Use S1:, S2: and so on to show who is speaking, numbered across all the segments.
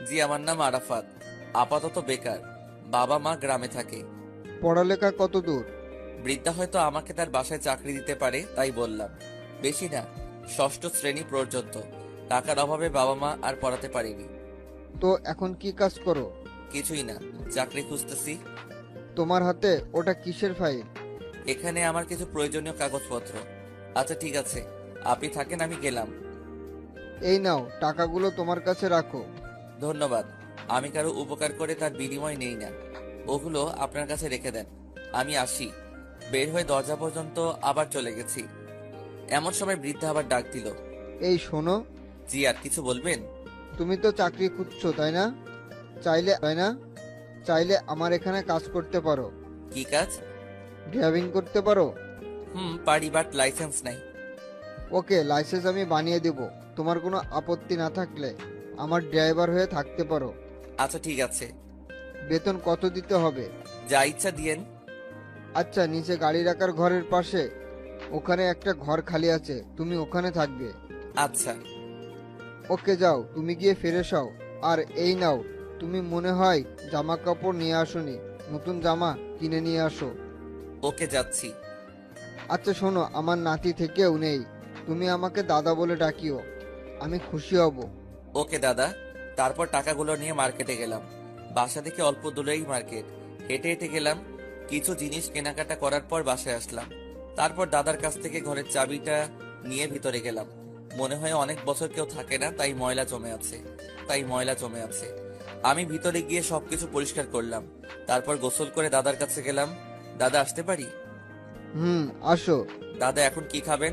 S1: জি, আমার নাম আরাফাত। আপাতত বেকার। বাবা মা গ্রামে থাকে।
S2: পড়ালেখা কত দূর?
S1: বৃদ্ধা হয়তো আমাকে তার বাসায় চাকরি দিতে পারে, তাই বললাম। বেশি না, ষষ্ঠ শ্রেণী পর্যন্ত। টাকার অভাবে বাবা মা আর পড়াতে পারিনি।
S2: তো এখন কি কাজ করো?
S1: কিছুই না, চাকরি খুঁজতেছি।
S2: তোমার হাতে ওটা কিসের ফাইল?
S1: এখানে আমার কিছু প্রয়োজনীয় কাগজপত্র। আচ্ছা ঠিক আছে, আপনি থাকেন, আমি গেলাম।
S2: এই নাও, টাকাগুলো তোমার কাছে রাখো।
S1: ধন্যবাদ। আমি কারো উপকার করে তার বিনিময় নেই না। ওগুলো আপনার কাছে রেখে দেন। আমি আসি। বের হয়ে দরজা পর্যন্ত আবার চলে গেছি। এমন সময় বৃদ্ধা আবার ডাক দিল।
S2: এই শোনো,
S1: জি, আর কিছু বলবেন?
S2: তুমি তো চাকরি খুঁজছো তাই না? চাইলে আমার এখানে কাজ করতে পারো।
S1: কি কাজ?
S2: ড্রাইভিং করতে পারো?
S1: পারি, বাট লাইসেন্স নাই।
S2: ওকে, লাইসেন্স আমি বানিয়ে দেব। তোমার কোনো আপত্তি না থাকলে আমার ড্রাইভার হয়ে থাকতে পারো।
S1: আচ্ছা ঠিক আছে।
S2: বেতন কত দিতে হবে?
S1: যা ইচ্ছা দিয়েন।
S2: আচ্ছা, নিচে গাড়ি রাখার ঘরের পাশে ওখানে একটা ঘর খালি আছে, তুমি ওখানে থাকবে।
S1: আচ্ছা।
S2: ওকে, যাও, তুমি গিয়ে ফ্রেশ হও। আর এই নাও, তুমি মনে হয় জামা কাপড় নিয়ে আসোনি, নতুন জামা কিনে নিয়ে আসো।
S1: ওকে, যাচ্ছি।
S2: আচ্ছা শোনো, আমার নাতি থেকেও নেই, তুমি আমাকে দাদা বলে ডাকিও, আমি খুশি হব।
S1: ওকে দাদা। তারপর টাকাগুলো নিয়ে মার্কেটে গেলাম। বাসা থেকে অল্প দূরেই মার্কেট। হেঁটে হেঁটে গেলাম। কিছু জিনিস কেনাকাটা করার পর বাসায় আসলাম। তারপর দাদার কাছ থেকে ঘরের চাবিটা নিয়ে ভিতরে গেলাম। মনে হয় অনেক বছর কেউ থাকে না, তাই ময়লা জমে আছে। আমি ভিতরে গিয়ে সবকিছু পরিষ্কার করলাম। তারপর গোসল করে দাদার কাছে গেলাম। দাদা, আসতে পারি?
S2: আসো।
S1: দাদা, এখন কি খাবেন?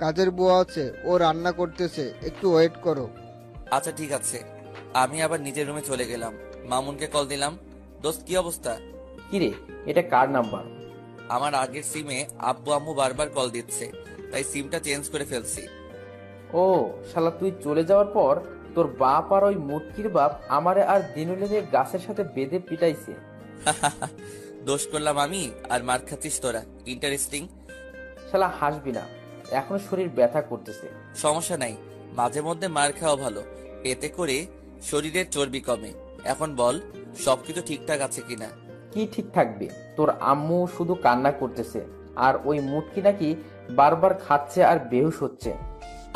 S2: কাজের বুয়া আছে, ও রান্না করতেছে, একটু ওয়েট করো।
S1: আচ্ছা ঠিক আছে। আমি আবার নিজের রুমে চলে গেলাম। মামুনকে কল দিলাম। দোস্ত, কি অবস্থা?
S3: কিরে, এটা কার নাম্বার?
S1: আমার আগের সিমে আব্বু আম্মু বারবার কল দিচ্ছে, তাই সিমটা চেঞ্জ করে ফেলছি।
S3: ও শালা, তুই চলে যাওয়ার পর তোর বাপ আর ওই মুটকির বাপ আমারে আর দিনুলের গাছের সাথে বেঁধে পিটাইছে।
S1: দোষ করলাম আমি, আর মার খাচ্ছিস তোরা। ইন্টারেস্টিং।
S3: শালা হাসবি না, এখনো শরীর ব্যথা করতেছে।
S1: সমস্যা নাই, মাঝে মধ্যে মার খাওয়া ভালো। এতে করে শরীরের চর্বি কমে। এখন বল, সবকিছু ঠিকঠাক আছে কিনা?
S3: কি ঠিক থাকবে? তোর আম্মু শুধু কান্না করতেছে, আর ওই মুটকি নাকি বারবার খাচ্ছে আর বেহুশ হচ্ছে।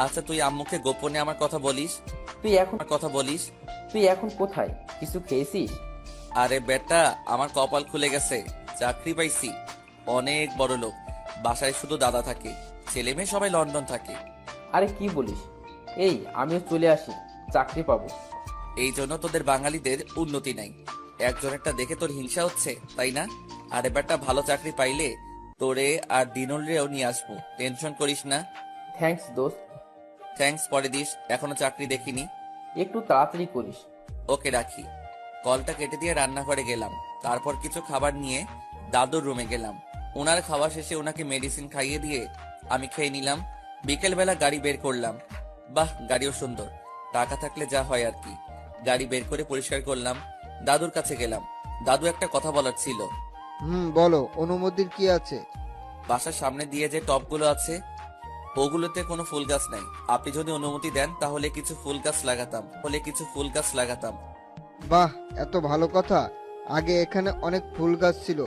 S1: আচ্ছা, তুই আম্মুকে গোপনে আমার কথা বলিস?
S3: তুই এখন
S1: কথা বলিস?
S3: তুই এখন কোথায়? কিছু খেয়েছিস?
S1: আরে বেটা, আমার কপাল খুলে গেছে। চাকরি পাইছি। অনেক বড় লোক। বাসায় শুধু দাদা থাকে। ছেলে মেয়ে সবাই লন্ডন থাকে।
S3: আরে কি বলিস? এই আমিও চলে আসি, চাকরি পাবো।
S1: এই জন্য তোদের বাঙালিদের উন্নতি নাই। একজনেরটা দেখে তোর হিংসা হচ্ছে, তাই না? আরে বেটা, ভালো চাকরি পাইলে তোরে আর দিনুলরেও নিয়ে আসবো। টেনশন করিস না।
S3: থ্যাঙ্কস দোস্ত।
S1: থ্যাঙ্কস পরে দিস, এখনো চাকরি দেখিনি।
S3: একটু তাড়াতাড়ি করিস।
S1: ওকে, রাখি। কলটা কেটে দিয়ে রান্নাঘরে গেলাম। তারপর কিছু খাবার নিয়ে দাদুর রুমে গেলাম। ওনার খাওয়া শেষে ওনাকে মেডিসিন খাইয়ে দিয়ে আমি খেয়ে নিলাম। বিকেলবেলা গাড়ি বের করলাম। বাহ, গাড়িও সুন্দর। টাকা থাকলে যা হয় আর কি। গাড়ি বের করে পরিষ্কার করলাম। দাদুর কাছে গেলাম। দাদু, একটা কথা বলার ছিল।
S2: বলো, অনুমতির কি আছে?
S1: বাসার সামনে দিয়ে যে টবগুলো আছে, ওগুলোতে কোনো ফুল গাছ নাই। আপনি যদি অনুমতি দেন তাহলে কিছু ফুল গাছ লাগাতাম।
S2: বাহ, এত ভালো কথা। আগে এখানে অনেক ফুল গাছ ছিল,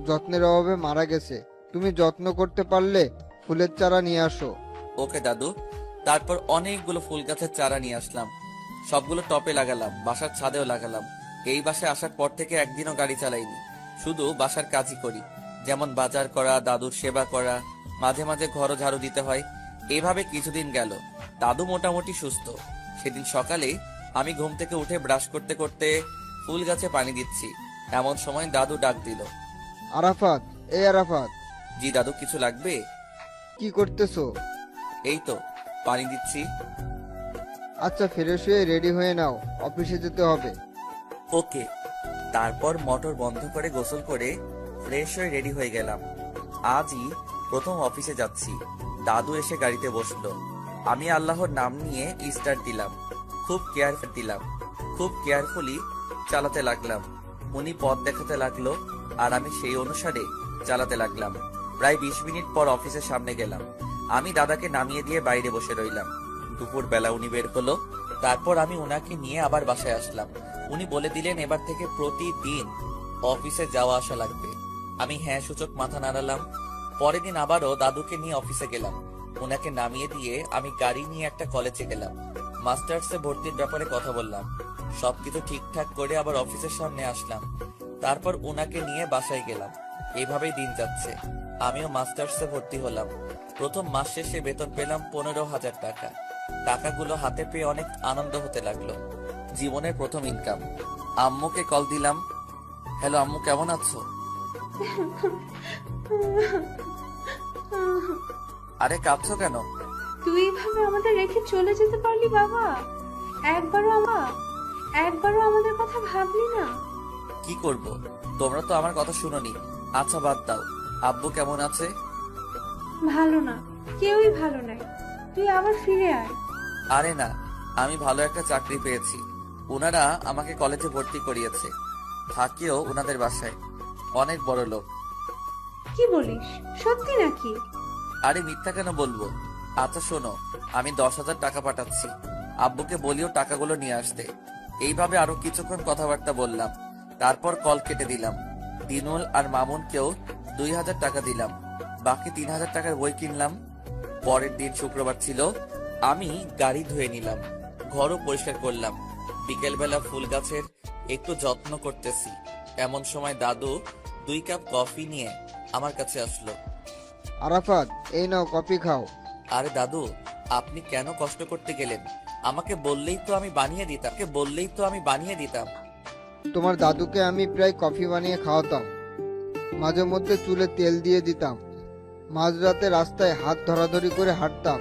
S2: যত্নের অভাবে মারা গেছে। তুমি যত্ন করতে পারলে ফুলের চারা নিয়ে আসো।
S1: ওকে দাদু। তারপর অনেকগুলো ফুল গাছের চারা নিয়ে আসলাম। সবগুলো টপে লাগালাম, বাসার ছাদেও লাগালাম। এই বাসায় আসার পর থেকে একদিনও গাড়ি চালাইনি। শুধু বাসার কাজই করি, যেমন বাজার করা, দাদুর সেবা করা, মাঝে মাঝে ঘরও ঝাড়ু দিতে হয়। এইভাবে কিছুদিন গেল। দাদু মোটামুটি সুস্থ। সেদিন সকালে আমি ঘুম থেকে উঠে ব্রাশ করতে করতে ফুল গাছে পানি দিচ্ছি। এমন সময় দাদু ডাক দিল।
S2: আরাফাত, এই আরাফাত,
S1: জি দাদু, কিছু লাগবে?
S2: কি করতেছো?
S1: এই তো, পানি দিচ্ছি।
S2: আচ্ছা, ফ্রেশ হয়ে রেডি হয়ে নাও, অফিসে যেতে হবে।
S1: ওকে। তারপর মোটর বন্ধ করে গোসল করে ফ্রেশ হয়ে রেডি হয়ে গেলাম। আজই প্রথম অফিসে যাচ্ছি। দাদু এসে গাড়িতে বসলো। আমি আল্লাহর নাম নিয়ে স্টার্ট দিলাম। খুব কেয়ারফুলি চালাতে লাগলাম। উনি পথ দেখাতে লাগলো, আর আমি সেই অনুসারে চালাতে লাগলাম। প্রায় 20 মিনিট পর অফিসের সামনে গেলাম। আমি দাদাকে নামিয়ে দিয়ে বাইরে বসে রইলাম। দুপুর বেলা উনি বের হলো। তারপর আমি ওনাকে নিয়ে আবার বাসায় আসলাম। উনি বলে দিলেন এবার থেকে প্রতিদিন অফিসে যাওয়া আসা লাগবে। আমি হ্যাঁ সূচক মাথা নাড়ালাম। পরের দিন আবারও দাদুকে নিয়ে অফিসে গেলাম। ওনাকে নামিয়ে দিয়ে আমি গাড়ি নিয়ে একটা কলেজে গেলাম। মাস্টার্সে ভর্তির ব্যাপারে কথা বললাম। সবকিছু ঠিকঠাক করে আবার অফিসের সামনে আসলাম। তারপর ওনাকে নিয়ে বাসায় গেলাম। এইভাবেই দিন যাচ্ছে। আমিও মাস্টার্সে ভর্তি হলাম। প্রথম মাস শেষে বেতন পেলাম 15,000 টাকা। টাকাগুলো হাতে পেয়ে অনেক আনন্দ হতে লাগলো। জীবনের প্রথম ইনকাম। আম্মুকে কল দিলাম। হ্যালো আম্মু, কেমন আছো? আরে কাঁদছো কেন?
S4: তুই এইভাবে আমাদের রেখে চলে যেতে পারলি বাবা? একবারও আমাদের কথা ভাবলি না?
S1: কি করব, তোমরা তো আমার কথা শুনোনি। আচ্ছা বাদ দাও, আব্বু কেমন আছে?
S4: ভালো না, কেউই ভালো নাই। তুই আবার ফিরে আয়।
S1: আরে না, আমি ভালো একটা চাকরি পেয়েছি। ওনারা আমাকে কলেজে ভর্তি করিয়েছে। থাকিও ওনাদের বাসায়। অনেক বড় লোক।
S4: কি বলিস, সত্যি নাকি?
S1: আরে মিথ্যা কেন বলবো? আচ্ছা শোনো, আমি 10,000 টাকা পাঠাচ্ছি। আব্বুকে বলিও টাকাগুলো নিয়ে আসতে। এইভাবে আরো কিছুক্ষণ কথাবার্তা বললাম। তারপর কল কেটে দিলাম। দিনুল আর মামুনকেও 2,000 টাকা দিলাম। বাকি 3,000 টাকার বই কিনলাম। পরের দিন শুক্রবার ছিল। আমি গাড়ি ধুয়ে নিলাম, ঘরও পরিষ্কার করলাম। বিকেলবেলা ফুল গাছের একটু যত্ন করতেছি। এমন সময় দাদু 2 কাপ কফি নিয়ে আমার কাছে আসলো।
S2: আরাফাত, এই নাও কফি খাও।
S1: আরে দাদু, আপনি কেন কষ্ট করতে গেলেন? আমাকে বললেই তো আমি বানিয়ে দিতাম।
S2: তোমার দাদুকে আমি প্রায় কফি বানিয়ে খাওয়াতাম। মাঝে মধ্যে চুলে তেল দিয়ে দিতাম। মাঝরাতে রাস্তায় হাত ধরাধরি করে হাঁটতাম।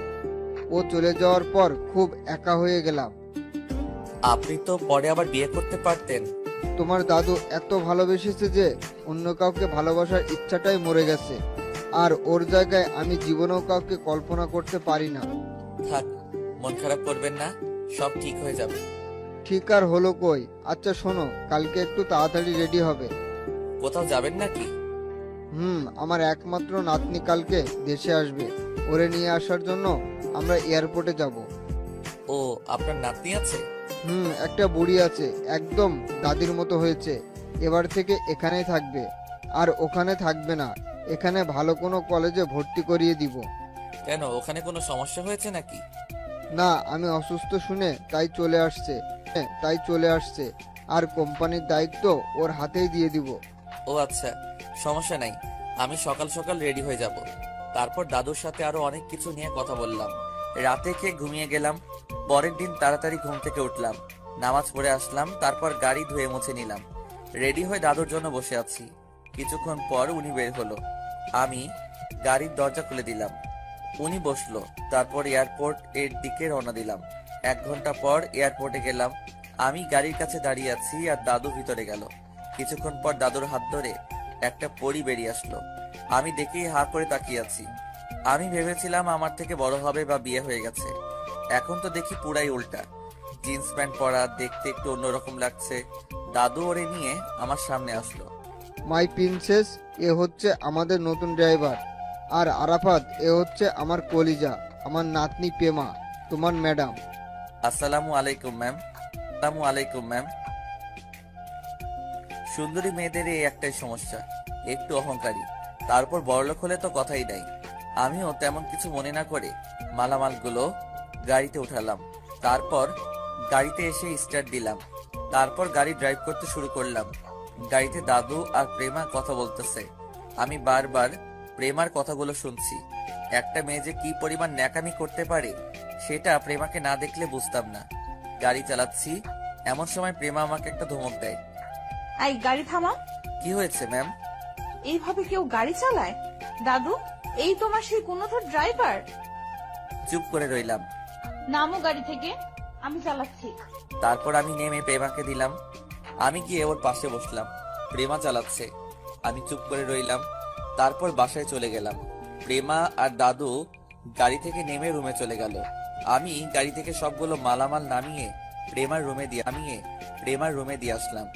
S2: ও চলে যাওয়ার পর খুব একা হয়ে গেলাম।
S1: আপনি তো পরে আবার বিয়ে করতে পারতেন।
S2: তোমার দাদু এত ভালোবেসেছে যে অন্য কাউকে ভালোবাসার ইচ্ছাটাই মরে গেছে। আর ওর জায়গায় আমি জীবনেও কাউকে কল্পনা করতে পারি না।
S1: থাক, মন খারাপ করবেন না, সব ঠিক হয়ে যাবে।
S2: ঠিক আর হলো কই। আচ্ছা শোনো, কালকে একটু তাড়াতাড়ি রেডি হবে।
S1: কোথাও যাবেন নাকি?
S2: আমার একমাত্র নাতনি কালকে দেশে আসবে। ওরে নিয়ে আসার জন্য আমরা এয়ারপোর্টে যাব।
S1: ও, আপনার নাতনি আছে?
S2: একটা বুড়ি আছে, একদম দাদির মতো হয়েছে। এবার থেকে এখানেই থাকবে, আর ওখানে থাকবে না। এখানে ভালো কোনো কলেজে ভর্তি করিয়ে দিব।
S1: কেন, ওখানে কোনো সমস্যা হয়েছে নাকি?
S2: না, আমি অসুস্থ শুনে তাই চলে আসছে। আর কোম্পানির দায়িত্ব ওর হাতেই দিয়ে দিব।
S1: ও আচ্ছা, সমস্যা নাই। আমি সকাল সকাল রেডি হয়ে যাব। তারপর দাদুর সাথে আরো অনেক কিছু নিয়ে কথা বললাম। রাতে খেয়ে ঘুমিয়ে গেলাম। পরের দিন তাড়াতাড়ি ঘুম থেকে উঠলাম, নামাজ পড়ে আসলাম। তারপর গাড়ি ধুয়ে মুছে নিলাম। রেডি হয়ে দাদুর জন্য বসে আছি। কিছুক্ষণ পর উনি বের হলো। আমি গাড়ির দরজা খুলে দিলাম। উনি বসলো। তারপর এয়ারপোর্ট এর দিকে রওনা দিলাম। 1 ঘন্টা পর এয়ারপোর্টে গেলাম। আমি গাড়ির কাছে দাঁড়িয়ে আছি আর দাদু ভিতরে গেল। কিছুক্ষণ পর দাদুর হাত ধরে একটা পরী বেরিয়ে আসলো। আমি দেখেই হা করে তাকিয়ে আছি। আমি ভেবেছিলাম আমার থেকে বড় হবে বা বিয়ে হয়ে গেছে। এখন তো দেখি পুরাই উল্টা। জিন্স প্যান্ট পরা, দেখতে একটু অন্যরকম লাগছে। দাদু ওরে নিয়ে আমার সামনে আসলো।
S2: মাই প্রিন্সেস, এ হচ্ছে আমাদের নতুন ড্রাইভার। আর আরাফাত, এ হচ্ছে আমার কলিজা, আমার নাতনি পেমা, তোমার ম্যাডাম।
S1: আসসালামু আলাইকুম ম্যাম। আসসালামু আলাইকুম ম্যাম। সুন্দরী মেয়েদের এই একটাই সমস্যা, একটু অহংকারী। তারপর বড়লোক হলে তো কথাই নাই। আমিও তেমন কিছু মনে না করে মালামালগুলো গাড়িতে উঠালাম। তারপর গাড়িতে এসে স্টার্ট দিলাম। তারপর গাড়ি ড্রাইভ করতে শুরু করলাম। গাড়িতে দাদু আর প্রেমা কথা বলতেছে। আমি বারবার প্রেমার কথাগুলো শুনছি। একটা মেয়ে যে কি পরিমাণ ন্যাকামি করতে পারে সেটা প্রেমাকে না দেখলে বুঝতাম না। গাড়ি চালাচ্ছি, এমন সময় প্রেমা আমাকে একটা ধমক দেয়।
S5: এই গাড়ি থামাও।
S1: কি হয়েছে ম্যাম?
S5: এইভাবে কেউ গাড়ি চালায়? দাদু, এই তোমার সেই গুণধর ড্রাইভার?
S1: চুপ করে রইলাম।
S5: নামো গাড়ি থেকে, আমি চালাচ্ছি।
S1: তারপর আমি নেমে প্রেমাকে দিলাম। আমি গিয়ে ওর পাশে বসলাম। প্রেমা চালাচ্ছে, আমি চুপ করে রইলাম। তারপর বাসায় চলে গেলাম। প্রেমা আর দাদু গাড়ি থেকে নেমে রুমে চলে গেল। আমি গাড়ি থেকে সবগুলো মালামাল নামিয়ে প্রেমার রুমে দিয়ে আসলাম।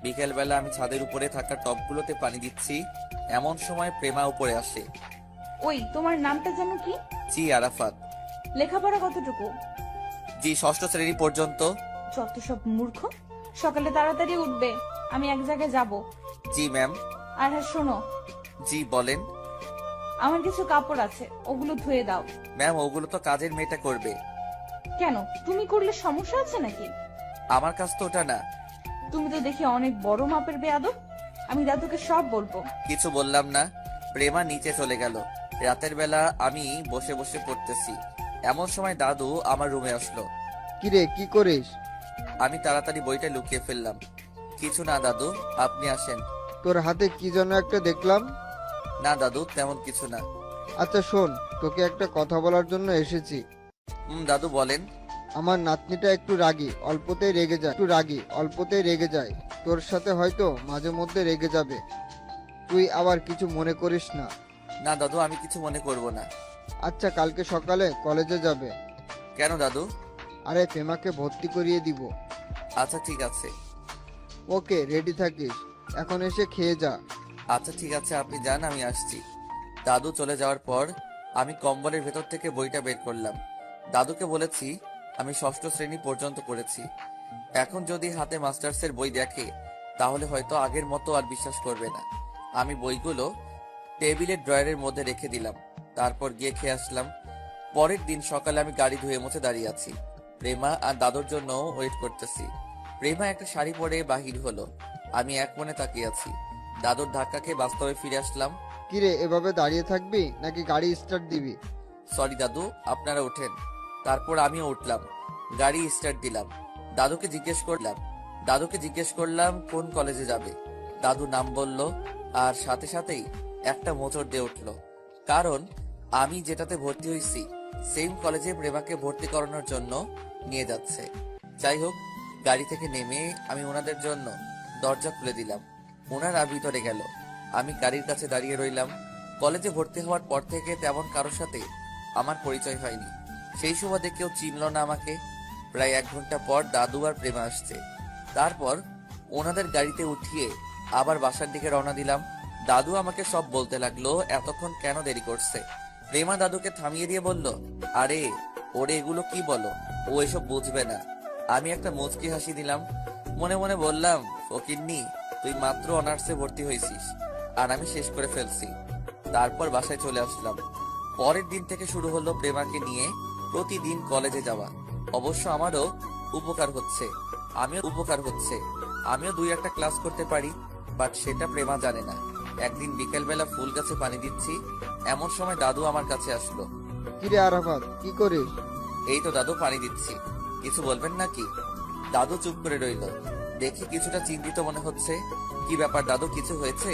S1: বিকেল বেলা আমি ছাদের উপরে থাকা টবগুলোতে পানি দিচ্ছি। এমন সময় প্রেমা উপরে আসে।
S5: ওই, তোমার নামটা যেন কি?
S1: জি, আরাফাত।
S5: লেখাপড়া কতটুকু?
S1: জি, ষষ্ঠ শ্রেণী পর্যন্ত।
S5: যত সব মূর্খ। সকালে তাড়াতাড়ি উঠবে, আমি এক জায়গায় যাব।
S1: জি ম্যাম।
S5: আর হ্যাঁ শোনো,
S1: জি বলেন।
S5: আমার কিছু কাপড় আছে, ওগুলো ধুয়ে দাও।
S1: ম্যাম, ওগুলো তো কাজের মেয়েটা করবে।
S5: কেন, তুমি করলে সমস্যা আছে নাকি?
S1: আমার কাজ তো ওটা না।
S5: তুমি তো দেখি অনেক বড় মাপের বেয়াদব। আমি দাদুকে সব বলবো।
S1: কিছু বললাম না। প্রেমা নিচে চলে গেল। রাতের বেলা আমি বসে বসে পড়তেছি, এমন সময় দাদু আমার রুমে আসলো।
S2: কিরে কি করিস?
S1: আমি তাড়াতাড়ি বইটা লুকিয়ে ফেললাম। কিছু না দাদু, আপনি আসেন।
S2: তোর হাতে কি যেন একটা দেখলাম।
S1: না দাদু, তেমন কিছু না।
S2: আচ্ছা শোন, তোকে একটা কথা বলার জন্য এসেছি।
S1: দাদু বলেন।
S2: আমার নাতনিটা একটু রাগী, অল্পতেই রেগে যায়, একটু রাগী অল্পতেই রেগে যায়। তোর সাথে হয়তো মাঝে মধ্যে রেগে যাবে, তুই আবার কিছু মনে করিস না।
S1: না দাদু, আমি কিছু মনে করব না।
S2: আচ্ছা কালকে সকালে কলেজে যাবে।
S1: কেন দাদু?
S2: আরে প্রেমাকে ভর্তি করিয়ে দিব।
S1: আচ্ছা ঠিক আছে।
S2: ওকে, রেডি থাকিস, এখন এসে খেয়ে যা।
S1: আচ্ছা ঠিক আছে, আপনি যান, আমি আসছি। দাদু চলে যাওয়ার পর আমি কম্বলের ভেতর থেকে বইটা বের করলাম। দাদুকে বলেছি আমি ষষ্ঠ শ্রেণী পর্যন্ত পড়েছি। এখন যদি হাতে মাস্টার্সের বই দেখে তাহলে হয়তো আগের মতো আর বিশ্বাস করবে না। আমি বইগুলো টেবিলের ড্রয়ারের মধ্যে রেখে দিলাম, তারপর গিয়ে খেয়ে আসলাম। পরের দিন সকালে আমি গাড়ি ধুয়ে মুছে দাঁড়িয়ে আছি। প্রেমা আর দাদুর জন্য ওয়েট করতেছি। প্রেমা একটা শাড়ি পরে বাহির হলো, আমি এক মনে তাকিয়ে আছি। দাদুর ধাক্কা খেয়ে বাস্তবে ফিরে আসলাম।
S2: কিরে এভাবে দাঁড়িয়ে থাকবি নাকি গাড়ি স্টার্ট দিবি?
S1: সরি দাদু, আপনারা ওঠেন। তারপর আমিও উঠলাম, গাড়ি স্টার্ট দিলাম। দাদুকে জিজ্ঞেস করলাম কোন কলেজে যাবে। দাদু নাম বলল আর সাথে সাথেই একটা মোচড় দিয়ে উঠলো, কারণ আমি যেটাতে ভর্তি হয়েছি সেম কলেজে প্রেমাকে ভর্তি করানোর জন্য নিয়ে যাচ্ছে। যাই হোক, গাড়ি থেকে নেমে আমি ওনাদের জন্য দরজা খুলে দিলাম। ওনারা ভিতরে গেল, আমি গাড়ির কাছে দাঁড়িয়ে রইলাম। কলেজে ভর্তি হওয়ার পর থেকে তেমন কারোর সাথে আমার পরিচয় হয়নি। সেই সুবাদে কেউ চিনল না আমাকে। প্রায় 1 ঘন্টা পর দাদু আর প্রেমা আসছে। তারপর ওনাদের গাড়িতে উঠিয়ে আবার বাসার দিকে রওনা দিলাম। দাদু আমাকে সব বলতে লাগলো এতক্ষণ কেন দেরি করছে। প্রেমা দাদুকে থামিয়ে দিয়ে বলল, আরে ওরে এগুলো কি বলো, ও এসব বুঝবে না। আমি একটা মুচকি হাসি দিলাম, মনে মনে বললাম, ফকিন্নি, তুই মাত্র অনার্সে ভর্তি হয়েছিস আর আমি শেষ করে ফেলছি। তারপর বাসায় চলে আসলাম। পরের দিন থেকে শুরু হলো প্রেমাকে নিয়ে প্রতিদিন কলেজে যাওয়া। অবশ্য আমারও উপকার হচ্ছে, আমিও 2-1টা ক্লাস করতে পারি, বাট সেটা প্রেমা জানে না। একদিন বিকেলবেলা ফুল গাছে পানি দিচ্ছি, এমন সময় দাদু আমার কাছে আসলো।
S2: কিরে আরাফাত, কি করিস?
S1: এই তো দাদু, পানি দিচ্ছি, কিছু বলবেন নাকি? দাদু চুপ করে রইল, দেখি কিছুটা চিন্তিত মনে হচ্ছে। কি ব্যাপার দাদু, কিছু হয়েছে?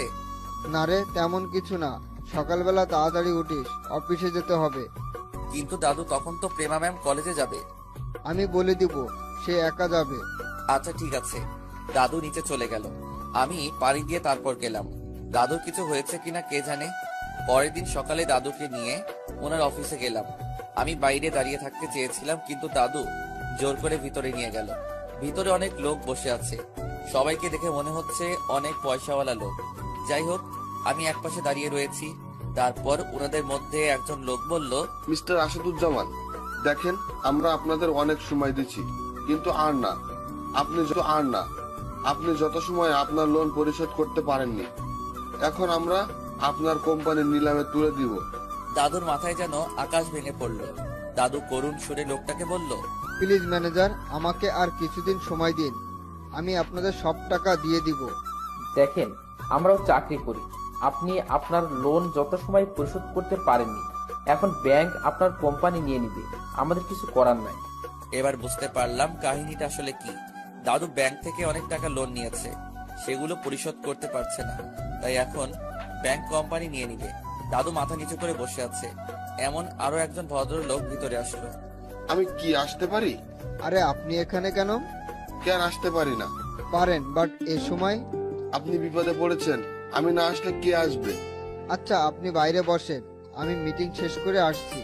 S2: না রে, তেমন কিছু না। সকালবেলা তাড়াতাড়ি উঠিস, অফিসে যেতে হবে।
S1: কিন্তু দাদু, তখন তো প্রেমা ম্যাম কলেজে যাবে।
S2: আমি বলে দিব, সে একা যাবে।
S1: আচ্ছা ঠিক আছে। দাদু নিচে চলে গেল, আমি পানি দিয়ে তারপর গেলাম। দাদুর কিছু হয়েছে কিনা কে জানে। পরের দিন সকালে দাদুকে নিয়ে ওনার অফিসে গেলাম। আমি বাইরে দাঁড়িয়ে থাকতে চেয়েছিলাম, কিন্তু দাদু জোর করে ভিতরে নিয়ে গেল। ভিতরে অনেক লোক বসে আছে, সবাইকে দেখে মনে হচ্ছে অনেক পয়সাওয়ালা লোক। যাই হোক, আমি একপাশে দাঁড়িয়ে রয়েছি। তারপর ওনাদের মধ্যে একজন লোক বলল,
S6: মিস্টার আসাদুজ্জামান, দেখেন আমরা আপনাদের অনেক সময় দিচ্ছি, কিন্তু আপনি যত সময় আপনার লোন পরিশোধ করতে পারেননি, এখন আমরা আপনার কোম্পানির নিলামে তুলে দিব।
S1: দাদুর মাথায় যেন আকাশ ভেঙে পড়ল। দাদু করুণ সুরে লোকটাকে বলল,
S2: প্লিজ ম্যানেজার, আমাকে আর কিছুদিন সময় দিন, আমি আপনাদের সব টাকা দিয়ে দিব।
S3: দেখেন, আমরাও চাকরি করি, আপনি আপনার লোন যত সময় পরিশোধ করতে পারেননি, এখন ব্যাংক আপনার কোম্পানি নিয়ে নিবে, আমাদের কিছু করার নাই।
S1: এবার বুঝতে পারলাম কাহিনীটা আসলে কি। দাদু ব্যাংক থেকে অনেক টাকা লোন নিয়েছে, সেগুলো পরিশোধ করতে পারছে না, তাই এখন ব্যাংক কোম্পানি নিয়ে নিবে। দাদু মাথা নিচু করে বসে আছে। এমন আরো একজন ভদ্রলোক ভিতরে আসলো।
S6: আমি কি আসতে পারি?
S2: আরে আপনি এখানে কেন?
S6: কেন আসতে পারি না?
S2: পারেন, বাট এ সময়।
S6: আপনি বিপদে পড়েছেন, আমি না আসলে কে আসবে?
S2: আচ্ছা আপনি বাইরে বসেন, আমি মিটিং শেষ করে আসছি।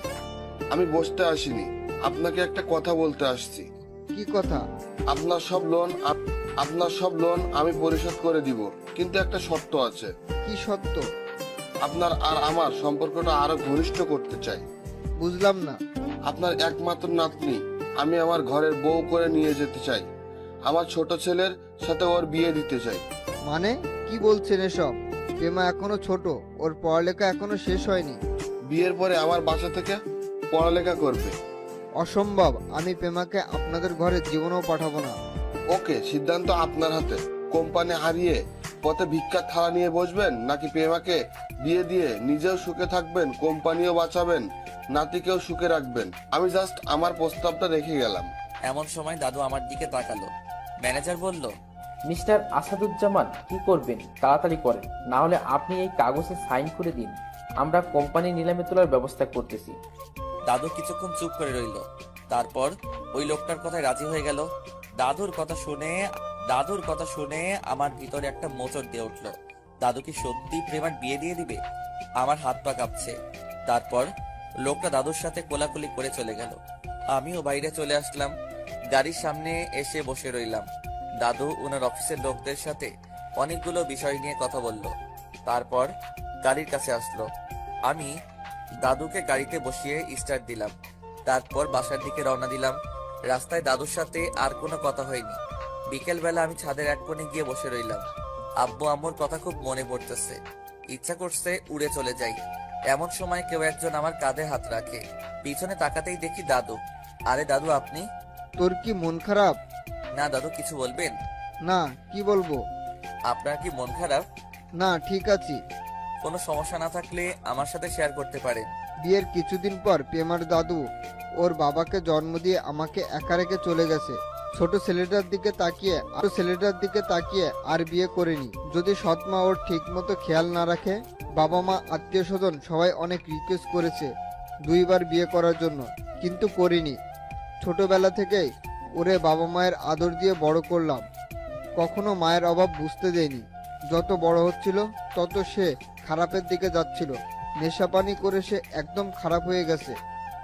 S6: আমি বসতে আসিনি, আপনাকে একটা কথা বলতে আসছি।
S2: কি কথা?
S6: আপনার সব লোন আমি পরিশোধ করে দিব, কিন্তু একটা শর্ত আছে।
S2: কি সত্য?
S6: আপনার আর আমার সম্পর্কটা আরো ঘনিষ্ঠ করতে চাই।
S2: বুঝলাম না।
S6: আপনার একমাত্র নাতনি আমি আমার ঘরের বউ করে নিয়ে যেতে চাই। আমার ছোট ছেলের সাথে ওর বিয়ে দিতে চাই।
S2: মানে কি বলছেন এসব? পেমা এখনো ছোট, ওর পড়ালেখা এখনো শেষ হয়নি।
S6: বিয়ের পরে আমার বাসা থেকে পড়ালেখা করবে।
S2: অসম্ভব, আমি পেমাকে আপনাদের ঘরে জীবনেও পাঠাবো না।
S6: ওকে, সিদ্ধান্ত আপনার হাতে। কোম্পানি হারিয়ে পথে ভিক্ষার থালা নিয়ে বসবেন, নাকি প্রেমাকে বিয়ে দিয়ে নিজেও সুখে থাকবেন, কোম্পানিও বাঁচাবেন, নাতিকেও সুখে রাখবেন? আমি জাস্ট আমার প্রস্তাবটা রেখে গেলাম।
S1: এমন সময় দাদু আমার দিকে তাকালো। ম্যানেজার বলল,
S3: মিস্টার আসাদুজ্জামান, কি করবেন তাড়াতাড়ি করেন, না হলে আপনি এই কাগজে সাইন করে দিন। আমরা কোম্পানি নিলামে তোলার ব্যবস্থা করতেছি।
S1: দাদু কিছুক্ষণ চুপ করে রইল। তারপর ওই লোকটার কথায় রাজি হয়ে গেল। দাদুর কথা শুনে আমার ভিতরে একটা মোচড় দিয়ে উঠলো। দাদু কি সত্যি প্রেমার বিয়ে দিয়ে দিবে? আমার হাত পা কাঁপছে। তারপর লোকটা দাদুর সাথে কোলাকুলি করে চলে গেল। আমিও বাইরে চলে আসলাম, গাড়ির সামনে এসে বসে রইলাম। দাদু ওনার অফিসের লোকদের সাথে অনেকগুলো বিষয় নিয়ে কথা বলল। তারপর গাড়ির কাছে আসলো। আমি দাদুকে গাড়িতে বসিয়ে স্টার্ট দিলাম। তারপর বাসার দিকে রওনা দিলাম। রাস্তায় দাদুর সাথে আর কোনো কথা হয়নি। বিকেলবেলা আমি ছাদের এক কোণে গিয়ে বসে রইলাম। আব্বু আম্মুর কথা খুব মনে পড়তেছে। ইচ্ছা করছে উড়ে চলে যাই। এমন সময় কেউ একজন আমার কাঁধে হাত রাখে। পিছনে তাকাতেই দেখি দাদু। আরে দাদু, আপনি?
S2: তোর কি মন খারাপ?
S1: না দাদু, কিছু বলবেন?
S2: না, কি বলবো?
S1: আপনার কি মন খারাপ?
S2: না, ঠিক আছি।
S1: কোনো সমস্যা না থাকলে আমার সাথে শেয়ার করতে পারেন।
S2: বিয়ের কিছুদিন পর পেমার দাদু ওর বাবাকে জন্ম দিয়ে আমাকে একা রেখে চলে গেছে। ছোট ছেলেটার দিকে তাকিয়ে আর বিয়ে করেনি। যদি সৎমা ওর ঠিক মতো খেয়াল না রাখে। বাবা মা আত্মীয় স্বজন সবাই অনেক রিকোয়েস্ট করেছে 2বার বিয়ে করার জন্য, কিন্তু করিনি। ছোটবেলা থেকেই ওরে বাবা মায়ের আদর দিয়ে বড় করলাম, কখনো মায়ের অভাব বুঝতে দেয়নি। যত বড় হচ্ছিল তত সে খারাপের দিকে যাচ্ছিল। নেশাপানি করে সে একদম খারাপ হয়ে গেছে।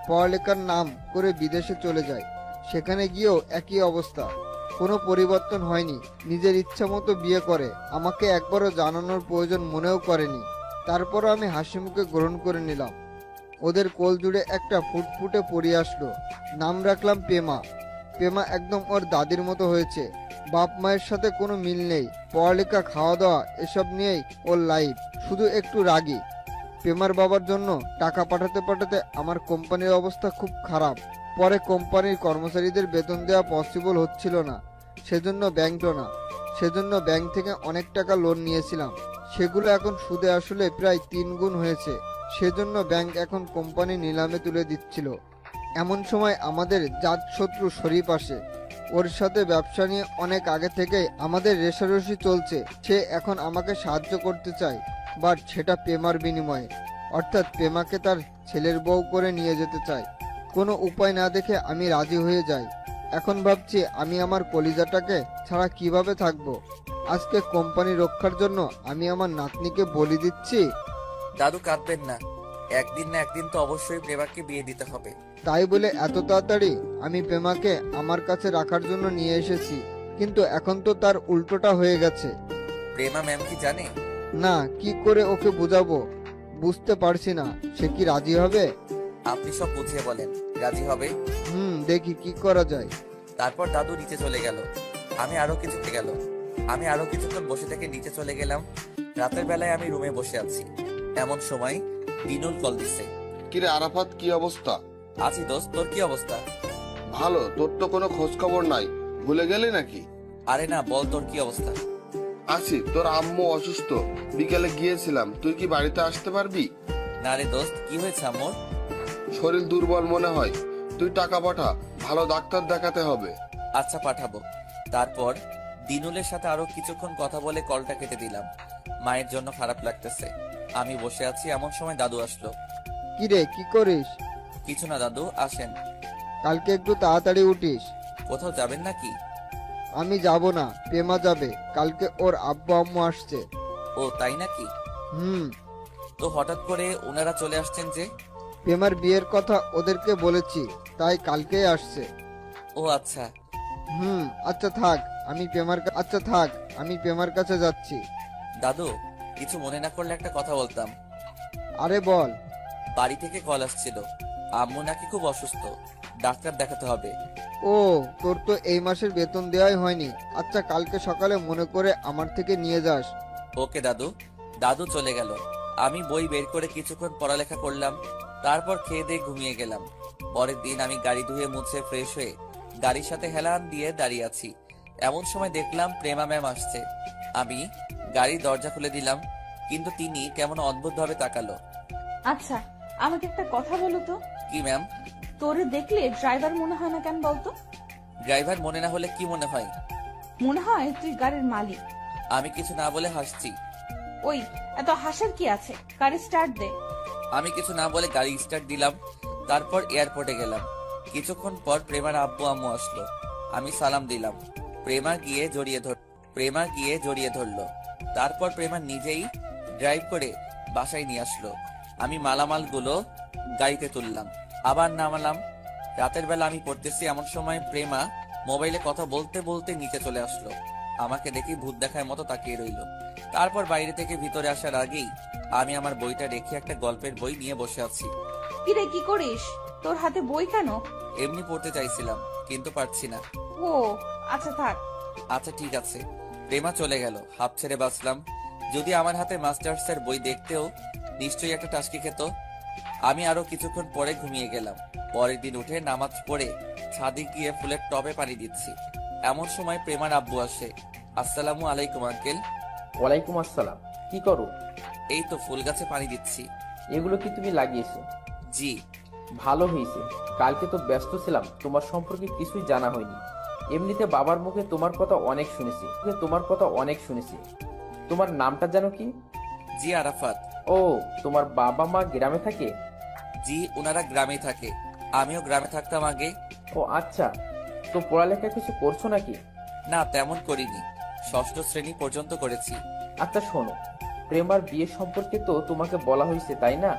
S2: পড়ালেখার নাম করে বিদেশে চলে যায়, সেখানে গিয়েও একই অবস্থা, কোনো পরিবর্তন হয়নি। নিজের ইচ্ছা মতো বিয়ে করে, আমাকে একবারও জানানোর প্রয়োজন মনেও করেনি। তারপরও আমি হাসি মুখে গ্রহণ করে নিলাম। ওদের কোল জুড়ে একটা ফুটফুটে পরি আসলো। নাম রাখলাম পেমা। পেমা একদম ওর দাদির মতো হয়েছে। বাপ মায়ের সাথে কোনো মিল নেই, পড়ালেখা, খাওয়া দাওয়া এসব নিয়েই ওর লাইফ। শুধু একটু রাগী। পেমার বাবার জন্য টাকা পাঠাতে পাঠাতে আমার কোম্পানির অবস্থা খুব খারাপ। পরে কোম্পানির কর্মচারীদের বেতন দেওয়া পসিবল হচ্ছিল না, সেজন্য ব্যাংক থেকে অনেক টাকা লোন নিয়েছিলাম। সেগুলো এখন সুদে আসলে প্রায় 3 গুণ হয়েছে। সেজন্য ব্যাংক এখন কোম্পানি নিলামে তুলে দিচ্ছিল। এমন সময় আমাদের জাত শত্রু শরীফ আসে। ওর সাথে ব্যবসা নিয়ে অনেক আগে থেকেই আমাদের রেষারেষি চলছে। সে এখন আমাকে সাহায্য করতে চায়, বাট সেটা পেমার বিনিময়ে, অর্থাৎ পেমাকে তার ছেলের বউ করে নিয়ে যেতে চায়। কোনো উপায় না দেখে আমি রাজি হয়ে যাই। এখন ভাবছি আমি আমার কলিজাটাকে ছাড়া কিভাবে থাকবো। আজকে কোম্পানি রক্ষার জন্য আমি আমার নাতনিকে বলি দিচ্ছি।
S1: দাদু, কাঁদবেন না। একদিন না একদিন তো অবশ্যই প্রেমাকে বিয়ে দিতে হবে।
S2: তাই বলে এত তাড়াতাড়ি আমি পেমাকে আমার কাছে রাখার জন্য নিয়ে এসেছি, কিন্তু এখন তো তার উল্টোটা হয়ে গেছে।
S1: প্রেমা ম্যাম কি জানে?
S2: না, কি করে ওকে বোঝাবো বুঝতে পারছি না। সে কি রাজি হবে?
S1: আপনি সব বুঝিয়ে বলেন। রাজি হবে?
S2: দেখি কি করা যায়।
S1: তারপর দাদু নিচে চলে গেল। আমি আরো কিছুক্ষণ বসে থেকে নিচে চলে গেলাম। রাতের বেলায় আমি রুমে বসে আছি। এমন সময় দিনুল কল দিছে।
S6: কিরে আরাফাত, কি অবস্থা?
S1: আছি দোস্ত, তোর কি অবস্থা?
S6: ভালো। তোর তো কোনো খোঁজ খবর নাই, ভুলে গেলি নাকি?
S1: আরে না, বল তোর কি অবস্থা?
S6: আছি। তোর আম্মু অসুস্থ, বিকেলে গিয়েছিলাম। তুই কি বাড়িতে আসতে পারবি?
S1: না রে দোস্ত, কি হয়েছে আম্মুর?
S6: শরীর দুর্বল মনে হয়। তুই টাকা পাঠা, ভালো ডাক্তার দেখাতে হবে।
S1: আচ্ছা, পাঠাবো। তারপর দিনুলের সাথে আরো কিছুক্ষণ কথা বলে কলটা কেটে দিলাম। মায়ের জন্য খারাপ লাগতেছে। আমি বসে আছি, এমন সময় দাদু আসলো।
S2: কি রে, কি করিস?
S1: কিছু না দাদু, আসেন।
S2: কালকে একটু তাড়াতাড়ি উঠিস।
S1: কোথাও যাবেন নাকি?
S2: আমি যাব না, পেমা যাবে। কালকে ওর আব্বু আম্মু আসছে।
S1: ও তাই নাকি? তো হঠাৎ করে ওনারা চলে আসছেন যে?
S2: পেমার বিয়ের কথা ওদেরকে বলেছি, তাই কালকেই আসছে।
S1: ও আচ্ছা।
S2: আচ্ছা থাক, আমি পেমার কাছে যাচ্ছি।
S1: দাদু, কিছু মনে না করলে একটা কথা বলতাম।
S2: আরে বল।
S1: বাড়ি থেকে কল আসছিল, আম্মু নাকি খুব অসুস্থ, ডাক্তার দেখাতে হবে।
S2: ও, তোর তো এই মাসের বেতন দেওয়াই হয়নি। আচ্ছা, কালকে সকালে মনে করে আমার থেকে নিয়ে যাস।
S1: ওকে দাদু। দাদু চলে গেল। আমি বই বের করে কিছুক্ষণ পড়ালেখা করলাম, তারপর খেয়ে দিয়ে ঘুমিয়ে গেলাম। পরের দিন আমি গাড়ি ধুয়ে মুছে ফ্রেশ হয়ে গাড়ির সাথে হেলান দিয়ে দাঁড়িয়ে আছি। এমন সময় দেখলাম প্রেমা ম্যাম আসছে। আমি গাড়ির দরজা খুলে দিলাম, কিন্তু তিনি কেমন অদ্ভুতভাবে তাকালো।
S5: আচ্ছা, আমাকে একটা কথা বলো তো,
S1: কি ম্যাম?
S5: তোরে দেখলে ড্রাইভার মনে হয় না কেন বলতো?
S1: ড্রাইভার মনে না হলে কি মনে হয়?
S5: মনে হয় তুই গাড়ির মালিক।
S1: আমি কিছু না বলে হাসছি।
S5: ওই, এত হাসার কি আছে? গাড়ি স্টার্ট দে।
S1: আমি কিছু না বলে গাড়ি স্টার্ট দিলাম, তারপর এয়ারপোর্টে গেলাম। কিছুক্ষণ পর প্রেমার আব্বু আম্মু আসলো। আমি সালাম দিলাম। প্রেমা গিয়ে জড়িয়ে ধরলো। তারপর প্রেমা নিজেই ড্রাইভ করে বাসায় নিয়ে আসলো। আমি মালামালগুলো গাড়িতে তুললাম, আবার নামালাম। রাতের বেলা আমি পড়তেছি, এমন সময় প্রেমা মোবাইলে কথা বলতে বলতে নিচে চলে আসলো। আমাকে দেখে ভূত দেখার মতো তাকিয়ে রইলো। তারপর বাইরে থেকে ভিতরে আসার আগেই আমি আমার বইটা রেখে একটা গল্পের বই নিয়ে বসে আছি।
S5: কিরে, কি করিস? তোর হাতে বই কেন?
S1: এমনি পড়তে চাইছিলাম, কিন্তু পারছি না।
S5: ও আচ্ছা, থাক।
S1: আচ্ছা ঠিক আছে। প্রেমা চলে গেল, হাফ ছেড়ে বাঁচলাম। যদি আমার হাতে মাস্টার্সের বই দেখতেও নিশ্চয়ই একটা টাস্কি খেত। আমি আরো কিছুক্ষণ পরে ঘুমিয়ে গেলাম। পরের দিন উঠে নামাজ পড়ে ছাদে গিয়ে ফুলের টবে পানি দিচ্ছি। এমন সময় প্রেমার আব্বু আসে। আসসালামু আলাইকুম আঙ্কেল।
S3: ওয়ালাইকুম আসসালাম। কি করো?
S1: এই তো ফুল গাছে পানি দিচ্ছি।
S3: এগুলো কি তুমি লাগিয়েছো?
S1: জি।
S3: ভালো হয়েছে, কালকে তো ব্যস্ত ছিলাম, তোমার সম্পর্কে কিছুই জানা হয়নি। এমনিতে বাবার মুখে তোমার কথা অনেক শুনেছি। তোমার নামটা জানো কি?
S1: জি, আরাফাত।
S3: ও, তোমার বাবা মা গ্রামে থাকে?
S1: জি, ওনারা গ্রামে থাকে। আমিও গ্রামে থাকতাম আগে।
S3: ও আচ্ছা, তো পড়ালেখা কিছু করছো নাকি?
S1: না, তেমন করিনি। ষষ্ঠ শ্রেণী পর্যন্ত করেছি।
S3: আচ্ছা শোনো, প্রেমার বিয়ে সম্পর্কে তো তোমাকে বলা হয়েছে তাই না?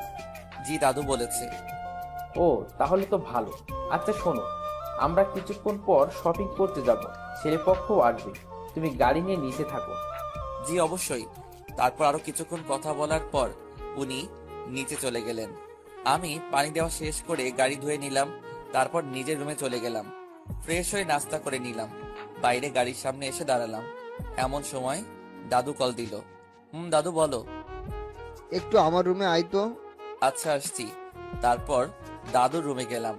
S1: জি, দাদু বলেছে।
S3: ও তাহলে তো ভালো। আচ্ছা শোনো, আমরা কিছুক্ষণ পর শপিং করতে যাব, ছেলেপক্ষও আসবে। তুমি গাড়ি নিয়ে নিচে থাকো।
S1: জি অবশ্যই। তারপর আরো কিছুক্ষণ কথা বলার পর উনি নিচে চলে গেলেন। আমি পানি দেওয়া শেষ করে গাড়ি ধুয়ে নিলাম, তারপর নিজের রুমে চলে গেলাম। ফ্রেশ হয়ে নাস্তা করে নিলাম, বাইরে গাড়ির সামনে এসে দাঁড়ালাম। এমন সময় দাদু কল দিল। দাদু বলো।
S2: একটু আমার রুমে আয় তো।
S1: আচ্ছা আসছি। তারপর দাদুর রুমে গেলাম,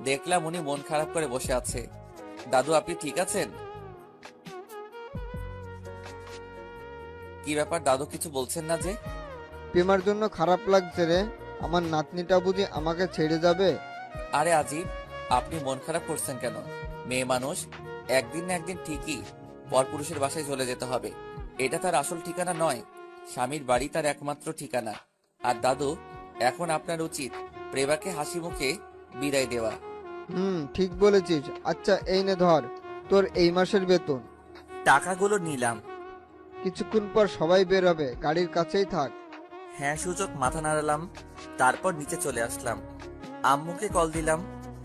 S1: দেখলাম উনি মন খারাপ করে বসে আছে। দাদু, আপনি ঠিক আছেন? কি ব্যাপার দাদু, কিছু বলছেন না যে?
S2: প্রেমার জন্য খারাপ লাগছে রে। আমার নাতনিটা বুঝি আমাকে ছেড়ে যাবে?
S1: আরে আজিব, আপনি মন খারাপ করছেন কেন? মেয়ে মানুষ, একদিন না একদিন ঠিকই পরপুরুষের বাসায় চলে যেতে হবে। এটা তার আসল ঠিকানা নয়, স্বামীর বাড়ি তার একমাত্র ঠিকানা। আর দাদু, এখন আপনার উচিত প্রেমাকে হাসি মুখে বিদায় দেওয়া।
S2: ঠিক বলেছিস। আচ্ছা এই নে ধর তোর এই মাসের বেতন।
S1: টাকাগুলো নিলাম।
S2: কিছুক্ষণ পর সবাই বের হবে, গাড়ির কাছেই থাক।
S1: হ্যাঁ সূচক মাথা নাড়ালাম। তারপর নিচে চলে আসলাম। আম্মুকে কল দিলাম।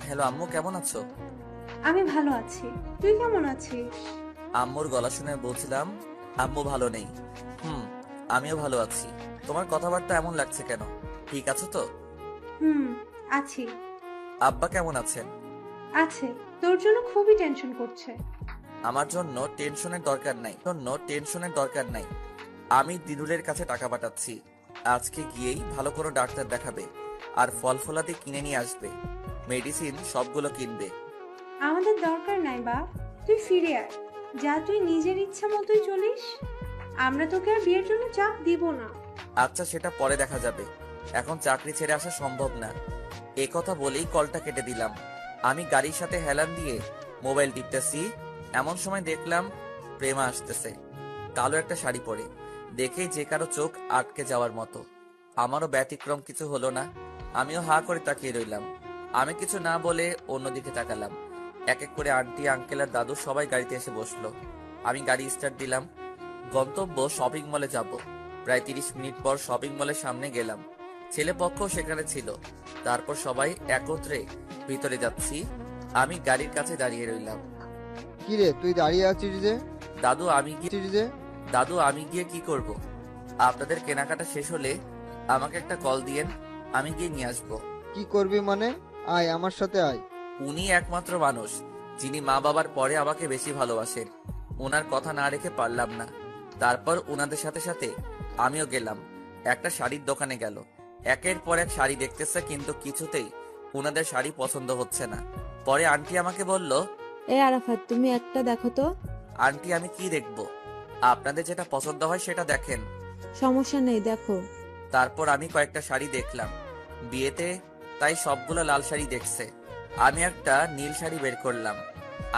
S1: হ্যালো আম্মু, কেমন আছো?
S4: আমি ভালো আছি, তুই কেমন আছিস?
S1: আম্মুর গলা শুনে বলছিলাম আম্মু ভালো নেই। আমিও ভালো আছি। তোমার কথাবার্তা এমন লাগছে কেন? ঠিক আছো তো?
S4: আছি।
S1: আব্বা কেমন আছেন?
S4: আছে, তোর জন্য খুবই টেনশন করছে।
S1: আমার জন্য টেনশনের দরকার নাই। আমি দিনুলের কাছে টাকা পাঠাচ্ছি। আজকে গিয়েই ভালো কোনো ডাক্তার দেখাবে, আর ফল ফলাদি কিনে নিয়ে আসবে। মেডিসিন সবগুলো কিনবে।
S4: আমাদের দরকার নাই বাপ, তুই ফিরে আয়। যা, তুই নিজের ইচ্ছা মতোই চলিস। আমরা তোকে আর বিয়ের জন্য চাপ দিব না।
S1: আচ্ছা, সেটা পরে দেখা যাবে। এখন চাকরি ছেড়ে আসা সম্ভব না। এ কথা বলেই কলটা কেটে দিলাম। আমি গাড়ির সাথে হেলান দিয়ে মোবাইল টিপতেছি। এমন সময় দেখলাম প্রেমা আসতেছে, কালো একটা শাড়ি পরে। দেখেই যে কারো চোখ আটকে যাওয়ার মতো। আমারও ব্যতিক্রম কিছু হলো না। আমিও হা করে তাকিয়ে রইলাম। আমি কিছু না বলে অন্যদিকে তাকালাম। এক এক করে আন্টি, আঙ্কেল আর দাদু সবাই গাড়িতে এসে বসলো। আমি গাড়ি স্টার্ট দিলাম। গন্তব্য শপিং মলে যাব। প্রায় 30 মিনিট পর শপিং মলের সামনে গেলাম। ছেলে পক্ষ সেখানে ছিল। তারপর সবাই একত্রে ভিতরে যাচ্ছি। আমি গাড়ির কাছে দাঁড়িয়ে রইলাম।
S2: কিরে তুই দাঁড়িয়ে আছিস যে?
S1: দাদু, আমি গিয়ে কি করব? আপনাদের কেনাকাটা শেষ হলে আমাকে একটা কল দিয়েন, আমি গিয়ে নিয়ে আসবো।
S2: কি করবি মানে? আয় আমার সাথে আয়।
S1: উনি একমাত্র মানুষ যিনি মা বাবার পরে আমাকে বেশি ভালোবাসেন। ওনার কথা না রেখে পারলাম না। তারপর ওনাদের সাথে সাথে আমিও গেলাম। একটা শাড়ির দোকানে গেল। একের পর এক শাড়ি দেখতেছে, কিন্তু কিছুতেই ওনাদের শাড়ি পছন্দ হচ্ছে না। পরে আন্টি আমাকে বলল,
S7: এ আরাফাত, তুমি একটা দেখো তো।
S1: আন্টি আমি কি দেখবো? আপনাদের যেটা পছন্দ হয় সেটা দেখেন।
S7: সমস্যা নেই, দেখো।
S1: তারপর আমি কয়েকটা শাড়ি দেখলাম বিয়েতে, তাই সবগুলো লাল শাড়ি দেখছে। আমি একটা নীল শাড়ি বের করলাম।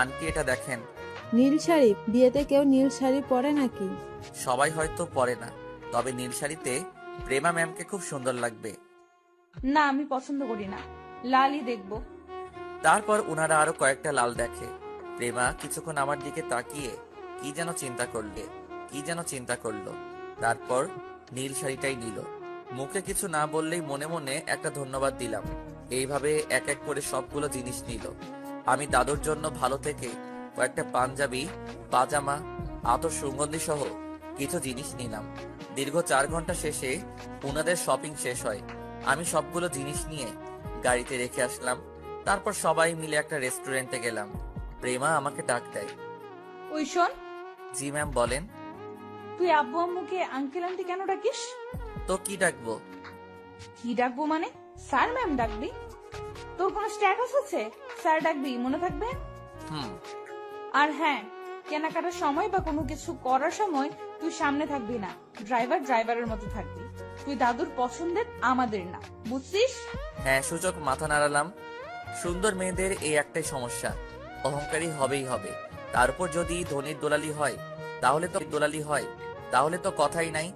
S1: আন্টি এটা দেখেন।
S7: নীল শাড়ি? বিয়েতে কেউ নীল শাড়ি পরে নাকি?
S1: সবাই হয়তো পরে না, তবে নীল শাড়িতে প্রেমা ম্যামকে খুব সুন্দর লাগবে।
S5: না, আমি পছন্দ করি না, লালই দেখবো।
S1: তারপর ওনারা আরো কয়েকটা লাল দেখে। প্রেমা কিছুক্ষণ আমার দিকে তাকিয়ে কি যেন চিন্তা করলো। তারপর নীল শাড়িটাই নিল। মুখে কিছু না বললেই মনে মনে একটা ধন্যবাদ দিলাম। এইভাবে এক এক করে সবগুলো জিনিস নিল। আমি দাদুর জন্য ভালো থেকে কয়েকটা পাঞ্জাবি, পাজামা, আতর, সুগন্ধি সহ কিছু জিনিস নিলাম। দীর্ঘ 4 ঘন্টা শেষে ওনাদের শপিং শেষ হয়। আমি সবগুলো জিনিস নিয়ে গাড়িতে রেখে আসলাম। তারপর সবাই মিলে একটা রেস্টুরেন্টে গেলাম। প্রেমা আমাকে ডাক দেয়।
S5: ওই শোন,
S1: জি ম্যাম বলেন।
S5: তুই আব্বু আম্মুকে আঙ্কেল আন্টি কেন ডাকিস?
S1: তো কি ডাকবো?
S5: কি ডাকবো মানে? স্যার ম্যাম ডাকবি? তোর কোনো স্ট্যাটাস আছে? স্যার ডাকবি, মনে থাকবে।
S1: হুম।
S5: আর হ্যাঁ, কেনাকাটার সময় বা কোনো কিছু করার সময় তুই সামনে থাকবি না, ড্রাইভারের মতো থাকবি। তুই দাদুর পছন্দের, আমাদের না, বুঝছিস?
S1: হ্যাঁ, সূচক মাথা নাড়ালাম। সুন্দর মেয়েদের এই একটাই সমস্যা, অহংকারী হবেই হবে। তারপর যদি ধনির তাহলে তো কথাই নাই।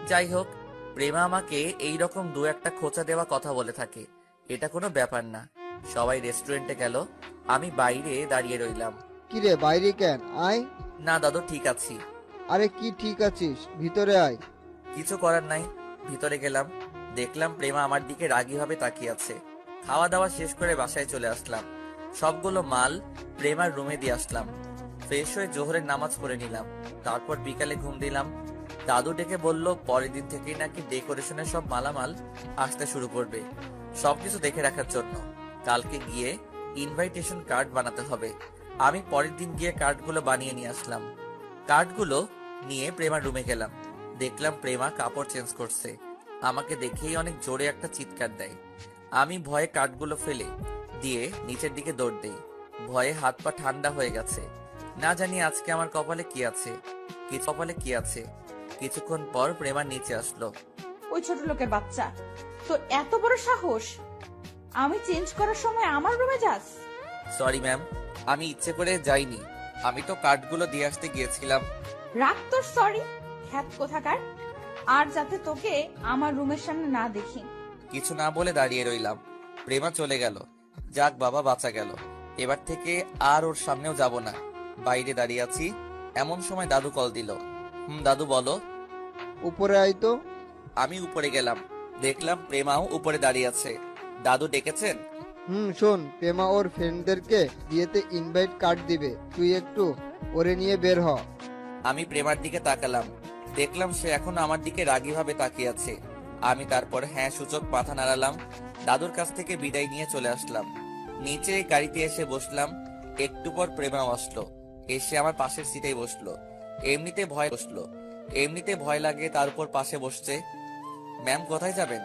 S1: যাই হোক, প্রেমা আমাকে এইরকম 2-1টা খোঁচা দেওয়া কথা বলে থাকে, এটা কোনো ব্যাপার না। সবাই রেস্টুরেন্টে গেল, আমি বাইরে দাঁড়িয়ে রইলাম।
S2: কিরে, বাইরে কেন? আয়।
S1: না দাদু, ঠিক আছি।
S2: আরে কি ঠিক আছিস? ভিতরে আয়।
S1: কিছু করার নাই। ভিতরে গেলাম, দেখলাম প্রেমা আমার দিকে রাগীভাবে তাকিয়ে আছে। খাওয়া দাওয়া শেষ করে বাসায় চলে আসলাম। সবগুলো মাল প্রেমার রুমে দিয়ে আসলাম। ফ্রেশ হয়ে জোহরের নামাজ পড়ে নিলাম। তারপর বিকালে ঘুম দিলাম। দাদু ডেকে বলল পরের দিন থেকেই নাকি ডেকোরেশনের সব মালামাল আসতে শুরু করবে, সবকিছু দেখে রাখার জন্য। কালকে গিয়ে ইনভাইটেশন কার্ড বানাতে হবে। আমি পরের দিন গিয়ে কার্ডগুলো বানিয়ে নিয়ে আসলাম। কার্ডগুলো নিয়ে প্রেমার রুমে গেলাম। দেখলাম প্রেমা কাপড় চেঞ্জ করছে। আমাকে দেখেই অনেক জোরে একটা চিৎকার দেয়। আমি ভয়ে কার্ডগুলো ফেলে দিয়ে নিচের দিকে দৌড় দেই। ভয়ে হাত পা ঠান্ডা হয়ে গেছে। না জানি আজকে আমার কপালে কি আছে। কিছুক্ষণ পর প্রেমা নিচে আসলো।
S5: ওই ছোট লোকের বাচ্চা, তোর এত বড় সাহস! আমি চেঞ্জ করার সময় আমার রুমে যাস?
S1: সরি ম্যাম, আমি ইচ্ছে করে যাইনি। আমি তো কার্ডগুলো দিয়ে আসতে গিয়েছিলাম।
S5: রাখ তোর সরি, খ্যাত কোথাকার! আর যাতে তোকে আমার রুমের সামনে না দেখি।
S1: কিছু না বলে দাঁড়িয়ে রইলাম। প্রেমা চলে গেল। যাক বাবা, বাঁচা গেল। এবার থেকে আর ওর সামনেও যাব না। বাইরে দাঁড়িয়ে আছি, এমন সময় দাদু কল দিল। দাদু বলো।
S2: উপরে আয় তো।
S1: আমি উপরে গেলাম, দেখলাম প্রেমাও উপরে দাঁড়িয়ে আছে। দাদু ডেকেছেন?
S2: শোন, প্রেমা ওর ফ্রেন্ডদেরকে বিয়েতে ইনভাইট কার্ড দিবে, তুই একটু ওরে নিয়ে বের হ।
S1: আমি প্রেমার দিকে তাকালাম, দেখলাম সে এখনো আমার দিকে রাগীভাবে তাকিয়ে আছে। আমি তারপর হ্যাঁ সূচক মাথা নাড়ালাম। দাদুর কাছ থেকে বিদায় নিয়ে চলে আসলাম। নিচে গাড়িতে এসে বসলাম। একটু পর প্রেমাও আসলো, এসে আমার পাশের সিটেই বসলো। এমনিতে ভয় লাগে, তার উপর পাশে বসছে। ম্যাম কোথায় যাবেন?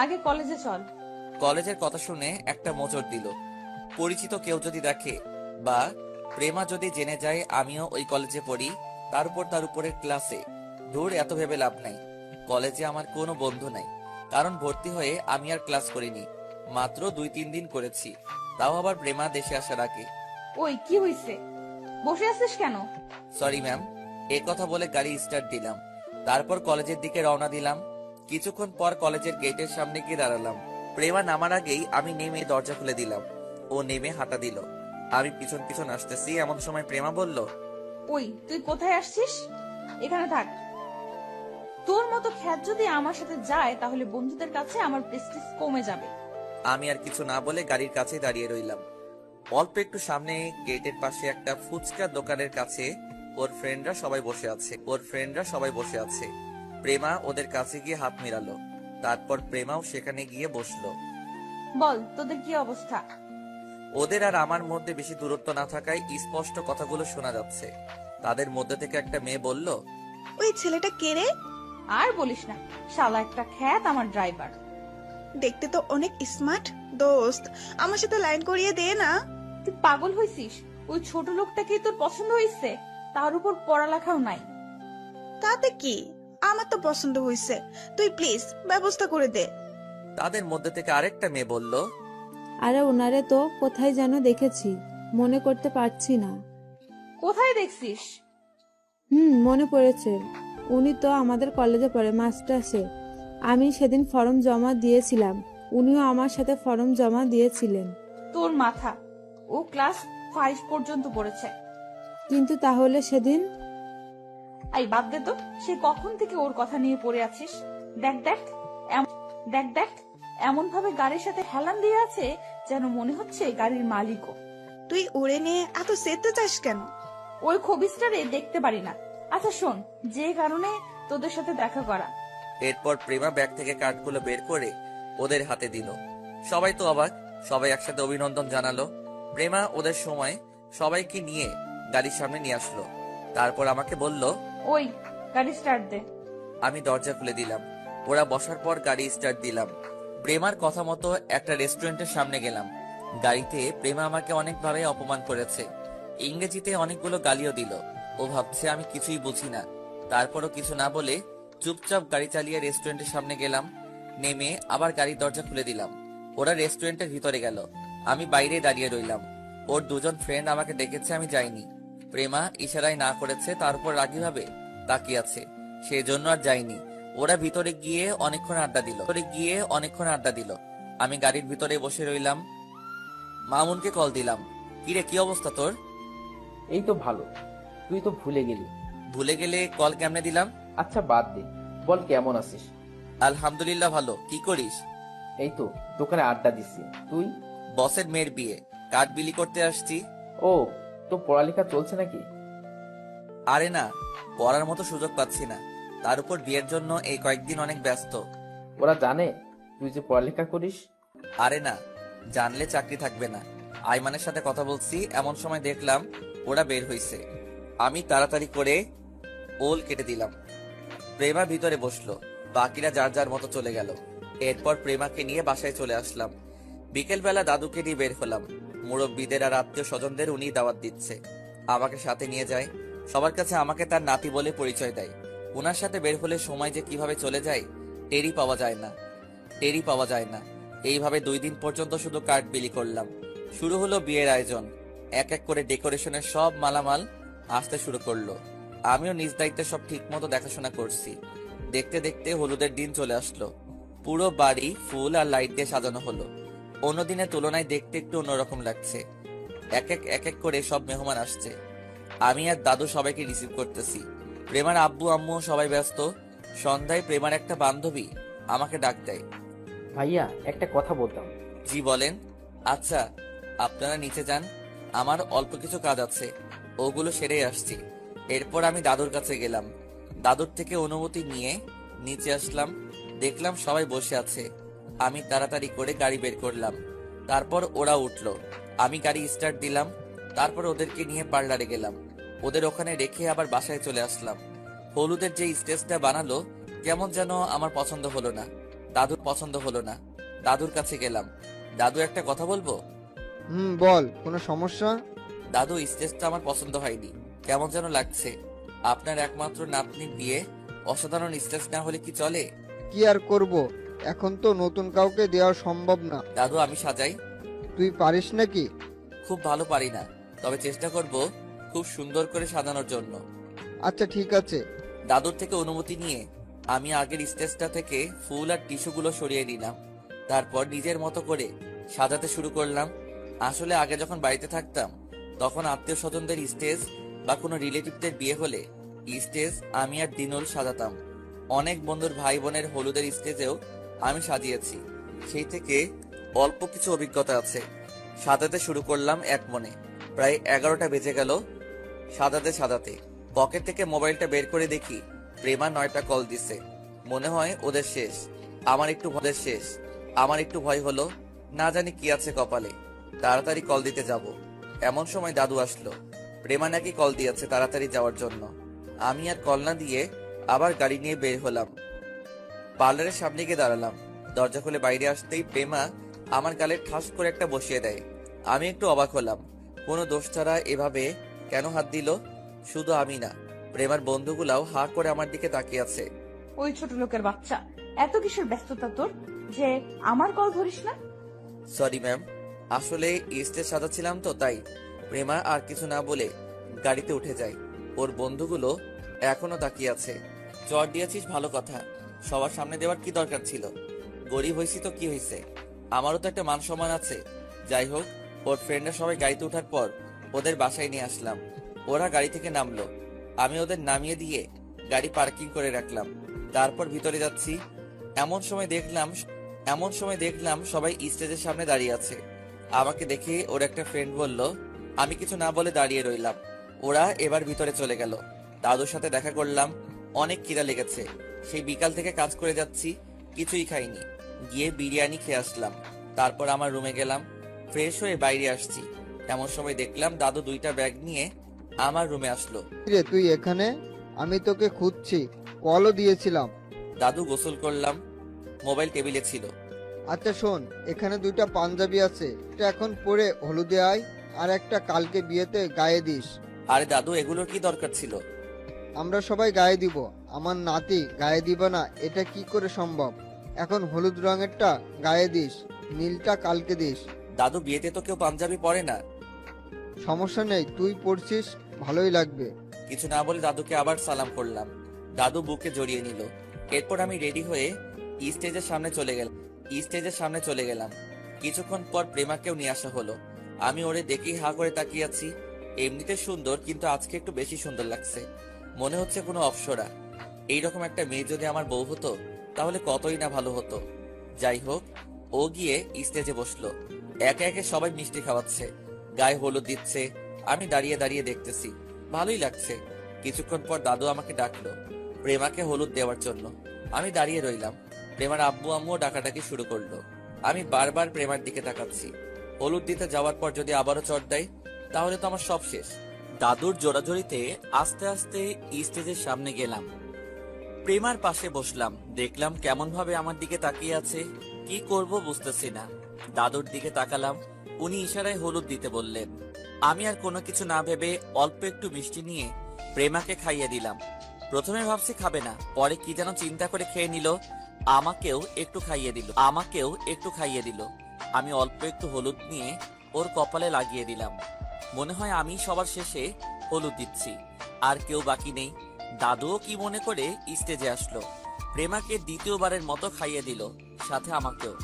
S5: আগে কলেজে চল।
S1: কলেজের কথা শুনে একটা মোচড় দিল। পরিচিত কেউ যদি দেখে বা প্রেমা যদি জেনে যায় আমিও ওই কলেজে পড়ি, তার উপরের ক্লাসে, দূর এত ভেবে লাভ নাই। কলেজে আমার কোনো বন্ধু নাই, কারণ ভর্তি হয়ে আমি আর ক্লাস করিনি, মাত্র 2-3 দিন করেছি, তাও আবার প্রেমা দেশে আসার আগে।
S5: ওই কি হইছে, বসে আছিস কেন?
S1: সরি ম্যাম, এ কথা বলে গাড়ি স্টার্ট দিলাম। তারপর কলেজের দিকে রওনা দিলাম। কিছুক্ষণ পর কলেজের গেটের সামনে গিয়ে দাঁড়ালাম। প্রেমা নামার আগেই আমি নেমে দরজা খুলে দিলাম। ও নেমে হাঁটা দিল। আমি পিছন পিছন আসতেছি, এমন সময় প্রেমা বলল,
S5: ওই তুই কোথায় আসছিস? এখানে থাক। তোর মতো খ্যাত যদি আমার সাথে যায় তাহলে বন্ধুদের কাছে আমার প্রেস্টিজ কমে যাবে।
S1: আমি আর কিছু না বলে গাড়ির কাছে দাঁড়িয়ে রইলাম। অল্প একটু সামনে গেটের পাশে একটা ফুচকা দোকানের কাছে ওর ফ্রেন্ডরা সবাই বসে আছে। প্রেমা ওদের কাছে গিয়ে হাত মেলালো। তারপর প্রেমাও সেখানে গিয়ে বসলো।
S5: বল, তোদের কি অবস্থা?
S1: ওদের আর আমার মধ্যে বেশি দূরত্ব না থাকায় স্পষ্ট কথাগুলো শোনা যাচ্ছে। তাদের মধ্যে থেকে একটা মেয়ে বলল,
S8: ওই ছেলেটা কে রে?
S5: আর বলিস না, শালা একটা খ্যাত আমার ড্রাইভার।
S8: দেখতে তো অনেক স্মার্ট। দোস্ত, আমার সাথে লাইন করিয়ে দে না।
S5: তুই পাগল হয়েছিস? ওই ছোট লোকটাকেই তোর পছন্দ হয়েছে, তার উপর পড়ালেখাও নাই।
S8: তাতে কি, আমার তো পছন্দ হয়েছে। তুই প্লিজ ব্যবস্থা করে দে।
S1: তাদের মধ্যে থেকে আরেকটা মেয়ে বলল,
S7: আরে ওনারে তো কোথায় যেন দেখেছি, মনে করতে পারছি না।
S5: কোথায় দেখছিস?
S7: মনে পড়েছে, উনি তো আমাদের কলেজে পড়ে, মাস্টার্সে। আমি সেদিন ফর্ম জমা দিয়েছিলাম, উনিও আমার সাথে ফর্ম জমা দিয়েছিলেন।
S5: তোর মাথা, ও ক্লাস 5 পর্যন্ত পড়েছে।
S7: কিন্তু তাহলে সেদিন
S5: আই বাদ দে তো, সে কখন থেকে ওর কথা নিয়ে পড়ে আছিস? দেখ দেখ দেখ দেখ, এমন ভাবে গাড়ির সাথে হেলান দিয়ে আছে যেন মনে হচ্ছে গাড়ির মালিকও।
S8: তুই উড়ে নিয়ে এত সেতে চাস কেন?
S5: ওই খবিসটারে দেখতে পারি না। আচ্ছা শোন, যে কারণে তোদের সাথে দেখা করা।
S1: এরপর প্রেমা ব্যাগ থেকে কার্ডগুলো বের করে ওদের হাতে দিল। সবাই তো অবাক, সবাই একসাথে অভিনন্দন জানালো। প্রেমা ওদের সময় সবাইকে নিয়ে গাড়ির সামনে নিয়ে আসলো। তারপর আমাকে বলল,
S5: ওই গাড়ি স্টার্ট দে।
S1: আমি দরজা খুলে দিলাম। ওরা বসার পর গাড়ি স্টার্ট দিলাম। প্রেমার কথা মতো একটা রেস্টুরেন্টের সামনে গেলাম। গাড়িতে প্রেমা আমাকে অনেকভাবে অপমান করেছে, ইংরেজিতে অনেকগুলো গালিও দিল। ও ভাবছে আমি কিছুই বুঝি না। তারপরও কিছু না বলে চুপচাপ গাড়ি চালিয়ে রেস্টুরেন্টের সামনে গেলাম। নেমে আবার গাড়ির দরজা খুলে দিলাম। ওরা রেস্টুরেন্টের ভিতরে গেল, আমি বাইরে দাঁড়িয়ে রইলাম। ওর দুজন ফ্রেন্ড আমাকে ডেকেছে, আমি যাইনি। প্রেমা ইশারায় না করেছে, তার উপর রাগীভাবে তাকিয়ে আছে, সেই জন্য আর যাইনি। ওরা ভিতরে গিয়ে অনেকক্ষণ আড্ডা দিল। আমি গাড়ির ভিতরে বসে রইলাম। মামুনকে কল দিলাম, কিরে কি অবস্থা তোর?
S3: এই তো ভালো। তুই তো ভুলে গেলি।
S1: ভুলে গেলে কল কেমনে দিলাম?
S3: আচ্ছা বাদ দে, বল কেমন আছিস?
S1: আলহামদুলিল্লাহ ভালো। কি করিস?
S3: এই তো দোকানে আড্ডা দিচ্ছি। তুই?
S1: বসের মেয়ের বিয়ে, কার্ড বিলি করতে আসছি।
S3: ও, তো পড়ালেখা চলছে নাকি?
S1: আরে না, পড়ার মতো সুযোগ পাচ্ছি না। তার উপর বিয়ের জন্য এই কয়েকদিন অনেক ব্যস্ত।
S3: ওরা জানে তুই যে পড়ালেখা করিস?
S1: আরে না, জানলে চাকরি থাকবে না। আইমানের সাথে কথা বলছি, এমন সময় দেখলাম ওরা বের হইছে। আমি তাড়াতাড়ি করে ওল কেটে দিলাম। প্রেমা ভিতরে বসলো, বাকিরা যার যার মতো চলে গেল। এরপর প্রেমাকে নিয়ে বাসায় চলে আসলাম। বিকেলবেলা দাদুকে নিয়ে বের হলাম। মুরব্বীদের আর আত্মীয় স্বজনদের উনি দাওয়াত দিচ্ছে, আমাকে সাথে নিয়ে যায়। সবার কাছে আমাকে তার নাতি বলে পরিচয় দেয়। ওনার সাথে বের হলে সময় যে কিভাবে চলে যায় টেরই পাওয়া যায় না। এইভাবে 2 দিন পর্যন্ত শুধু কার্ড বিলি করলাম। শুরু হলো বিয়ের আয়োজন। এক এক করে ডেকোরেশনের সব মালামাল আসতে শুরু করলো। আমিও নিজ দায়িত্বে সব ঠিক মতো দেখাশোনা করছি। দেখতে দেখতে হলুদের দিন চলে আসলো। পুরো বাড়ি ফুল আর লাইট দিয়ে সাজানো হলো। অন্য দিনের তুলনায় দেখতে একটু অন্যরকম লাগছে। এক এক করে সব মেহমান আসছে। আমি আর দাদু সবাইকে রিসিভ করতেছি। প্রেমার আব্বু আম্মু সবাই ব্যস্ত। সন্ধ্যায় প্রেমার একটা বান্ধবী আমাকে ডাক দেয়।
S3: ভাইয়া, একটা কথা বলতাম।
S1: জি বলেন। আচ্ছা, আপনারা নিচে যান, আমার অল্প কিছু কাজ আছে, ওগুলো সেরেই আসছি। এরপর আমি দাদুর কাছে গেলাম। দাদুর থেকে অনুমতি নিয়ে নিচে আসলাম। দেখলাম সবাই বসে আছে। আমি তাড়াতাড়ি করে গাড়ি বের করলাম। তারপর ওরা উঠলো। আমি গাড়ি স্টার্ট দিলাম। তারপর ওদেরকে নিয়ে পার্লারে গেলাম। ওদের ওখানে রেখে আবার বাসায় চলে আসলাম। হলুদের যে স্টেজটা বানালো কেমন যেন আমার পছন্দ হলো না, দাদুর পছন্দ হলো না। দাদুর কাছে গেলাম। দাদু, একটা কথা বলবো?
S2: বল, কোনো সমস্যা?
S1: দাদু, স্টেজটা আমার পছন্দ হয়নি, কেমন যেন লাগছে। আপনার একমাত্র নাতনির বিয়ে, অসাধারণ স্টেজ না হলে কি চলে?
S2: কি আর করব, এখন তো নতুন কাউকে দেওয়া সম্ভব না।
S1: দাদু, আমি সাজাই?
S2: তুই পারিস নাকি?
S1: খুব ভালো পারি না, তবে চেষ্টা করব খুব সুন্দর করে সাজানোর জন্য।
S2: আচ্ছা ঠিক আছে।
S1: দাদুর থেকে অনুমতি নিয়ে আমি আগের স্টেজটা থেকে ফুল আর টিস্যুগুলো সরিয়ে নিলাম। তারপর নিজের মতো করে সাজাতে শুরু করলাম। আসলে আগে যখন বাড়িতে থাকতাম তখন আত্মীয় স্বজনদের স্টেজ বা কোনো রিলেটিভদের বিয়ে হলে স্টেজ আমি আর দিনুল সাজাতাম। অনেক বন্ধুর ভাই বোনের হলুদের স্টেজেও আমি সাজিয়েছি, সেই থেকে অল্প কিছু অভিজ্ঞতা আছে। সাজাতে শুরু করলাম এক মনে। প্রায় 11টা বেজে গেল সাজাতে। পকেট থেকে মোবাইলটা বের করে দেখি প্রেমা 9টা কল দিছে। মনে হয় ওদের শেষ। আমার একটু ভয় হলো, না জানি কি আছে কপালে। তাড়াতাড়ি কল দিতে যাব। এমন সময় দাদু আসলো। প্রেমা নাকি কল দিয়েছে তাড়াতাড়ি যাওয়ার জন্য। আমি আর কল না দিয়ে আবার গাড়ি নিয়ে বের হলাম। পার্লারের সামনে গিয়ে দাঁড়ালাম। দরজা খুলে বাইরে আসতেই প্রেমা আমার গালে ঠাস করে একটা বসিয়ে দেয়। আমি একটু অবাক হলাম। কোনো দোষ ছাড়া এভাবে কেন হাত দিল? শুধু আমি না, প্রেমার বন্ধুগুলাও হা করে আমার দিকে তাকিয়ে আছে।
S5: ওই ছোট লোকের বাচ্চা, এত কিসের ব্যস্ততা তোর যে আমার কল ধরিস না?
S1: সরি ম্যাম, আসলে স্টেজ সাজাচ্ছিলাম তো তাই। প্রেমা আর কিছু না বলে গাড়িতে উঠে যায়। ওর বন্ধুগুলো এখনো তাকিয়ে আছে। চট দিয়েছিস ভালো কথা, সবার সামনে দেওয়ার কি দরকার ছিল? গরিব হয়েছি তো কি হয়েছে, আমারও তো একটা মান সম্মান আছে। যাই হোক, ওর ফ্রেন্ডরা সবাই গাড়িতে ওঠার পর ওদের বাসায় নিয়ে আসলাম। ওরা গাড়ি থেকে নামলো, আমি ওদের নামিয়ে দিয়ে গাড়ি পার্কিং করে রাখলাম। তারপর ভিতরে যাচ্ছি, এমন সময় দেখলাম সবাই স্টেজের সামনে দাঁড়িয়ে আছে। আমাকে দেখে ওর একটা ফ্রেন্ড বলল। আমি কিছু না বলে দাঁড়িয়ে রইলাম। ওরা এবার ভিতরে চলে গেল। দাদুর সাথে দেখা করলাম। অনেক খিদা লেগেছে, সেই বিকাল থেকে কাজ করে যাচ্ছি, কিছুই খাইনি। গিয়ে বিরিয়ানি খেয়ে আসলাম। তারপর আমার রুমে গেলাম। ফ্রেশ হয়ে বাইরে আসছি, এমন সময় দেখলাম দাদু 2টা ব্যাগ নিয়ে আমার রুমে আসলো।
S2: রে তুই এখানে? আমি তোকে খুঁজছি, কলও দিয়েছিলাম।
S1: দাদু গোসল করলাম, মোবাইল টেবিলে ছিল।
S2: আচ্ছা শোন, এখানে 2টা পাঞ্জাবি আছে, একটা এখন পরে হলুদে আয়, আর একটা কালকে বিয়েতে গায়ে দিস।
S1: আরে দাদু, এগুলোর কি দরকার ছিল?
S2: আমরা সবাই গায়ে দিব, আমার নাতি গায়ে দিব না এটা কি করে সম্ভব? এখন হলুদ রঙেরটা গায়ে দিস, নীলটা কালকে দিস।
S1: দাদু, বিয়েতে তো কেউ পাঞ্জাবি পরে না।
S2: সমস্যা নেই, তুই পড়ছিস, ভালোই লাগবে।
S1: কিছু না বলে দাদুকে আবার সালাম করলাম। দাদু বুকে জড়িয়ে নিল। এরপর আমি রেডি হয়ে স্টেজের সামনে চলে গেলাম। কিছুক্ষণ পর প্রেমাকেও নিয়ে আসা হলো। আমি ওরে দেখেই হা করে তাকিয়ে আছি। এমনিতে সুন্দর, কিন্তু আজকে একটু বেশি সুন্দর লাগছে। মনে হচ্ছে কোনো অপ্সরা। এইরকম একটা মেয়ে যদি আমার বউ হতো তাহলে কতই না ভালো হতো। যাই হোক, ও গিয়ে স্টেজে বসলো। একে একে সবাই মিষ্টি খাওয়াচ্ছে, গায়ে হলুদ দিচ্ছে। আমি দাঁড়িয়ে দাঁড়িয়ে দেখতেছি, ভালোই লাগছে। কিছুক্ষণ পর দাদু আমাকে ডাকলো প্রেমাকে হলুদ দেওয়ার জন্য। আমি দাঁড়িয়ে রইলাম। প্রেমার আব্বু আম্মুও ডাকাডাকি শুরু করলো। আমি বারবার প্রেমার দিকে তাকাচ্ছি। হলুদ দিতে যাওয়ার পর যদি আবারও চট দেয় তাহলে তো আমার সব শেষ। দাদুর জোরাজোরিতে আস্তে আস্তে স্টেজের সামনে গেলাম। প্রেমার পাশে বসলাম। দেখলাম কেমন ভাবে আমার দিকে তাকিয়ে আছে। কি করব বুঝতেছি না। দাদুর দিকে তাকালাম, উনি ইশারায় হলুদ দিতে বললেন। আমি আর কোনো কিছু না ভেবে অল্প একটু মিষ্টি নিয়ে প্রেমাকে খাইয়ে দিলাম। প্রথমে ভাবছি খাবে না, পরে কি যেন চিন্তা করে খেয়ে নিল। আমাকেও একটু খাইয়ে দিল। আমি অল্প একটু হলুদ নিয়ে ওর কপালে লাগিয়ে দিলাম। মনে হয় আমি সবার শেষে হলুদ দিচ্ছি, আর কেউ বাকি নেই। দাদুও কি মনে করে স্টেজে আসলো, প্রেমাকে দ্বিতীয়বারের মতো খাইয়ে দিল, সাথে আমাকেও।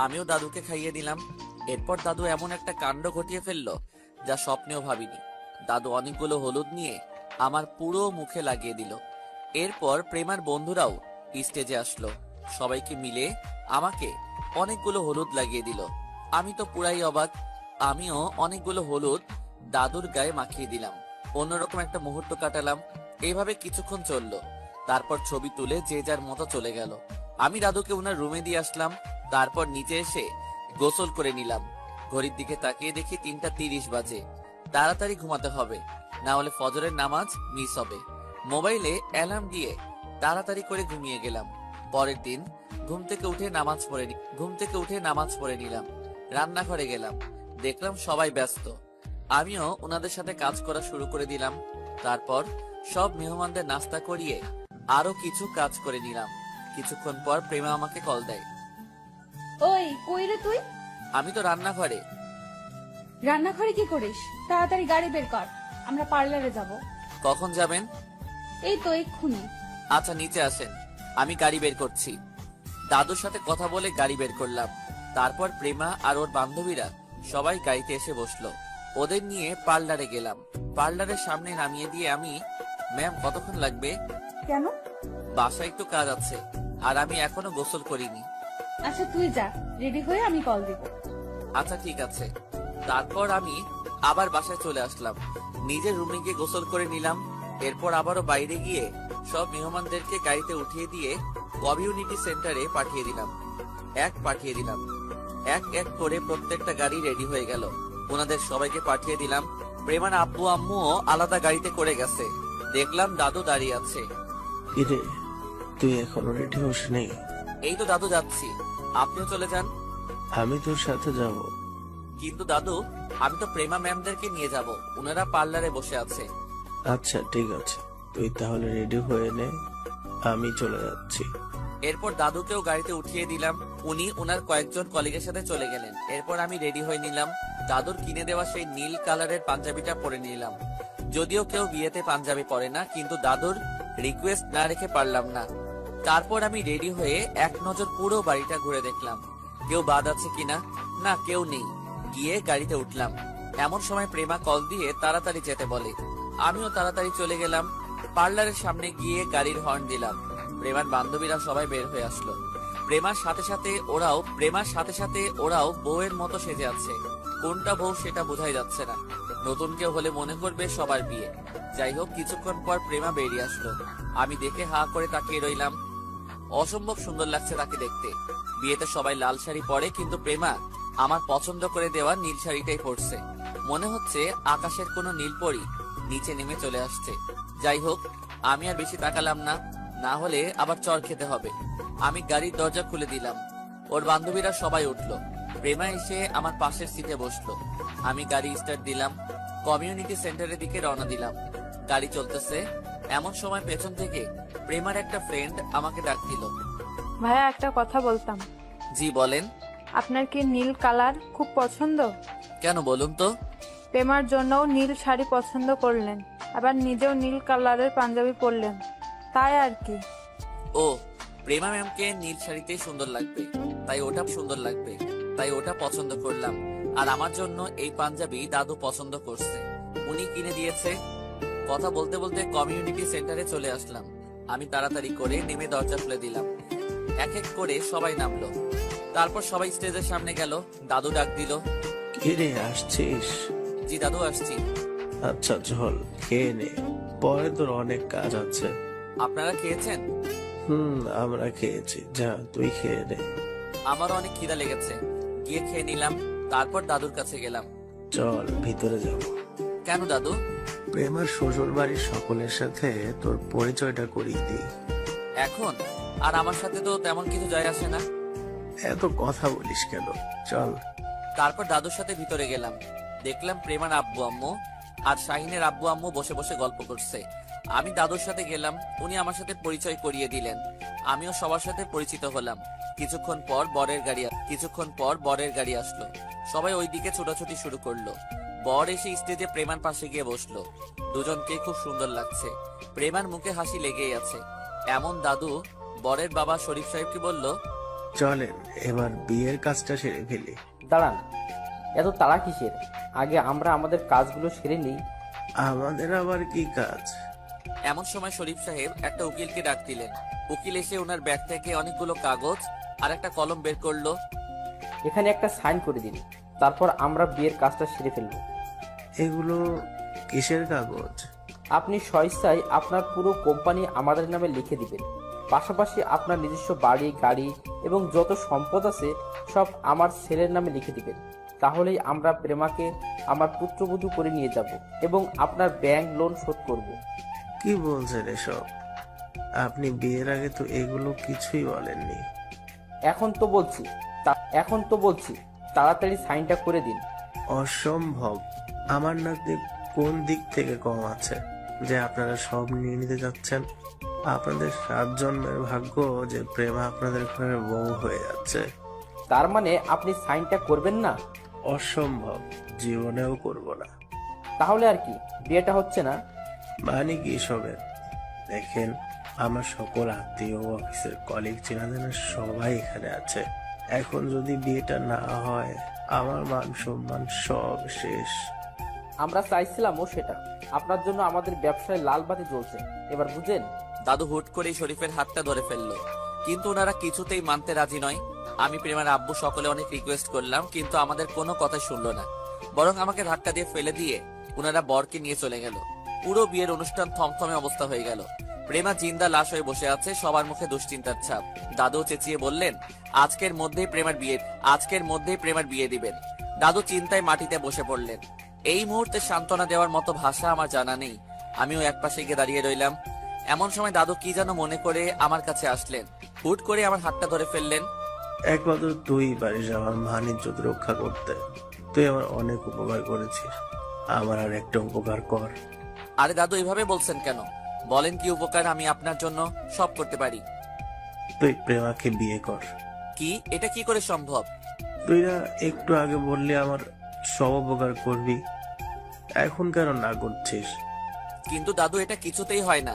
S1: আমিও দাদুকে খাইয়ে দিলাম। এরপর দাদু এমন একটা কাণ্ড ঘটিয়ে ফেললো যা স্বপ্নেও ভাবিনি। দাদু অনেকগুলো হলুদ নিয়ে আমার পুরো মুখে লাগিয়ে দিল। এরপর প্রেমার বন্ধুরাও স্টেজে আসলো, সবাইকে মিলে আমাকে অনেকগুলো হলুদ লাগিয়ে দিল। আমি তো পুরাই অবাক। আমিও অনেকগুলো হলুদ দাদুর গায়ে মাখিয়ে দিলাম। অন্যরকম একটা মুহূর্ত কাটালাম। এইভাবে কিছুক্ষণ চললো। তারপর ছবি তুলে যে যার মতো চলে গেল। আমি দাদুকে ওনার রুমে দিয়ে আসলাম। তারপর নিচে এসে গোসল করে নিলাম। ঘড়ির দিকে তাকিয়ে দেখি 3:30 বাজে। তাড়াতাড়ি ঘুমাতে হবে, না হলে ফজরের নামাজ মিস হবে। মোবাইলে অ্যালার্ম দিয়ে তাড়াতাড়ি করে ঘুমিয়ে গেলাম। পরের দিন ঘুম থেকে উঠে নামাজ পড়ে নিলাম। রান্নাঘরে গেলাম, দেখলাম সবাই ব্যস্ত। আমিও ওনাদের সাথে কাজ করা শুরু করে দিলাম। তারপর সব মেহমানদের নাস্তা করিয়ে আরো কিছু কাজ করে নিলাম। কিছুক্ষণ পর প্রেমা আমাকে কল দেয়।
S5: ওই কই রে তুই?
S1: আমি তো রান্নাঘরে।
S5: রান্নাঘরে কি করিস? তাড়াতাড়ি গাড়ি বের কর, আমরা পার্লারে যাব।
S1: কখন যাবেন?
S5: এই তো এক্ষুনি।
S1: আচ্ছা নিচে আসেন, আমি গাড়ি বের করছি। দাদুর সাথে কথা বলে গাড়ি বের করলাম। তারপর প্রেমা আর ওর বান্ধবীরা সবাই গাড়িতে এসে বসলো। ওদের নিয়ে পার্লারে গেলাম। পার্লারের সামনে নামিয়ে দিয়ে আমি, ম্যাম কতক্ষণ লাগবে?
S5: কেন?
S1: বাসায় একটু কাজ আছে, আর আমি এখনো গোসল করিনি।
S5: আচ্ছা তুই যা, রেডি হয়ে আমি কল দিব।
S1: আচ্ছা ঠিক আছে। তারপর আমি আবার বাসায় চলে আসলাম। নিজের রুমে গিয়ে গোসল করে নিলাম। এরপর আবারও বাইরে গিয়ে সব মেহমানদেরকে গাড়িতে উঠিয়ে দিয়ে কমিউনিটি সেন্টারে পাঠিয়ে দিলাম। এক এক করে প্রত্যেকটা গাড়ি রেডি হয়ে গেল। ওনাদের সবাইকে পাঠিয়ে দিলাম। প্রেমার আব্বু আম্মুও আলাদা গাড়িতে করে গেছে। দেখলাম দাদু দাঁড়িয়ে আছে।
S9: কিরে, তুই এখনো রেডি হোস নি?
S1: এই তো দাদু যাচ্ছি, আপনিও চলে যান।
S9: আমি তোর সাথে যাব।
S1: কিন্তু দাদু, আমি তো প্রেমা ম্যামদেরকে নিয়ে যাব, ওনারা পার্লারে বসে আছে।
S9: আচ্ছা ঠিক আছে, তুই তাহলে রেডি হয়ে নে, আমি চলে যাচ্ছি।
S1: এরপর দাদুকেও গাড়িতে উঠিয়ে দিলাম। উনি ওনার কয়েকজন কলিগের সাথে চলে গেলেন। এরপর আমি রেডি হয়ে নিলাম। দাদুর কিনে দেওয়া সেই নীল কালারের পাঞ্জাবিটা পরে নিলাম। যদিও কেউ বিয়েতে পাঞ্জাবি পরে না, কিন্তু দাদুর রিকোয়েস্ট না রেখে পারলাম না। তারপর আমি রেডি হয়ে এক নজর পুরো বাড়িটা ঘুরে দেখলাম কেউ বাদ আছে কিনা। না, কেউ নেই। গিয়ে গাড়িতে উঠলাম। এমন সময় প্রেমা কল দিয়ে তাড়াতাড়ি যেতে বলে। আমিও তাড়াতাড়ি চলে গেলাম। পার্লারের সামনে গিয়ে গাড়ির হর্ন দিলাম। প্রেমার বান্ধবীরা সবাই বের হয়ে আসলো। প্রেমার সাথে সাথে ওরাও বউয়ের মতো সেজে আছে। কোনটা বউ সেটা বোঝাই যাচ্ছে না। নতুন কেউ হলে মনে করবে সবার বিয়ে। যাই হোক, কিছুক্ষণ পর প্রেমা বেরিয়ে আসলো। আমি দেখে হা করে তাকিয়ে রইলাম। অসম্ভব সুন্দর লাগছে তাকে দেখতে। বিয়েতে সবাই লাল শাড়ি পরে, কিন্তু প্রেমা আমার পছন্দ করে দেওয়া নীল শাড়িটাই পরছে। মনে হচ্ছে আকাশের কোনো নীল পরি নিচে নেমে চলে আসছে। যাই হোক, আমি আর বেশি তাকালাম না, না হলে আবার চর খেতে হবে। আমি গাড়ির দরজা খুলে দিলাম। ওর বান্ধবীরা সবাই উঠলো। প্রেমা এসে আমার পাশের সিটে বসলো। আমি গাড়ি স্টার্ট দিলাম। কমিউনিটি সেন্টারের দিকে রওনা দিলাম। গাড়ি চলতেছে। এমন সময় পেছন থেকে প্রেমার একটা ফ্রেন্ড আমাকে ডাক দিল।
S7: ভাইয়া, একটা কথা বলতাম।
S1: জি বলেন।
S7: আপনার কি নীল কালার খুব পছন্দ?
S1: কেন বলুন তো?
S7: প্রেমার জন্যও নীল শাড়ি পছন্দ করলেন, আবার নিজেও নীল কালারের পাঞ্জাবি পরলেন, তাই আর কি।
S1: ও, প্রেমা ম্যামকে নীল শাড়িতেই সুন্দর লাগবে, তাই ওটা পছন্দ করলাম। আর আমার জন্য এই পাঞ্জাবি দাদু পছন্দ করছে, উনি কিনে দিয়েছে। কথা বলতে বলতে কমিউনিটি সেন্টারে চলে আসলাম। আমি তাড়াতাড়ি করে নেমে দরজা খুলে দিলাম। এক এক করে সবাই নামলো। তারপর সবাই স্টেজের সামনে গেল। দাদু ডাক দিল।
S9: কিরে, আসছিস?
S1: জি দাদু, আসছি।
S9: আচ্ছা চল, খেয়ে নে, পরে তোর অনেক কাজ আছে।
S1: আপনারা খেয়েছেন?
S9: আমরা খেয়েছি, যা তুই খেয়ে নে।
S1: আমারও অনেক খিদা লেগেছে, গিয়ে খেয়ে নিলাম। তারপর দাদুর কাছে গেলাম।
S9: চল ভিতরে যাব।
S1: কেন দাদু?
S9: প্রেমার শ্বশুর বাড়ির সকলের সাথে তোর পরিচয়টা করিয়ে দিই।
S1: এখন আর আমার সাথে তো তেমন কিছু যায় আসে না।
S9: এত কথা বলিস কেন, চল।
S1: তারপর দাদুর সাথে ভিতরে গেলাম। দেখলাম প্রেমার আব্বু আম্মু আর শাহিনের আব্বু আম্মু বসে বসে গল্প করছে। আমি দাদুর সাথে গেলাম। উনি আমার সাথে পরিচয় করিয়ে দিলেন। আমিও সবার সাথে পরিচিত হলাম। কিছুক্ষণ পর বরের গাড়ি আসলো। সবাই ওই দিকে ছোটাছুটি শুরু করলো। বর এসে স্টেজে প্রেমার পাশে গিয়ে বসলো। দুজনকে খুব সুন্দর লাগছে। প্রেমার মুখে হাসি লেগেই আছে। এমন দাদু বরের বাবা শরীফ সাহেবকে বলল,
S9: চলেন এবার বিয়ের কাজটা সেরে ফেলি।
S3: দাঁড়ান, এত তাড়া কিসের? আগে আমরা আমাদের কাজগুলো সেরে নিই।
S9: আমাদের আবার কি কাজ?
S1: এমন সময় শরীফ সাহেব একটা উকিলকে ডাক দিলেন। উকিল এসে ওনার ব্যাগ থেকে অনেকগুলো কাগজ আর একটা কলম বের করলো।
S3: এখানে একটা সাইন করে দিন, তারপর আমরা বিয়ের কাজটা সেরে ফেলবো।
S9: এগুলো কিসের কাগজ?
S3: আপনি স্বেচ্ছায় আপনার পুরো কোম্পানি আমাদের নামে লিখে দিবেন। পাশাপাশি আপনার নিজস্ব বাড়ি, গাড়ি এবং যত সম্পদ আছে সব আমার ছেলের নামে লিখে দিবেন। তাহলেই আমরা প্রেমাকে আমার পুত্রবধূ করে নিয়ে যাব এবং আপনার ব্যাংক লোন শোধ করব।
S9: কি বলছেন এসব? আপনি বিয়ের আগে তো এগুলো কিছুই বলেননি।
S3: এখন তো বলছি তাড়াতাড়ি সাইনটা করে দিন।
S9: অসম্ভব। আমার নাতি কোন দিক থেকে কম আছে যে আপনারা সব নিয়ে নিতে যাচ্ছেন? আপনাদের 7 জন্মের ভাগ্য যে প্রেমা আপনাদের ঘরে বউ হয়ে যাচ্ছে।
S3: তার মানে আপনি সাইনটা করবেন না?
S9: অসম্ভব, জীবনেও করব না।
S3: তাহলে আর কি, বিয়েটা হচ্ছে না?
S9: মানে কি সবের? দেখেন, আমার সকল আত্মীয়, অফিসের কলিগ, চেনা জানা সবাই এখানে আছে। এখন যদি বিয়েটা না হয়, আমার মান সম্মান সব শেষ।
S3: আমরা চাইছিলামও সেটা। আপনার জন্য আমাদের ব্যবসায় লাল বাতি জ্বলছে, এবার বুঝেন?
S1: দাদু হুট করেই শরীফের হাতটা ধরে ফেললো, কিন্তু ওনারা কিছুতেই মানতে রাজি নয়। আমি প্রেমার আব্বু সকলে অনেক রিকোয়েস্ট করলাম, কিন্তু আমাদের কোনো কথা শুনলো না। বরং আমাকে ধাক্কা দিয়ে ফেলে দিয়ে ওনারা বরকে নিয়ে চলে গেল। পুরো বিয়ের অনুষ্ঠান থমথমে অবস্থা হয়ে গেল। প্রেমা জিন্দা লাশ হয়ে বসে আছে, সবার মুখে দুশ্চিন্তার ছাপ। দাদু চেঁচিয়ে বললেন, আজকের মধ্যেই প্রেমার বিয়ে দিবেন। দাদু চিন্তায় মাটিতে বসে পড়লেন। এই মুহূর্তে সান্ত্বনা দেওয়ার মতো ভাষা আমার জানা নেই। আমিও একপাশে গিয়ে দাঁড়িয়ে রইলাম। এমন সময় দাদু কি যেন মনে করে আমার কাছে আসলেন। হুট করে আমার হাতটা ধরে ফেললেন।
S9: একমাত্র তুই পারিস আমার মান ইজ্জত রক্ষা করতে। তুই আমার অনেক উপকার করেছিস, আমার আর একটা উপকার কর।
S1: আরে দাদু, এভাবে বলছেন কেন? বলেন কি উপকার আমি আপনার জন্য সব করতে পারি।
S9: তুই প্রেমাকে বিয়ে কর।
S1: কি? এটা কি করে সম্ভব?
S9: তুই না একটু আগে বললি আমার সব উপকার করবি, এখন কেন না করছিস?
S1: কিন্তু দাদু, এটা কিছুতেই হয় না।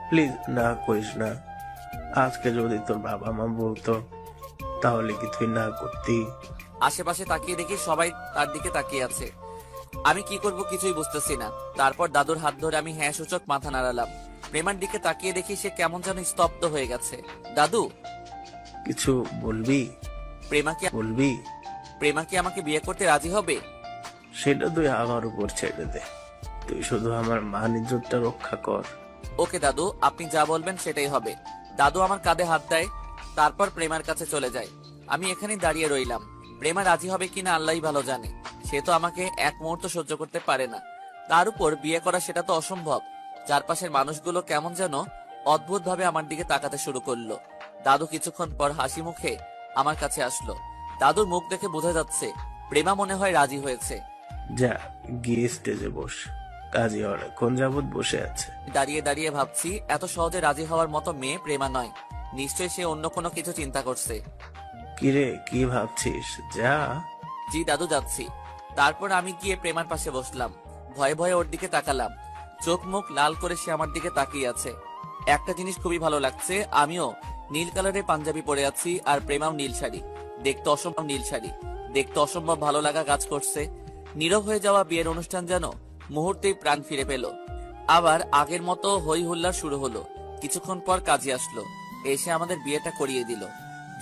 S9: প্লিজ না করিস না। আজকে যদি তোর বাবা মা বলতো তাহলে কি তুই না করতি?
S1: আশেপাশে তাকিয়ে দেখি সবাই তার দিকে তাকিয়ে আছে। আমি কি করব কিছুই বুঝতেছি না। তারপর দাদুর হাত ধরে আমি হ্যাঁ সূচক মাথা নাড়ালাম। প্রেমার দিকে তাকিয়ে দেখি সে কেমন যেন স্তব্ধ হয়ে গেছে। দাদু,
S9: কিছু বলবি? বলবি?
S1: প্রেমা কি আমাকে বিয়ে করতে রাজি হবে?
S9: সেটা তুই আমার উপর ছেড়ে দে, তুই শুধু আমার মান ইজ্জতটা রক্ষা কর।
S1: ওকে দাদু, আপনি যা বলবেন সেটাই হবে। দাদু আমার কাঁধে হাত দেয়, তারপর প্রেমার কাছে চলে যায়। আমি এখানেই দাঁড়িয়ে রইলাম। প্রেমা রাজি হবে কিনা আল্লাহই ভালো জানে। সে তো আমাকে এক মুহূর্ত সহ্য করতে পারে না, তার উপর বিয়ে করা সেটা তো অসম্ভব। চারপাশের মানুষগুলো কেমন যেন অদ্ভুত ভাবে আমার দিকে তাকাতে শুরু করলো। দাদু কিছুক্ষণ পর হাসি মুখে আমার কাছে আসলো। দাদুর মুখ দেখে বোঝা যাচ্ছে প্রেমা মনে হয় রাজি হয়েছে।
S9: যা গিয়ে স্টেজে বস, কাজী অনেকক্ষণ যাবত বসে আছে।
S1: দাঁড়িয়ে দাঁড়িয়ে ভাবছি, এত সহজে রাজি হওয়ার মতো মেয়ে প্রেমা নয়। নিশ্চয়ই সে অন্য কোনো কিছু চিন্তা করছে।
S9: কিরে কি ভাবছিস? যা।
S1: জি দাদু, যাচ্ছি। তারপর আমি গিয়ে প্রেমার পাশে বসলাম। ভয়ে ভয়ে ওর দিকে তাকালাম। চোখ মুখ লাল করে সে আমার দিকে তাকিয়ে আছে। একটা জিনিস খুবই ভালো লাগছে, আমিও নীল কালারের পাঞ্জাবি পরে আছি আর প্রেমাও নীল শাড়ি। দেখতে অসম্ভব ভালো লাগা কাজ করছে। নীরব হয়ে যাওয়া বিয়ের অনুষ্ঠান যেন মুহূর্তেই প্রাণ ফিরে পেল। আবার আগের মতো হই হুল্লার শুরু হলো। কিছুক্ষণ পর কাজী আসলো, এসে আমাদের বিয়েটা করিয়ে দিল।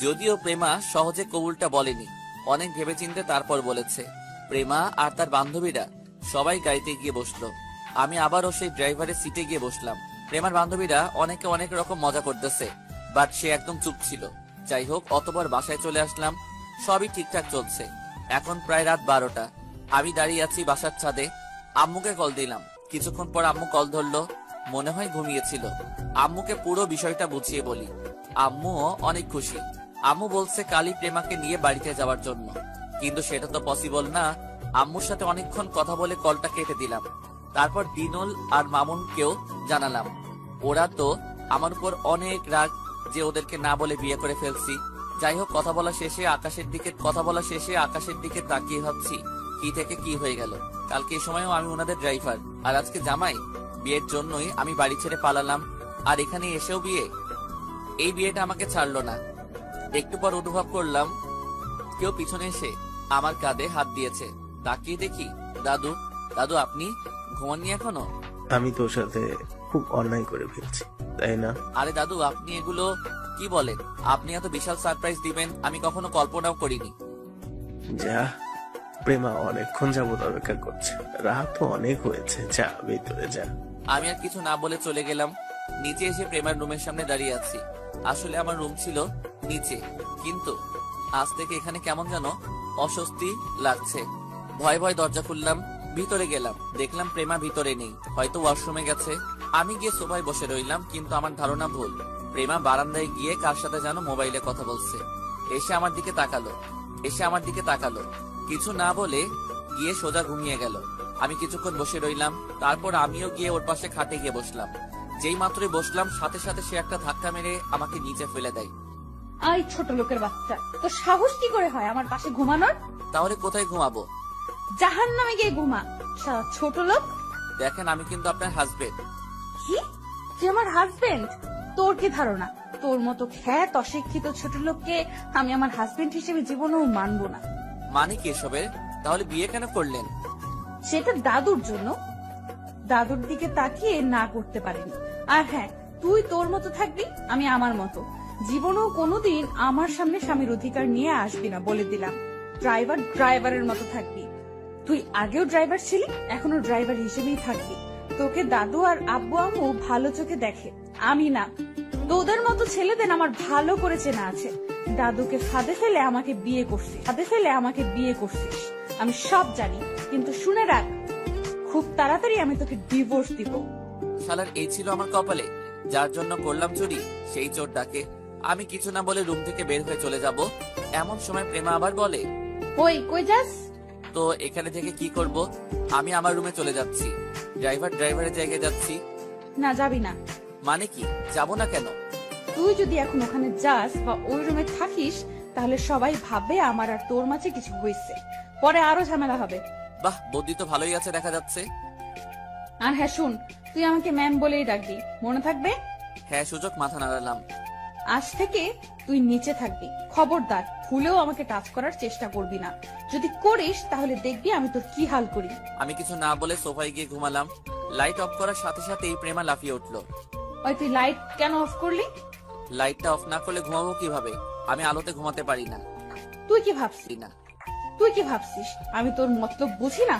S1: যদিও প্রেমা সহজে কবুলটা বলেনি, অনেক ভেবেচিন্তে তারপর বলেছে। প্রেমা আর তার বান্ধবীরা সবাই গাড়িতে গিয়ে বসলো। আমি আবারও সেই ড্রাইভারের সিটে গিয়ে বসলাম। প্রেমার বান্ধবীরা অনেকে অনেক রকম মজা করতেছে, বাট সে একদম চুপ ছিল। যাই হোক, অতবার বাসায় চলে আসলাম। সবই ঠিকঠাক চলছে। এখন প্রায় রাত 12টা। আমি দাঁড়িয়ে আছি বাসার ছাদে। আম্মুকে কল দিলাম। কিছুক্ষণ পর আম্মু কল ধরলো, মনে হয় ঘুমিয়েছিল। আম্মুকে পুরো বিষয়টা বুঝিয়ে বলি। আম্মুও অনেক খুশি। আম্মু বলছে কালই প্রেমাকে নিয়ে বাড়িতে যাওয়ার জন্য, কিন্তু সেটা তো পসিবল না। আম্মুর সাথে অনেকক্ষণ কথা বলে কলটা কেটে দিলাম। তারপর দিনুল আর মামুনকেও জানালাম। ওরা তো আমার উপর অনেক রাগ যে ওদেরকে না বলে বিয়ে করে ফেলছি। যাই হোক, কথা বলা শেষে আকাশের দিকে তাকিয়ে ভাবছি কি থেকে কি হয়ে গেল। কালকে এই সময়ও আমি ওনাদের ড্রাইভার, আর আজকে জামাই। বিয়ের জন্যই আমি বাড়ি ছেড়ে পালালাম, আর এখানে এসেও বিয়ে। এই বিয়েটা আমাকে ছাড়লো না। একটু পর অনুভব করলাম কেউ পিছনে এসে আমার কাঁধে হাত দিয়েছে। তাকিয়ে দেখি দাদু। দাদু, আপনি ঘুমাননি এখনো?
S9: আমি তোর সাথে খুব অন্যায় করে ফেলছি, তাই না?
S1: আরে দাদু, আপনি এগুলো কি বলেন? আপনি এত বিশাল সারপ্রাইজ দিবেন আমি কখনো কল্পনাও করিনি।
S9: যা, প্রেমা অনেকক্ষণ যাবত অপেক্ষা করছে, রাত অনেক হয়েছে, যা ভিতরে যা।
S1: আমি আর কিছু না বলে চলে গেলাম। নিচে এসে প্রেমার রুমের সামনে দাঁড়িয়ে আছি। আসলে আমার রুম ছিল নিচে, কিন্তু আজ থেকে এখানে কেমন যেন অস্বস্তি লাগছে। ভয় ভয় দরজা খুললাম, ভিতরে গেলাম। দেখলাম প্রেমা ভিতরে নেই, হয়তো ওয়াশরুমে গেছে। আমি গিয়ে সোফায় বসে রইলাম, কিন্তু আমার ধারণা ভুল। প্রেমা বারান্দায় গিয়ে কার সাথে যেন মোবাইলে কথা বলছে। এসে আমার দিকে তাকালো, কিছু না বলে গিয়ে সোজা ঘুমিয়ে গেল। আমি কিছুক্ষণ বসে রইলাম। তারপর আমিও গিয়ে ওর পাশে খাটে গিয়ে বসলাম। যেই মাত্রই বসলাম, সাথে সাথে সে একটা ধাক্কা মেরে আমাকে নিচে ফেলে দেয়।
S5: আই ছোট লোকের বাচ্চা, তোর সাহস কি করে হয় আমার পাশে ঘুমানোর?
S1: তাহলে কোথায় ঘুমাবো?
S5: জাহান্নামে গিয়ে ঘুমা, শালা ছোট লোক।
S1: দেখেন, আমি কিন্তু আপনার হাজবেন্ড।
S5: কি? তুই আমার হাজবেন্ড? তোর কি ধারণা তোর মতো খ্যাত অশিক্ষিত ছোট লোককে আমি আমার হাজবেন্ড হিসেবে জীবনেও মানবো না।
S1: মানে কি এসবের? তাহলে বিয়ে কেন করলেন?
S5: সেটা দাদুর জন্য। দাদুর দিকে তাকিয়ে না করতে পারিনি। আর হ্যাঁ, তুই তোর মতো থাকবি, আমি আমার মতো। জীবনেও কোনোদিন আমার সামনে স্বামীর অধিকার নিয়ে আসবি না, বলে দিলাম। ড্রাইভারের মতো থাকবি। তুই আগেও ড্রাইভার ছিলি, এখনো ড্রাইভার হিসেবেই থাকবি। তোকে দাদু আর আব্বু আম্মু ভালো চোখে দেখে, আমি না, তোদের মতো ছেলেদের আমার ভালো করে চেনা আছে। দাদুকে ফাঁদে ফেলে আমাকে বিয়ে করছিস, আমি সব জানি। কিন্তু শুনে রাখ, খুব তাড়াতাড়ি আমি তোকে ডিভোর্স দিব।
S1: শালার এই ছিল আমার কপালে, যার জন্য করলাম চুরি সেই চোর ডাকে। আমি কিছু না বলে রুম থেকে বের হয়ে চলে যাব, এমন সময় প্রেমা আবার বলে,
S5: ওই কই যাস?
S1: তো এখানে থেকে কি করব? আমি আমার রুমে চলে যাচ্ছি, ড্রাইভারের জায়গায় যাচ্ছি।
S5: না, যাবি না।
S1: মানে কি যাব না কেন?
S5: তুই যদি এখন ওখানে যাস বা ওই রুমে থাকিস, তাহলে সবাই ভাববে আমার আর তোর মাঝে কিছু হয়েছে, পরে আরো ঝামেলা হবে।
S1: বাহ, বুদ্ধি তো ভালোই আছে দেখা যাচ্ছে।
S5: আর হ্যাঁ শুন, তুই আমাকে ম্যাম বলেই ডাকবি, মনে থাকবে?
S1: হ্যাঁ, সুযোগ মাথা নাড়ালাম।
S5: আজ থেকে তুই নিচে থাকবি, খবরদার ভুলেও আমাকে টাচ করার চেষ্টা করবি না। যদি করিস তাহলে দেখবি আমি তোর কি হাল করি।
S1: আমি কিছু না বলে সোফায় গিয়ে ঘুমালাম। লাইট অফ করার সাথে সাথে এই প্রেমা লাফিয়ে উঠলো।
S5: ওই তুই লাইট কেন অফ করলি?
S1: লাইটটা অফ না করলে ঘুমাবো কিভাবে? আমি আলোতে ঘুমাতে পারি না।
S5: তুই কি ভাবছিস আমি তোর মতলব বুঝি না?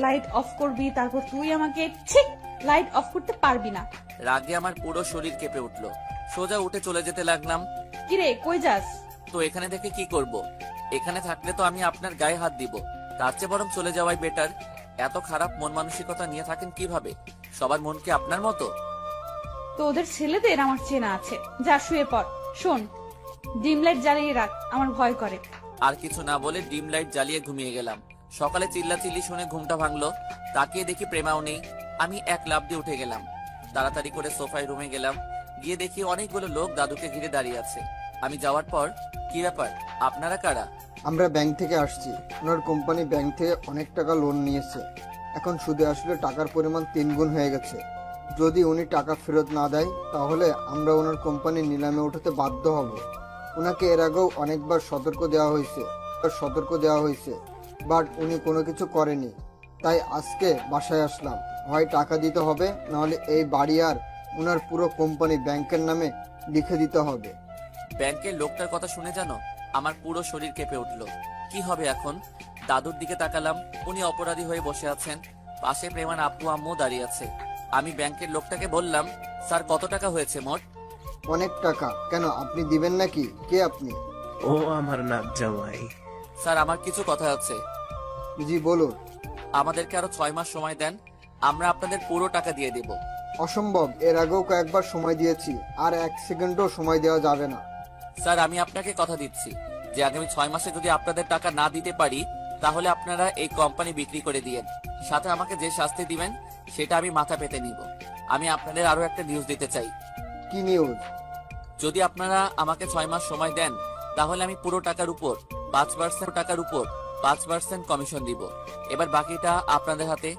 S5: লাইট অফ করবি, তারপর তুই আমাকে ঠিক লাইট অফ করতে পারবি না।
S1: রাগে আমার পুরো শরীর কেঁপে উঠলো। সোজা উঠে চলে যেতে লাগলাম।
S5: কিরে কই যাস?
S1: তো এখানে থেকে কি করব? এখানে থাকলে তো আমি আপনার গায়ে হাত দিব, তার চেয়ে বরং চলে যাওয়াই বেটার। এত খারাপ মন মানসিকতা নিয়ে থাকেন কিভাবে? সবার মন কি আপনার মতো?
S5: তো ওদের ছেলেদের আমার চেনা আছে। যা শুয়ে পড়। শোন, ডিম লাইট জ্বালিয়ে রাখ, আমার ভয় করে।
S1: আর কিছু না বলে ডিম লাইট জ্বালিয়ে ঘুমিয়ে গেলাম। সকালে চিল্লাচিল্লি শুনে ঘুমটা ভাঙলো। তাকিয়ে দেখি প্রেমাও নেই। আমি এক লাফ দিয়ে উঠে গেলাম। তাড়াতাড়ি করে সোফায় রুমে গেলাম। গিয়ে দেখি অনেকগুলো লোক দাদুকে ঘিরে দাঁড়িয়ে আছে। আমি যাওয়ার পর, কি ব্যাপার, আপনারা কারা?
S2: আমরা ব্যাংক থেকে আসছি। ওনার কোম্পানি ব্যাংক থেকে অনেক টাকা লোন নিয়েছে। এখন সুদে আসলে টাকার পরিমাণ 3 গুণ হয়ে গেছে। যদি উনি টাকা ফেরত না দেয় তাহলে আমরা ওনার কোম্পানি নিলামে উঠাতে বাধ্য হব। ওনাকে এর আগেও অনেকবার সতর্ক দেওয়া হয়েছে, বাট উনি কোনো কিছু করেনি। তাই আজকে বাসায় আসলাম। হয় টাকা দিতে হবে, নাহলে এই বাড়ি আর ওনার পুরো কোম্পানি ব্যাংকের নামে লিখে দিতে হবে।
S1: ব্যাংকের লোকটার কথা শুনে জানো আমার পুরো শরীর কেঁপে উঠলো। কি হবে এখন? দাদুর দিকে তাকালাম, উনি অপরাধী হয়ে বসে আছেন। পাশে প্রেমার আব্বু আম্মু দাঁড়িয়ে আছে। আমি ব্যাংকের লোকটাকে বললাম, স্যার কত টাকা হয়েছে মোট?
S2: অনেক টাকা। কেন, আপনি দিবেন নাকি? কে আপনি?
S9: ও আমার নাম জামাই।
S1: স্যার আমার কিছু কথা আছে।
S2: জি বলুন।
S1: আমাদেরকে আরো 6 মাস সময় দেন, আমরা আপনাদের পুরো টাকা দিয়ে দেব।
S2: অসম্ভব, এর আগেও কয়েকবার সময় দিয়েছি, আর 1 সেকেন্ডও সময় দেওয়া যাবে না।
S1: স্যার আমি আপনাকে কথা দিচ্ছি যে আগামী 6 মাসে যদি আপনাদের টাকা না দিতে পারি তাহলে আপনারা এই কোম্পানি বিক্রি করে দিয়েন। সাথে আমাকে যে শাস্তি দিবেন সেটা আমি মাথা পেতে নিব। আমি আপনাদের আরো একটা নিউজ দিতে চাই।
S2: কি নিউজ?
S1: যদি আপনারা আমাকে 6 মাস সময় দেন তাহলে আমি পুরো টাকার উপর 5% কমিশন দিব। এবার বাকিটা আপনাদের হাতে।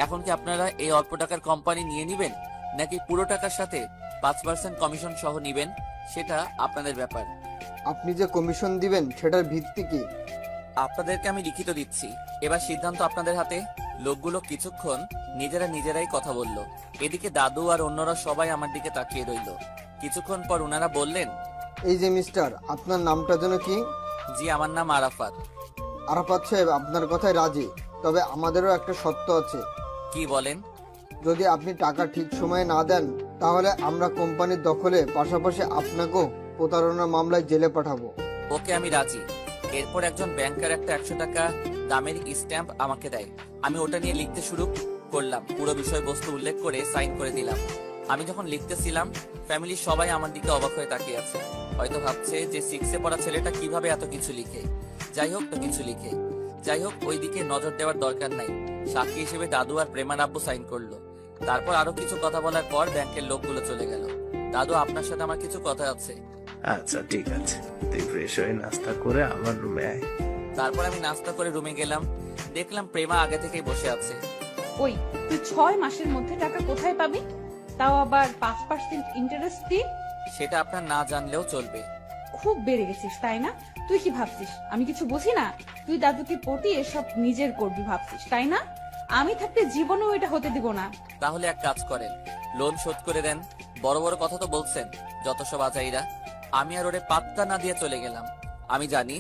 S1: এখন কি আপনারা এই অল্প টাকার কোম্পানি নিয়ে নিবেন নাকি পুরো টাকার সাথে 5% কমিশন সহ নিবেন? সেটা আপনাদের ব্যাপার।
S2: আপনি যে কমিশন দিবেন সেটার ভিত্তি কি?
S1: আপনাদেরকে আমি লিখিত দিচ্ছি, এবার সিদ্ধান্ত আপনাদের হাতে। লোকগুলো কিছুক্ষণ নিজেরাই কথা বলল। এদিকে দাদু আর অন্যরা সবাই আমার দিকে তাকিয়ে রইল। কিছুক্ষণ পর ওনারা বললেন,
S2: এই যে মিস্টার, আপনার নামটা যেন কি?
S1: জি আমার নাম আরাফাত।
S2: আরাফাত সাহেব, আপনার কথায় রাজি, তবে আমাদেরও একটা শর্ত আছে।
S1: কি বলেন?
S2: যদি আপনি টাকা ঠিক সময়ে না দেন তাহলে আমরা কোম্পানির দখলে, পাশাপাশি আপনাকেও প্রতারণা মামলায় জেলে পাঠাবো।
S1: ওকে আমি রাজি। এরপর একজন ব্যাংকার একটা 100 টাকা দামের স্ট্যাম্প আমাকে দেয়। আমি ওটা নিয়ে লিখতে শুরু করলাম। পুরো বিষয়বস্তু উল্লেখ করে সাইন করে দিলাম। আমি যখন লিখতেছিলাম ফ্যামিলির সবাই আমার দিকে অবাক হয়ে তাকিয়ে আছে। হয়তো ভাবছে যে 6 পড়া ছেলেটা কিভাবে এত কিছু লিখে। যাই হোক ওই দিকে নজর দেওয়ার দরকার নাই। সাক্ষী হিসেবে দাদু আর প্রেমান আব্বু সাইন করলো। তারপর আরো কিছু কথা বলার পর ব্যাংকের লোকগুলো চলে গেল। দাদু আপনার সাথে আমার কিছু কথা আছে।
S9: আচ্ছা ঠিক আছে, তুই ফ্রেশ হয়ে নাস্তা করে আমার রুমে আয়।
S1: তারপর আমি নাস্তা করে রুমে গেলাম। দেখলাম প্রেমা আগে থেকেই বসে আছে।
S5: ওই তুই 6 মাসের মধ্যে টাকা কোথায় পাবি? তাও আবার 5% ইন্টারেস্ট দিয়ে?
S1: সেটা আপনার না জানলেও চলবে।
S5: খুব বেড়ে গেছিস তাই না? তুই কি ভাবছিস আমি কিছু বুঝি না? তুই দাদুকে পটিয়ে সব নিজের করবি ভাবছিস তাই না? আমি থাকতে জীবনেও এটা হতে দিব না।
S1: তাহলে এক কাজ করেন, লোন শোধ করে দেন। বড় বড় কথা তো বলছেন যত সব আজাইরা। আমি আর ওরে পাত্তা না দিয়ে চলে গেলাম। আমি জানি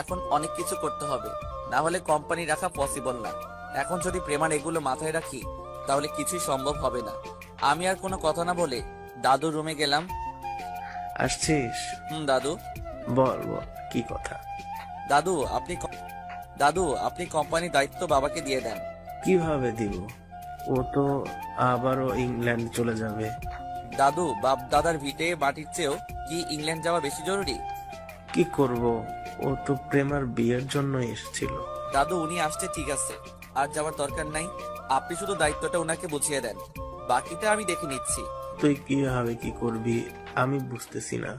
S1: এখন অনেক কিছু করতে হবে, না হলে কোম্পানি রাখা পসিবল না। এখন যদি প্রেমার এগুলো মাথায় রাখি তাহলে কিছুই সম্ভব হবে না। আমি আর কোনো কথা না বলে দাদু রুমে গেলাম।
S9: আসছিস?
S1: দাদু।
S9: বল বল, কি কথা?
S1: দাদু আপনি কোম্পানির দায়িত্ব বাবাকে দিয়ে দেন।
S9: কিভাবে দিব? ও তো আবারও ইংল্যান্ড চলে যাবে।
S1: দাদু, বাপ দাদার ভিটে মাটির চেয়েও কি ইংল্যান্ড যাওয়া বেশি জরুরি?
S9: কি করব, ও তো প্রেমার বিয়ের জন্য এসেছিল।
S1: দাদু, উনি আসছে ঠিক আছে, আর যাওয়ার দরকার নাই। আপনি শুধু দায়িত্বটা ওনাকে বুঝিয়ে দেন, বাকিটা আমি দেখে নিচ্ছি।
S9: তুই কিভাবে কি করবি আমি বুঝতেছি না।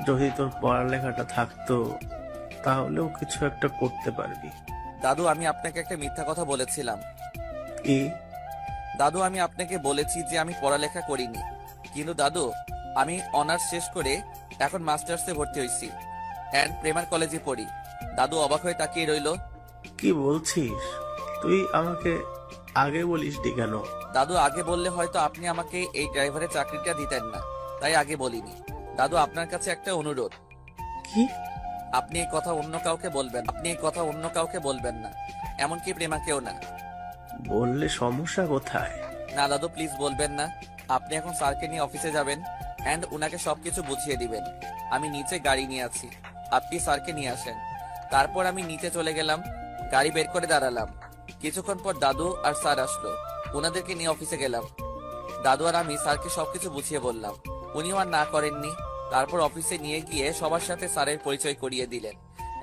S9: যদি তোর পড়ালেখাটা থাকতো তাহলেও কিছু একটা করতে পারবি।
S1: দাদু, আমি আপনাকে একটা মিথ্যা কথা বলেছিলাম।
S9: কি?
S1: দাদু, আমি আপনাকে বলেছি যে আমি পড়ালেখা করিনি, কিন্তু দাদু আমি অনার্স শেষ করে এখন মাস্টার্সে ভর্তি হয়েছি অ্যান্ড প্রেমার কলেজে পড়ি। দাদু অবাক হয়ে তাকিয়ে রইল।
S9: কি বলছিস? তুই আমাকে আগে বলিসনি কেন?
S1: দাদু, আগে বললে হয়তো আপনি আমাকে এই ড্রাইভারের চাকরিটা দিতেন না, তাই আগে বলিনি। দাদু, আপনার কাছে একটা অনুরোধ।
S9: কি?
S1: আপনি এই কথা অন্য কাউকে বলবেন না, এমনকি প্রেমাকেও না।
S9: বললে সমস্যা কোথায়?
S1: না দাদু, প্লিজ বলবেন না। আপনি এখন স্যারকে নিয়ে অফিসে যাবেন এন্ড উনাকে সবকিছু বুঝিয়ে দিবেন। আমি নিচে গাড়ি নিয়ে আছি, আপনি স্যারকে নিয়ে আসেন। তারপর আমি নিচে চলে গেলাম, গাড়ি বের করে দাঁড়ালাম। কিছুক্ষণ পর দাদু আর স্যার আসলো, ওনাদেরকে নিয়ে অফিসে গেলাম। দাদু আর আমি স্যারকে সবকিছু বুঝিয়ে বললাম, উনিও আর না করেননি। তারপর অফিসে নিয়ে গিয়ে সবার সাথে স্যারের পরিচয় করিয়ে দিলেন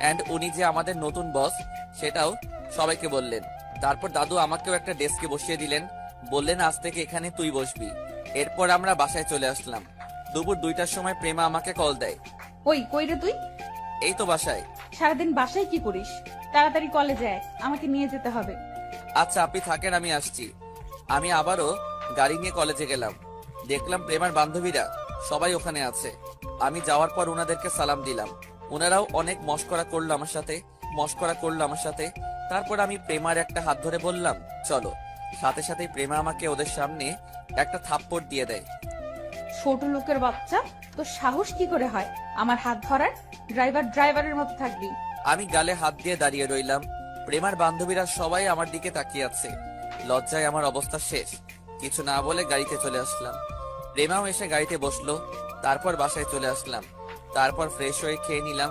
S1: এন্ড উনি যে আমাদের নতুন বস সেটাও সবাইকে বললেন। তারপর দাদু আমাকেও একটা ডেস্কে বসিয়ে দিলেন, বললেন আজ থেকে এখানে তুই বসবি। এরপর আমরা বাসায় চলে আসলাম। দুপুর 2টার সময় প্রেমা আমাকে কল দেয়।
S5: ওই কই রে তুই?
S1: এই তো বাসায়।
S5: সারাদিন বাসায় কি করিস? তাড়াতাড়ি কলেজে আয়, আমাকে নিয়ে যেতে হবে।
S1: আচ্ছা আপনি থাকেন, আমি আসছি। আমি আবারও গাড়ি নিয়ে কলেজে গেলাম। দেখলাম প্রেমার বান্ধবীরা সবাই ওখানে আছে। আমি যাওয়ার পর ওনাদেরকে সালাম দিলাম। ওনারাও অনেক মস্করা করলো আমার সাথে। তারপর আমি প্রেমার একটা হাত ধরে বললাম চলো। সাথে সাথে প্রেমা আমাকে ওদের সামনে একটা থাপ্পড় দিয়ে দেয়।
S5: ছোট লোকের বাচ্চা, তোর সাহস কি করে হয় আমার হাত ধরার? ড্রাইভারের মতো থাকবি।
S1: আমি গালে হাত দিয়ে দাঁড়িয়ে রইলাম। প্রেমার বান্ধবীরা সবাই আমার দিকে তাকিয়ে আছে। লজ্জায় আমার অবস্থা শেষ। কিছু না বলে গাড়িতে চলে আসলাম। প্রেমাও এসে গাড়িতে বসলো। তারপর বাসায় চলে আসলাম। তারপর ফ্রেশ হয়ে খেয়ে নিলাম।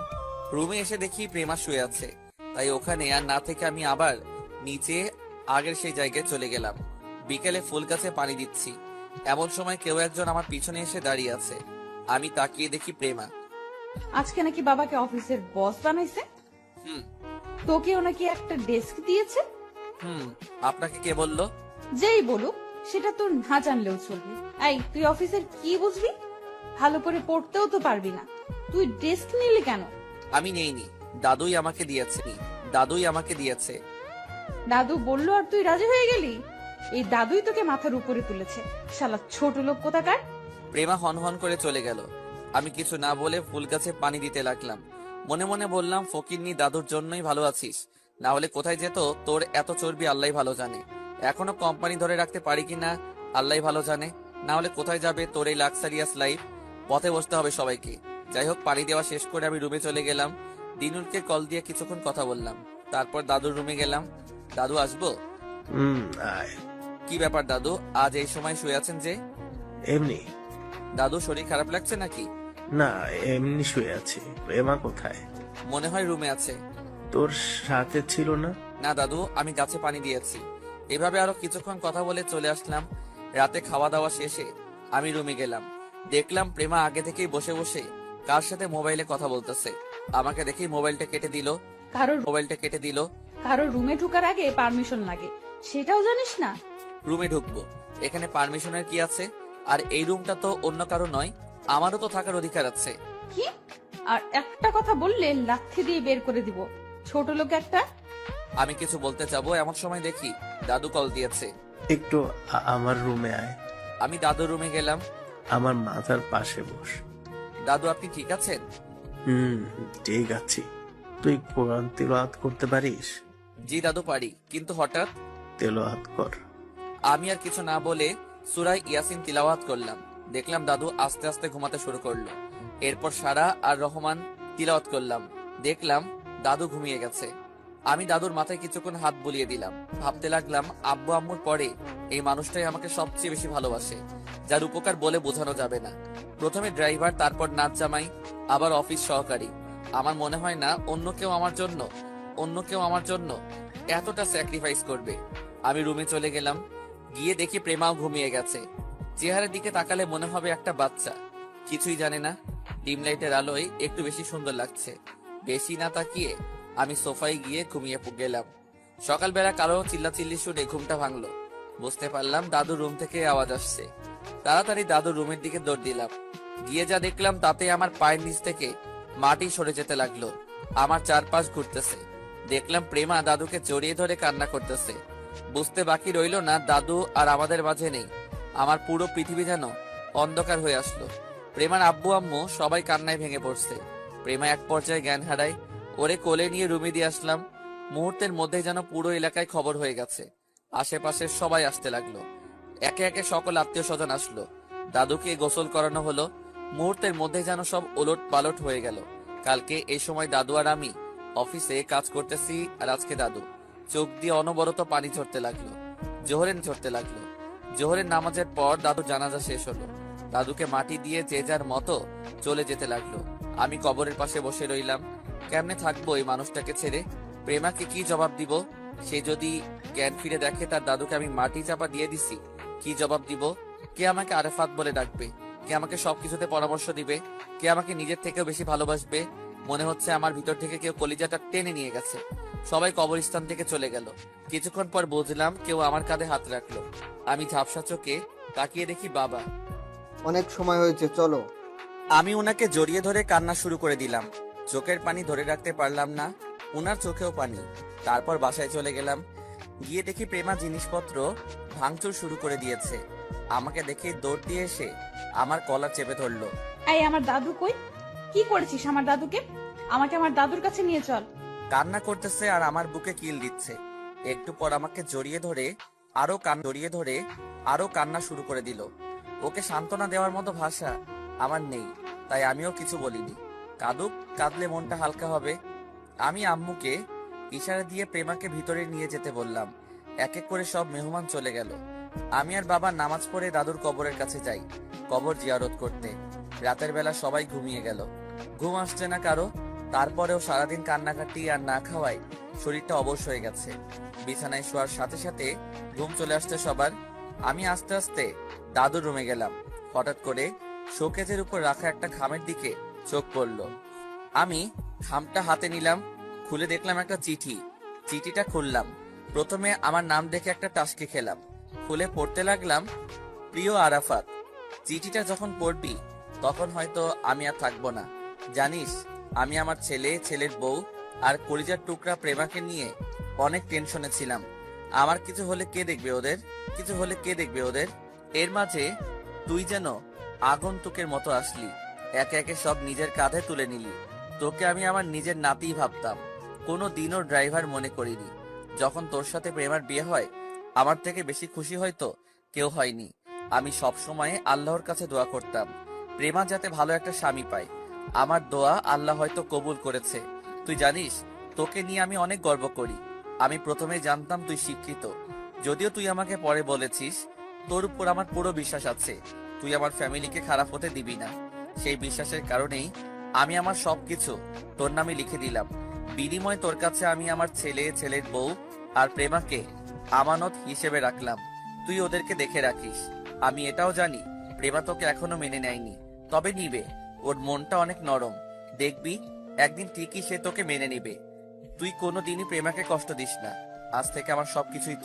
S1: রুমে এসে দেখি প্রেমা শুয়ে আছে, তাই ওখানে আর না থেকে আমি আবার নিচে আগের সেই জায়গায় চলে গেলাম। বিকেলে ফুল গাছে পানি দিচ্ছি, এমন সময় কেউ একজন আমার পিছনে এসে দাঁড়িয়ে আছে। আমি তাকিয়ে দেখি প্রেমা।
S5: আজকে নাকি বাবাকে অফিসের বস বানাইছে?
S1: হুম।
S5: তোকেও নাকি একটা ডেস্ক দিয়েছে?
S1: আপনাকে কে বললো?
S5: যেই বলুক, সেটা তোর না জানলেও চলবে। এই, তুই অফিসের কি বুঝবি? ভালো করে পড়তেও তো পারবি না, তুই ডেস্ক নিলি কেন?
S1: আমি নেইনি, দাদুই আমাকে দিয়েছে।
S5: দাদু বললো আর তুই রাজি হয়ে গেলি? এই দাদুই তোকে মাথার উপরে তুলেছে, শালা ছোট লোক কোথাকার।
S1: প্রেমা হনহন করে চলে গেল। আমি কিছু না বলে ফুল গাছে পানি দিতে লাগলাম। মনে মনে বললাম ফকিন্নি, দাদুর জন্যই ভালো আছিস, না হলে কোথায় যেত তোর এত চর্বি আল্লাহ ভালো জানে। এখনো কোম্পানি ধরে রাখতে পারি কিনা আল্লাহ ভালো জানে, না হলে কোথায় যাবে তোর এই লাক্সারিয়াস লাইফ। পথে বসতে হবে সবাইকে। যাই হোক, পানি দেওয়া শেষ করে আমি রুমে চলে গেলাম। দিনুরকে কল দিয়ে কিছুক্ষণ কথা বললাম। তারপর দাদুর রুমে গেলাম। দাদু আসবো?
S9: আয়।
S1: কি ব্যাপার দাদু, আজ এই সময় শুয়ে আছেন যে?
S9: এমনি।
S1: দাদু শরীর খারাপ লাগছে নাকি?
S9: না, এমনি শুয়ে আছি। প্রেমা কোথায়?
S1: মনে হয় রুমে আছে।
S9: তোর সাথে ছিল না?
S1: না দাদু, আমি গাছে পানি দিয়েছি। এভাবে আরো কিছুক্ষণ কথা বলে চলে আসলাম। রাতে খাওয়া দাওয়া শেষে আমি রুমে গেলাম। দেখলাম প্রেমা আগে থেকেই বসে বসে কার সাথে মোবাইলে কথা বলতেছে। আমাকে দেখেই মোবাইলটা কেটে দিল।
S5: কারো রুমে ঢোকার আগে পারমিশন লাগে, সেটাও জানিস না?
S1: রুমে ঢুকবো, এখানে পারমিশনের কি আছে? আর এই রুমটা তো অন্য কারো নয়, আমারও তো থাকার অধিকার আছে।
S5: কি? আর একটা কথা বললে লাথি দিয়ে বের করে দিব, ছোট লোক একটা।
S1: আমি কিছু বলতে যাবো এমন সময় দেখি দাদু কল দিয়েছে।
S9: একটু আমার রুমে আয়।
S1: আমি দাদুর রুমে গেলাম।
S9: আমার মাথার পাশে বস।
S1: দাদু আপনি ঠিক আছেন?
S9: ঠিক আছি। তুই কোরআন তিলাওয়াত করতে পারিস?
S1: জি দাদু পারি, কিন্তু হঠাৎ।
S9: তিলাওয়াত কর।
S1: আমি আর কিছু না বলে সূরা ইয়াসিন তিলাওয়াত করলাম। দেখলাম দাদু আস্তে আস্তে ঘুমাতে শুরু করলো। এরপর সারা আর রহমান তিলাওয়াত করলাম। দেখলাম দাদু ঘুমিয়ে গেছে। আমি দাদুর মাথায় কিছুক্ষণ হাত বুলিয়ে দিলাম। ভাবতে লাগলাম আব্বু আম্মুর পরে এই মানুষটাই আমাকে সবচেয়ে বেশি ভালোবাসে, যার উপকার বলে বোঝানো যাবে না। প্রথমে ড্রাইভার, তারপর নাচ জামাই, আবার অফিস সহকারী। আমার মনে হয় না অন্য কেউ আমার জন্য এতটা স্যাক্রিফাইস করবে। আমি রুমে চলে গেলাম। গিয়ে দেখি প্রেমাও ঘুমিয়ে গেছে। চেহারার দিকে তাকালে মনে হবে একটা বাচ্চা, কিছুই জানে না। ডিম লাইটের আলোয় একটু বেশি সুন্দর লাগছে। বেশি না তাকিয়ে আমি সোফায় গিয়ে ঘুমিয়ে গেলাম। সকালবেলা কারো চিল্লাচিল্লি শুনে ঘুমটা ভাঙলো। বুঝতে পারলাম দাদুর রুম থেকে আওয়াজ আসছে। তাড়াতাড়ি দাদুর রুমের দিকে দৌড় দিলাম। গিয়ে যা দেখলাম তাতে আমার পায়ের নিচ থেকে মাটি সরে যেতে লাগলো। আমার চারপাশ ঘুরতেছে। দেখলাম প্রেমা দাদুকে জড়িয়ে ধরে কান্না করতেছে। বুঝতে বাকি রইল না দাদু আর আমাদের মাঝে নেই। আমার পুরো পৃথিবী যেন অন্ধকার হয়ে আসলো। প্রেমার আব্বু আম্মু সবাই কান্নায় ভেঙে পড়ছে। প্রেমা এক পর্যায়ে জ্ঞান হারায়। ওরে কোলে নিয়ে রুমে দিয়ে আসলাম। মুহূর্তের মধ্যে যেন পুরো এলাকায় খবর হয়ে গেছে। আশেপাশের সবাই আসতে লাগলো। একে একে সকল আত্মীয় স্বজন আসলো। দাদুকে গোসল করানো হলো। মুহূর্তের মধ্যে যেন সব ওলট পালট হয়ে গেল। কালকে এই সময় দাদু আর আমি অফিসে কাজ করতেছি, আর আজকে দাদু। চোখ দিয়ে অনবরত পানি ঝরতে লাগলো। জোহরের নামাজের পর দাদু জানাজা শেষ হলো। দাদুকে মাটি দিয়ে যে যার মতো চলে যেতে লাগলো। আমি কবরের পাশে বসে রইলাম। কেমনে থাকবো এই মানুষটাকে ছেড়ে? প্রেমাকে কি জবাব দিব? সে যদি জ্ঞান ফিরে দেখে তার দাদুকে আমি মাটি চাপা দিয়ে দিছি, কি জবাব দিব? কে আমাকে আরেফাত বলে ডাকবে? কে আমাকে সবকিছুতে পরামর্শ দিবে? কে আমাকে নিজের থেকেও বেশি ভালোবাসবে? মনে হচ্ছে আমার ভিতর থেকে কেউ কলিজাটা টেনে নিয়ে গেছে। সবাই কবরস্থান থেকে চলে গেল। কিছুক্ষণ পর বুঝলাম কেউ আমার কাঁধে হাত রাখলো। আমি ঝাপসা চোখে তাকিয়ে দেখি বাবা।
S2: অনেক সময় হয়েছে, চলো।
S1: আমি ওনাকে জড়িয়ে ধরে কান্না শুরু করে দিলাম। চোখের পানি ধরে রাখতে পারলাম না, ওনার চোখেও পানি। তারপর বাসায় চলে গেলাম। গিয়ে দেখি প্রেমা জিনিসপত্র ভাঙচুর শুরু করে দিয়েছে। আমাকে দেখে দৌড় দিয়ে এসে আমার কলার চেপে ধরলো।
S5: এই আমার দাদু কই? কি করেছিস আমার দাদুকে? আমাকে আমার দাদুর কাছে নিয়ে চল।
S1: কান্না করতেছে আর আমার বুকে কিল দিচ্ছে। একটু পর আমাকে জড়িয়ে ধরে আরো কান্না শুরু করে দিল। ওকে সান্ত্বনা দেওয়ার মতো ভাষা আমার নেই, তাই আমিও কিছু বলিনি। কাঁদুক, কাঁদলে মনটা হালকা হবে। আমি আম্মুকে ইশারা দিয়ে প্রেমাকে ভিতরে নিয়ে যেতে বললাম। এক এক করে সব মেহমান চলে গেল। আমি আর বাবা নামাজ পড়ে দাদুর কবরের কাছে যাই, কবর জিয়ারত করতে। রাতের বেলা সবাই ঘুমিয়ে গেল। ঘুম আসছে না কারো। তারপরেও সারাদিন কান্নাকাটি আর না খাওয়ায় শরীরটা অবশ হয়ে গেছে। বিছানায় শোয়ার সাথে সাথে ঘুম চলে আসছে সবার। আমি আস্তে আস্তে দাদুর রুমে গেলাম। হঠাৎ করে শোকেজের উপর রাখা একটা খামের দিকে চোখ পড়ল। আমি খামটা হাতে নিলাম। খুলে দেখলাম একটা চিঠি। চিঠিটা খুললাম। প্রথমে আমার নাম দেখে একটা টাসকি খেলাম। খুলে পড়তে লাগলাম, প্রিয় আরাফাত, চিঠিটা যখন পড়বি তখন হয়তো আমি আর থাকবো না। জানিস, আমি আমার ছেলে, ছেলের বউ আর কলিজার টুকরা প্রেমাকে নিয়ে অনেক টেনশনে ছিলাম। আমার কিছু হলে কে দেখবে ওদের? এর মাঝে তুই যেন আগন্তুকের মতো আসলি। একে একে সব নিজের কাঁধে তুলে নিলি। তোকে আমি আমার নিজের নাতিই ভাবতাম, কোনো দিনও ড্রাইভার মনে করিনি। যখন তোর সাথে প্রেমার বিয়ে হয়, আমার থেকে বেশি খুশি হয়তো কেউ হয়নি। আমি সব সময় আল্লাহর কাছে দোয়া করতাম প্রেমা যাতে ভালো একটা স্বামী পায়। আমার দোয়া আল্লাহ হয়তো কবুল করেছে। তুই জানিস, তোকে নিয়ে আমি অনেক গর্ব করি। আমি প্রথমে জানতাম তুই শিক্ষিত, যদিও তুই আমাকে পরে বলেছিস তোর উপর আমার পুরো বিশ্বাস আছে, তুই আমার ফ্যামিলিকে খারাপ হতে দিবি না। সেই বিশ্বাসের কারণেই আমি আমার সবকিছু তোর নামে লিখে দিলাম। বিনিময়ে তোর কাছে আমি আমার ছেলে, ছেলের বউ আর প্রেমাকে আমানত হিসেবে রাখলাম। তুই ওদেরকে দেখে রাখিস। আমি এটাও জানি প্রেমা তোকে এখনো মেনে নেয়নি, তবে নিবে। ওর মনটা অনেক নরম, দেখবি একদিন ঠিকই সে তোকে মেনে নিবে। তুই কোনোদিনই প্রেমাকে কষ্ট দিস না। আজ থেকে আমার সবকিছুই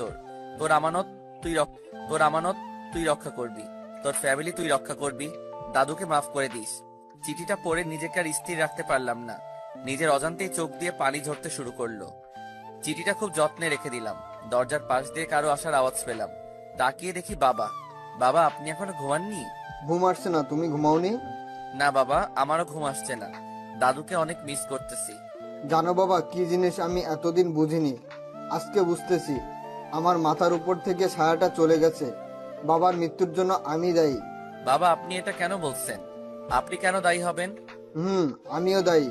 S1: তোর আমানত তুই রক্ষা করবি। তোর ফ্যামিলি তুই রক্ষা করবি। দাদুকে মাফ করে দিস। চিঠিটা পড়ে নিজেকে আর স্থির রাখতে পারলাম না। নিজের অজান্তেই চোখ দিয়ে পানি ঝরতে শুরু করলো। চিঠিটা খুব যত্নে রেখে দিলাম। দরজার পাশ দিয়ে কারো আসার আওয়াজ পেলাম। তাকিয়ে দেখি বাবা। বাবা, আপনি এখনো ঘুমাননি?
S2: ঘুম আসছে না, তুমি ঘুমাওনি?
S1: না বাবা, আমারও ঘুম আসছে না। দাদুকে অনেক মিস করতেছি।
S2: জানো বাবা, কি জিনিস আমি এতদিন বুঝিনি, আজকে বুঝতেছি। আমার মাথার উপর থেকে ছায়াটা চলে গেছে। বাবার মৃত্যুর জন্য আমি দায়ী।
S1: বাবা, আপনি এটা কেন বলছেন? আপনি কেন দায়ী হবেন?
S2: আমিও দায়ী।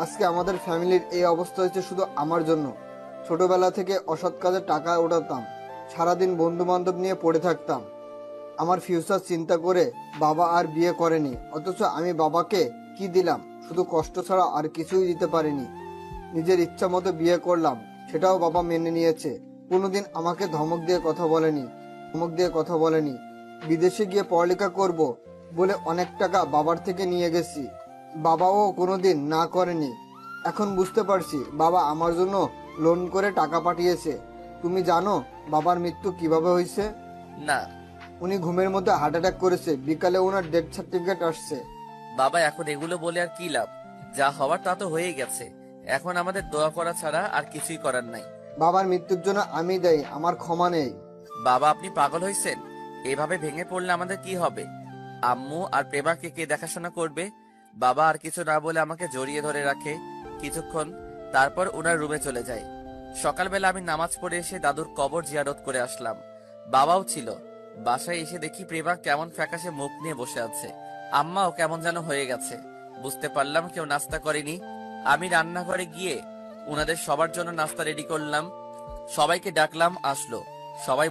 S2: আজকে আমাদের ফ্যামিলির এই অবস্থা হয়েছে শুধু আমার জন্য। ছোটবেলা থেকে অসৎ কাজে টাকা ওঠাতাম, সারাদিন বন্ধু বান্ধব নিয়ে পড়ে থাকতাম। আমার ফিউচার চিন্তা করে বাবা আর বিয়ে করেনি, অথচ আমি বাবাকে কি দিলাম? শুধু কষ্ট ছাড়া আর কিছুই দিতে পারিনি। নিজের ইচ্ছা মতো বিয়ে করলাম, সেটাও বাবা মেনে নিয়েছে। কোনোদিন আমাকে ধমক দিয়ে কথা বলেনি। বিদেশে গিয়ে পড়ালেখা করব বলে অনেক টাকা বাবার থেকে নিয়ে গেছি, বাবাও কোনোদিন না করেনি। এখন বুঝতে পারছি বাবা আমার জন্য লোন করে টাকা পাঠিয়েছে। তুমি জানো বাবার মৃত্যু কিভাবে হয়েছে?
S1: না।
S2: উনি ঘুমের মধ্যে হার্ট অ্যাটাক করেছে, বিকালে ওনার ডেথ সার্টিফিকেট আসছে।
S1: বাবা, এখন এগুলো বলে আর কি লাভ? যা হওয়ার তা তো হয়েই গেছে। এখন আমাদের দোয়া করা ছাড়া আর কিছুই করার নাই।
S2: বাবার মৃত্যুর জন্য আমি দেই, আমার ক্ষমা নেই।
S1: বাবা, আপনি পাগল হয়েছেন? এভাবে ভেঙে পড়লে আমাদের কি হবে? আম্মু আর প্রেমাকে কে দেখাশোনা করবে? বাবা আর কিছু না বলে আমাকে জড়িয়ে ধরে রাখে কিছুক্ষণ, তারপর ওনার রুমে চলে যায়। সকালবেলা আমি নামাজ পড়ে এসে দাদুর কবর জিয়ারত করে আসলাম। বাবাও ছিল। বাসায় এসে দেখি প্রেমা কেমন ফ্যাকাশে মুখ নিয়ে বসে আছে। আম্মাও কেমন যেন হয়ে গেছে। বুঝতে পারলাম কেউ নাস্তা করেনি। আমি রান্নাঘরে গিয়ে ওনাদের সবার জন্য নাস্তা রেডি করলাম। সবাইকে ডাকলাম, আসলো। সবাই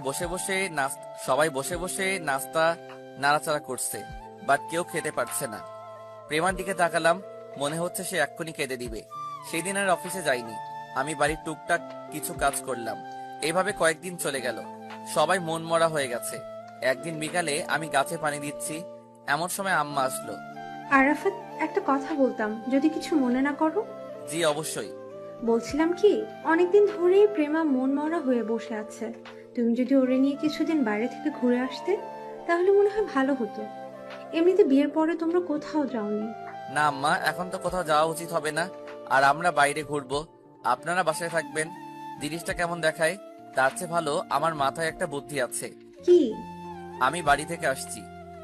S1: বসে বসে নাস্তা নাড়াচাড়া করছে, বাট কেউ খেতে পারছে না। প্রেমার দিকে তাকালাম, মনে হচ্ছে সে এক্ষুনি কেঁদে দিবে। সেই দিন আর অফিসে যাইনি, আমি বাড়ির টুকটাক কিছু কাজ করলাম। এইভাবে কয়েকদিন চলে গেল। সবাই মন মরা হয়ে গেছে। একদিন বিকালে আমি গাছে পানি দিচ্ছি, এমন সময় আম্মা আসলো।
S4: আরাফাত, একটা কথা বলতাম, যদি কিছু মনে না করো।
S1: জি অবশ্যই।
S4: বলছিলাম কি, অনেকদিন ধরেই প্রেমা মন মরা হয়ে বসে আছে। তুমি যদি ওরে নিয়ে কিছুদিন বাইরে থেকে ঘুরে আসতে, তাহলে মনে হয় ভালো হতো। এমনিতে বিয়ের পরে তোমরা কোথাও যাওনি।
S1: না আম্মা, এখন তো কোথাও যাওয়া উচিত হবে না। আর আমরা বাইরে ঘুরবো, আপনারা বাসায় থাকবেন। জিনিসটা কেমন দেখায়? তার চেয়ে ভালো আমার মাথায় একটা বুদ্ধি আছে।
S4: কি?
S1: আমি বাড়ি থেকে আসছি,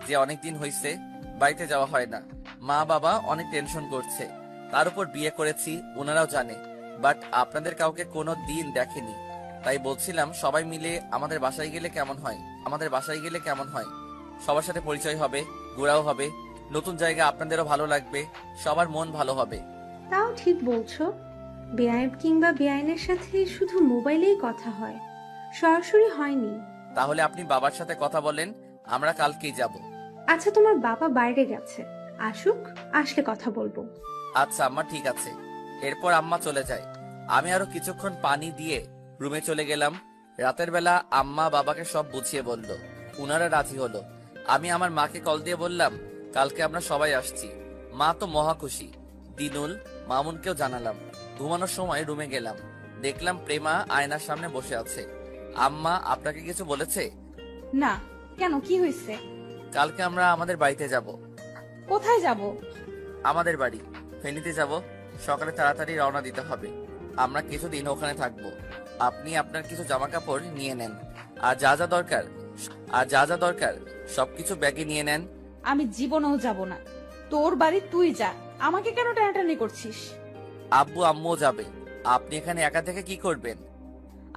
S1: যে অনেকদিন হয়েছে বাড়িতে যাওয়া হয় না। মা বাবা অনেক টেনশন করছে। তার উপর বিয়ে করেছি, ওনারাও জানে, বাট আপনাদের কাউকে কোনো দিন দেখেনি। তাই বলছিলাম সবাই মিলে আমাদের বাসায় গেলে কেমন হয়? সবার সাথে পরিচয় হবে, ঘোরাও হবে, নতুন জায়গা আপনাদেরও ভালো লাগবে, সবার মন ভালো হবে।
S4: তাও ঠিক বলছো। বেআইব কিংবা বেআইনের সাথে শুধু মোবাইলেই কথা হয়, সরাসরি হয়নি।
S1: তাহলে আপনি বাবার সাথে কথা বলেন, আমরা কালকেই যাব।
S4: আচ্ছা, তোমার বাবা বাইরে গেছে, আসুক, আসলে কথা বলবো।
S1: আচ্ছা আম্মা, ঠিক আছে। এরপর আম্মা চলে যায়। আমি আরো কিছুক্ষণ পানি দিয়ে রুমে চলে গেলাম। রাতের বেলা আম্মা বাবাকে সব বুঝিয়ে বলল, উনারা রাজি হলো। আমি আমার মাকে কল দিয়ে বললাম কালকে আমরা সবাই আসছি। মা তো মহা খুশি। দিনুল, মামুনকেও জানালাম। ঘুমানোর সময় রুমে গেলাম, দেখলাম প্রেমা আয়নার সামনে বসে আছে। আম্মা আপনাকে কিছু বলেছে?
S5: না, কেন, কি হয়েছে?
S1: কালকে আমরা আমাদের বাড়িতে যাব।
S5: কোথায় যাব?
S1: আমাদের বাড়ি, ফেনীতে যাব। সকালে তাড়াতাড়ি রওনা দিতে হবে। আমরা কিছুদিন ওখানে থাকবো। আপনি আপনার কিছু জামা কাপড় নিয়ে নেন, আর যা যা দরকার সবকিছু ব্যাগে নিয়ে নেন।
S5: আমি জীবনেও যাব না। তোর বাড়ি তুই যা, আমাকে কেন টানাটানি করছিস?
S1: আব্বু আম্মুও যাবে। আপনি এখানে একা থেকে কি করবেন?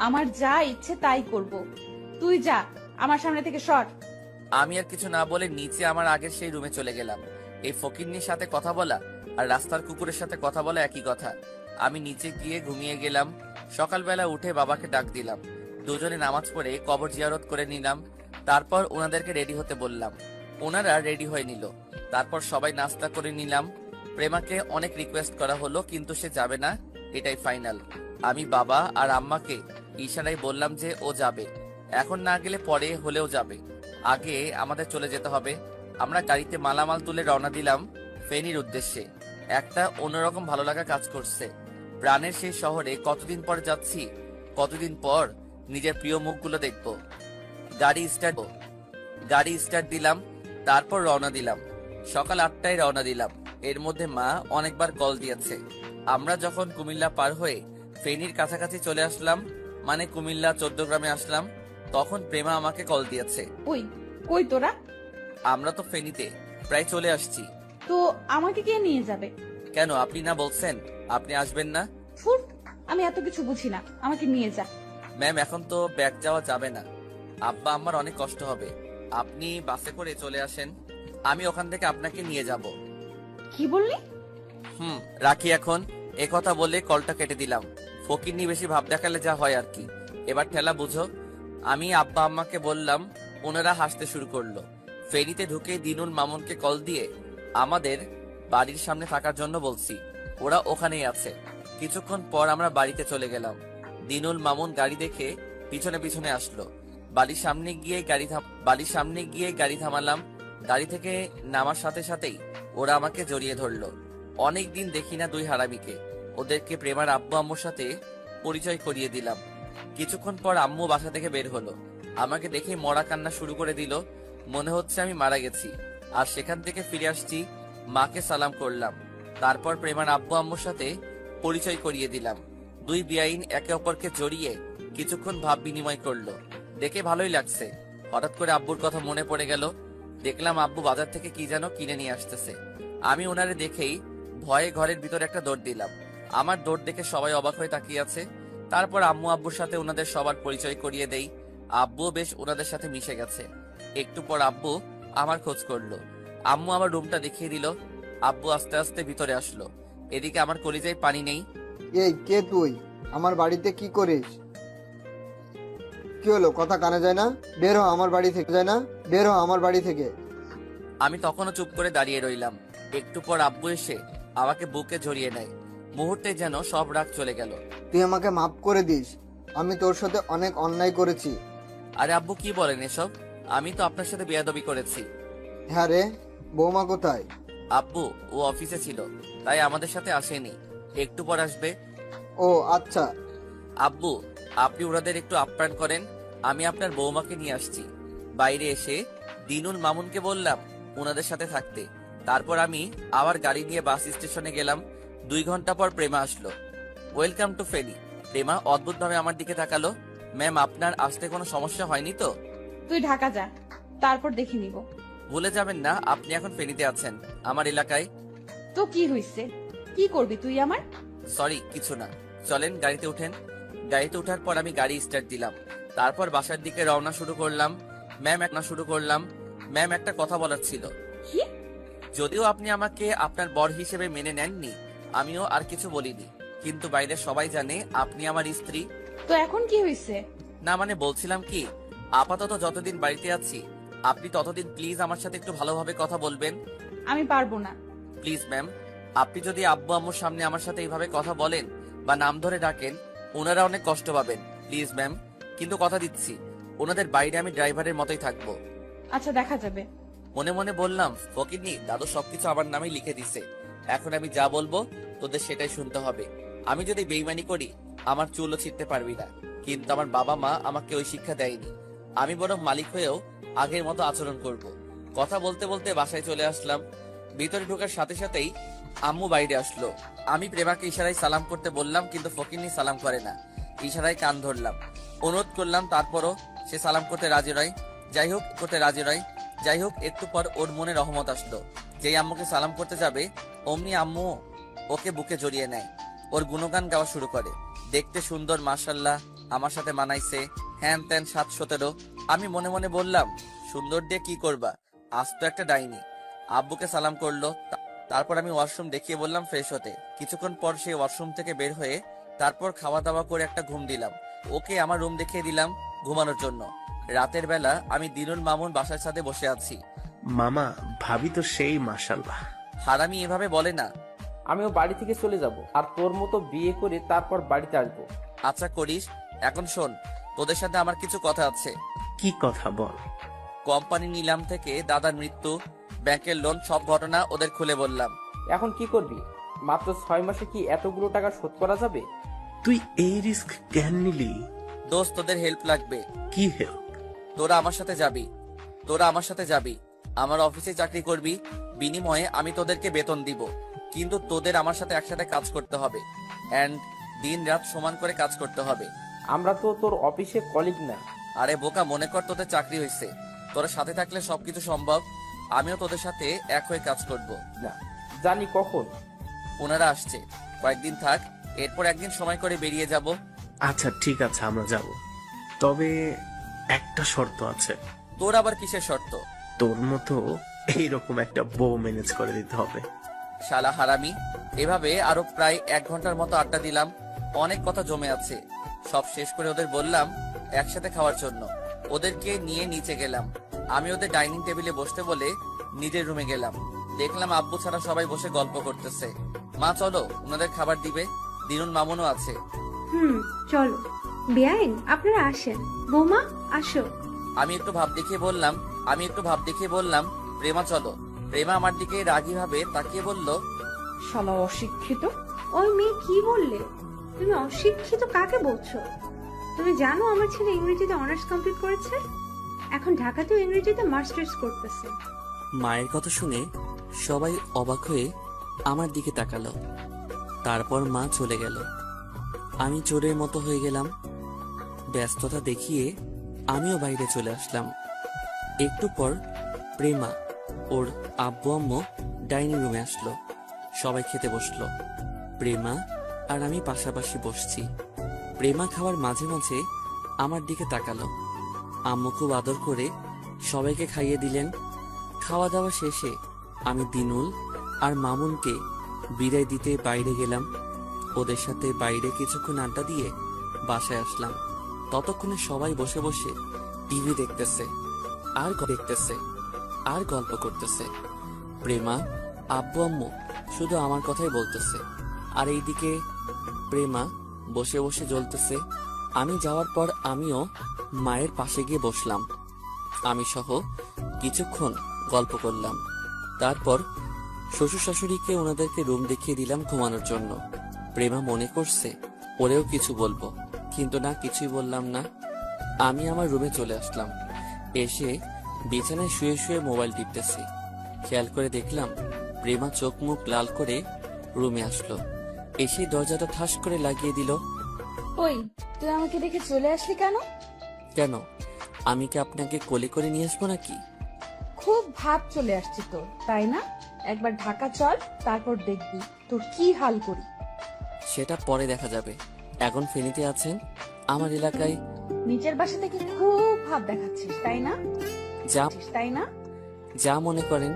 S5: আমার যা ইচ্ছে তাই করব। তুই যা, আমার সামনে থেকে সর।
S1: আমি আর কিছু না বলে নিচে আমার আগের সেই রুমে চলে গেলাম। এই ফকিন্নির সাথে কথা বলা আর রাস্তার কুকুরের সাথে কথা বলা একই কথা। আমি নিচে গিয়ে ঘুমিয়ে গেলাম। সকালবেলা উঠে বাবাকে ডাক দিলাম। দুজনে নামাজ পড়ে কবর জিয়ারত করে নিলাম। তারপর ওনাদেরকে রেডি হতে বললাম। ওনারা রেডি হয়ে নিল। তারপর সবাই নাস্তা করে নিলাম। প্রেমাকে অনেক রিকোয়েস্ট করা হলো, কিন্তু সে যাবে না, এটাই ফাইনাল। আমি বাবা আর আম্মাকে ইশারায় বললাম যে ও যাবে। এখন না গেলে পরে হলেও যাবে। আগে আমাদের চলে যেতে হবে। আমরা গাড়িতে মালামাল তুলে রওনা দিলাম ফেনীর উদ্দেশ্যে। একটা অন্যরকম ভালো লাগা কাজ করছে। প্রাণের সেই শহরে কতদিন পর যাচ্ছি, কতদিন পর নিজের প্রিয় মুখগুলো দেখব। গাড়ি স্টার্ট দিলাম, তারপর রওনা দিলাম। সকাল 8টায় রওনা দিলাম। এর মধ্যে মা অনেকবার কল দিয়েছে। আমরা যখন কুমিল্লা পার হয়ে ফেনীর কাছাকাছি চলে আসলাম, মানে কুমিল্লা 14 গ্রামে আসলাম, তখন প্রেমা আমাকে কল দিয়েছে।
S5: কই তোরা?
S1: আমরা তো ফেনীতে প্রায় চলে আসছি।
S5: তো আমাকে কে নিয়ে যাবে?
S1: কেন, আপনি না বলছেন আপনি আসবেন না?
S5: ফুট, আমি এত কিছু বুঝি না, আমাকে নিয়ে যা।
S1: ম্যাম, এখন তো ব্যাগ যাওয়া যাবে না। আব্বা আমার অনেক কষ্ট হবে। আপনি বাসে করে চলে আসেন, আমি ওখান থেকে আপনাকে নিয়ে যাব।
S5: কি বললি?
S1: রাখি এখন। একথা বলে কলটা কেটে দিলাম। ফকিন্নি বেশি ভাব দেখালে যা হয় আর কি। এবার ঠেলা বুঝো। আমি আব্বা আম্মাকে বললাম, ওনারা হাসতে শুরু করলো। ফেরিতে ঢুকে দিনুল মামুনকে কল দিয়ে আমাদের বাড়ির সামনে থাকার জন্য বলছি, ওরা ওখানেই আছে। কিছুক্ষণ পর আমরা বাড়িতে চলে গেলাম। দিনুল মামুন গাড়ি দেখে পিছনে পিছনে আসলো। বাড়ির সামনে গিয়ে গাড়ি থামালাম। গাড়ি থেকে নামার সাথে সাথেই ওরা আমাকে জড়িয়ে ধরলো। অনেকদিন দেখি না দুই হারামিকে, ওদেরকে প্রেমার আব্বু আম্মুর সাথে পরিচয় করিয়ে দিলাম। কিছুক্ষণ পর আম্মু বাসা থেকে বের হলো। আমাকে দেখে মরা কান্না শুরু করে দিল। মনে হচ্ছে আমি মারা গেছি। আর সেখান থেকে ফিরে আসছি, মাকে সালাম করলাম। তারপর প্রেমার আব্বু আম্মুর সাথে পরিচয় করিয়ে দিলাম। দুই বেআইন একে অপরকে জড়িয়ে কিছুক্ষণ ভাব বিনিময় করলো। দেখে ভালোই লাগছে। হঠাৎ করে আব্বুর কথা মনে পড়ে গেল। দেখলাম আব্বু বাজার থেকে কি যেন কিনে নিয়ে আসতেছে। আমি ওনারে দেখেই ভয়ে ঘরের ভিতরে একটা দৌড় দিলাম। আমার দৌড় দেখে সবাই অবাক হয়ে তাকিয়ে আছে। তারপর আম্মু আব্বুর সাথে ওনাদের সবার পরিচয় করিয়ে দেই। আব্বু বেশ ওনাদের সাথে মিশে গেছে। একটু পর আব্বু আমার খোঁজ করলো। আম্মু আমার রুমটা দেখিয়ে দিল। আব্বু আস্তে আস্তে ভিতরে আসলো। এদিকে আমার কলিজায় পানি নেই।
S2: এই কে তুই? আমার বাড়িতে কি করিস? কি হলো, কথা কানে যায় না? বের হ আমার বাড়ি থেকে, যায় না? বের হ আমার বাড়ি থেকে।
S1: আমি তখনও চুপ করে দাঁড়িয়ে রইলাম। একটু পর আব্বু এসে আমাকে বুকে জড়িয়ে নেয়। মুহূর্তে যেন সব রাগ চলে গেল।
S2: তুই আমাকে মাফ করে দিস, আমি তোর সাথে অনেক অন্যায় করেছি।
S1: আরে আব্বু কি বলেন এসব? আমি তো আপনার সাথে বেয়াদবি করেছি।
S2: হ্যাঁ রে, বৌমা কোথায়?
S1: আব্বু ও অফিসে ছিল, তাই আমাদের সাথে আসেনি। একটু পর আসবে।
S2: ও আচ্ছা।
S1: আব্বু, আপনি ওনাদের একটু আপ্যায়ন করেন, আমি আপনার বৌমাকে নিয়ে আসছি। বাইরে এসে দিনুল মামুনকে বললাম ওনাদের সাথে থাকতে। তারপর আমি আবার গাড়ি নিয়ে বাস স্টেশনে গেলাম। 2 ঘন্টা পর প্রেমা আসলো। Welcome to Feni. প্রেমা অদ্ভুত ভাবে আমার দিকে তাকালো। ম্যাম, আপনার আসতে কোনো সমস্যা হয়নি তো?
S5: তুই ঢাকা যা, তারপর দেখে নিব।
S1: ভুলে যাবেন না আপনি এখন ফেনীতে আছেন, আমার এলাকায়।
S5: তো কি হইছে? কি করবি তুই আমার?
S1: সরি, কিছু না। চলেন গাড়িতে উঠেন। গাড়িতে ওঠার পর আমি গাড়ি স্টার্ট দিলাম। তারপর বাসার দিকে রওনা শুরু করলাম। ম্যাম, একটা কথা বলার ছিল।
S5: কি?
S1: যদিও আপনি আমাকে আপনার বর হিসেবে মেনে নেননি, আমিও আর কিছু বলিনি, কিন্তু বাইরে সবাই জানে আপনি আমার স্ত্রী।
S5: তো এখন কি হইছে?
S1: না মানে বলছিলাম কি, আপাতত যতদিন বাড়িতে আছি আপনি ততদিন প্লিজ আমার সাথে একটু ভালোভাবে কথা বলবেন।
S5: আমি পারবো না।
S1: প্লিজ ম্যাম, আপনি যদি আব্বু আম্মুর সামনে আমার সাথে এইভাবে কথা বলেন বা নাম ধরে ডাকেন, ওনারা অনেক কষ্ট পাবেন। প্লিজ ম্যাম, কিন্তু কথা দিচ্ছি ওনাদের বাইরে আমি ড্রাইভারের মতোই থাকবো।
S5: আচ্ছা, দেখা যাবে।
S1: মনে মনে বললাম, ফকিরনি, দাদু সবকিছু আমার নামেই লিখে দিছে। এখন আমি যা বলবো তোদের সেটাই শুনতে হবে। আমি যদি বেইমানি করি আমার চুলও ছিঁড়তে পারবি না। কিন্তু আমার বাবা মা আমাকে ওই শিক্ষা দেয়নি। আমি বরং মালিক হয়েও আগের মতো আচরণ করব। কথা বলতে বলতে বাসায় চলে আসলাম। ভিতরে ঢোকার সাথে সাথেই আম্মু বাইরে আসলো। আমি প্রেমাকে ইশারায় সালাম করতে বললাম, কিন্তু ফকিরনি সালাম করে না। ইশারায় কান ধরলাম, অনুরোধ করলাম, তারপরও সে সালাম করতে রাজি নয়। যাই হোক একটু পর ওর মনে রহমত আসলো। যেই আম্মুকে সালাম করতে যাবে অমনি আম্মু ওকে বুকে জড়িয়ে নেয়। ওর গুণগান গাওয়া শুরু করে। দেখতে সুন্দর, মাশাল্লাহ, আমার সাথে মানাইছে, হ্যান ত্যান 7-17। আমি মনে মনে বললাম, সুন্দর দিয়ে কি করবা, আজ তো একটা ডাইনি। আব্বুকে সালাম করলো। তারপর আমি ওয়াশরুম দেখিয়ে বললাম ফ্রেশ হতে। কিছুক্ষণ পর সেই ওয়াশরুম থেকে বের হয়ে তারপর খাওয়া দাওয়া করে একটা ঘুম দিলাম। ওকে আমার রুম দেখিয়ে দিলাম ঘুমানোর জন্য। রাতের বেলা আমি দিনুল মামুন বাসার সাথে বসে আছি।
S9: মামা, ভাবি তো সেই মাশাল্লাহ।
S1: হারামি এভাবে বলে না।
S3: আমিও বাড়ি থেকে চলে যাব, আর তোর মতো বিয়ে করে তারপর বাড়িতে আসবো।
S1: আচ্ছা করিস। এখন শোন, তোদের সাথে আমার কিছু কথা আছে।
S9: কি কথা বল।
S1: কোম্পানি নিলাম থেকে দাদার মৃত্যু, ব্যাংকের লোন, সব ঘটনা ওদের খুলে বললাম।
S3: এখন কি করবি? মাত্র 6 মাসে কি এতগুলো টাকা শোধ করা যাবে?
S9: তুই এই রিস্ক কেন নিলি?
S1: দোস্ত, তোদের হেল্প লাগবে।
S9: কি হেল্প?
S1: তোরা আমার সাথে যাবি, আমার অফিসে চাকরি করবি। বিনিময়ে আমি তোদেরকে বেতন দিব, কিন্তু তোদের আমার সাথে একসাথে কাজ করতে হবে, এন্ড দিন রাত সমান করে কাজ করতে হবে।
S3: আমরা তো তোর অফিসে কলিগ না।
S1: আরে বোকা, মনে কর তোদের চাকরি হয়েছে। তোরা সাথে থাকলে সবকিছু সম্ভব। আমিও তোদের সাথে এক হয়ে কাজ করব।
S3: না জানি কখন।
S1: ওনারা আসছে, কয়েকদিন থাক, এরপর একদিন সময় করে বেরিয়ে যাব।
S9: আচ্ছা ঠিক আছে, আমরা যাব, তবে একটা শর্ত আছে।
S1: তোর আবার কিসের শর্ত?
S9: তোর মতো এইরকম একটা বউ ম্যানেজ করে দিতে হবে।
S1: শালা হারামি। এভাবে আরো প্রায় 1 ঘন্টার মতো আড্ডা দিলাম। অনেক কথা জমে আছে। সব শেষ করে ওদের বললাম একসাথে খাওয়ার জন্য। ওদেরকে নিয়ে নিচে গেলাম। আমি ওদের ডাইনিং টেবিলে বসতে বলে নিজের রুমে গেলাম। দেখলাম আব্বু ছাড়া সবাই বসে গল্প করতেছে। মা চলো, ওনাদের খাবার দিবে। দিনুন মামুনও আছে।
S4: চলো। বেআইন, আপনারা আসেন। বৌমা, আসো।
S1: আমি একটু ভাব দেখিয়ে বললাম প্রেমা চলো। প্রেমা আমার দিকে রাগী ভাবে তাকিয়ে বলল,
S5: শালা অশিক্ষিত।
S4: ওই মেয়ে কি বললে? তুমি অশিক্ষিত কাকে বলছো? তুমি জানো আমার ছেলে ইংরেজিতে অনার্স কমপ্লিট করেছে, এখন ঢাকাতেও ইংরেজিতে মাস্টার্স করতেছে।
S10: মায়ের কথা শুনে সবাই অবাক হয়ে আমার দিকে তাকালো। তারপর মা চলে গেল। আমি চোরের মতো হয়ে গেলাম। ব্যস্ততা দেখিয়ে আমিও বাইরে চলে আসলাম। একটু পর প্রেমা ওর আব্বু আম্মু ডাইনিং রুমে আসলো। সবাই খেতে বসলো। প্রেমা আর আমি পাশাপাশি বসছি। প্রেমা খাওয়ার মাঝে মাঝে আমার দিকে তাকালো। আম্মু খুব আদর করে সবাইকে খাইয়ে দিলেন। খাওয়া দাওয়া শেষে আমি দিনুল আর মামুনকে বিদায় দিতে বাইরে গেলাম। ওদের সাথে বাইরে কিছুক্ষণ আড্ডা দিয়ে বাসায় আসলাম। ততক্ষণে সবাই বসে বসে টিভি দেখতেছে আর গল্প করতেছে। প্রেমা, আব্বু আম্মু শুধু আমার কথাই বলতেছে। আর এইদিকে প্রেমা বসে বসে জ্বলতেছে। আমি যাওয়ার পর আমিও মায়ের পাশে গিয়ে বসলাম। আমি সহ কিছুক্ষণ গল্প করলাম। তারপর শ্বশুর শাশুড়িকে ওনাদেরকে রুম দেখিয়ে দিলাম ঘুমানোর জন্য। প্রেমা মনে করছে ওরেও কিছু বলবো, কিন্তু না, কিছুই বললাম না। আমি আমার রুমে চলে আসলাম। এসে বিছানায় শুয়ে শুয়ে মোবাইল টিপতেছি। খেয়াল করে দেখলাম প্রেমা চোখ মুখ লাল করে রুমে আসলো। এসে দরজাটা ঠাস করে লাগিয়ে দিল।
S5: ওই, তুই আমাকে দেখে চলে আসলি কেন?
S10: কেন, আমি কি আপনাকে কোলে করে নিয়ে আসবো নাকি?
S5: খুব ভাব চলে আসছে তোর, তাই না? একবার ঢাকা চল, তারপর দেখবি তোর কি হাল করি।
S10: সেটা পরে দেখা যাবে। এখন ফেনীতে আছেন, আমার এলাকায়।
S5: নিজের বাসা থেকে খুব ভাব দেখাচ্ছিস, তাই না?
S10: যা মনে করেন।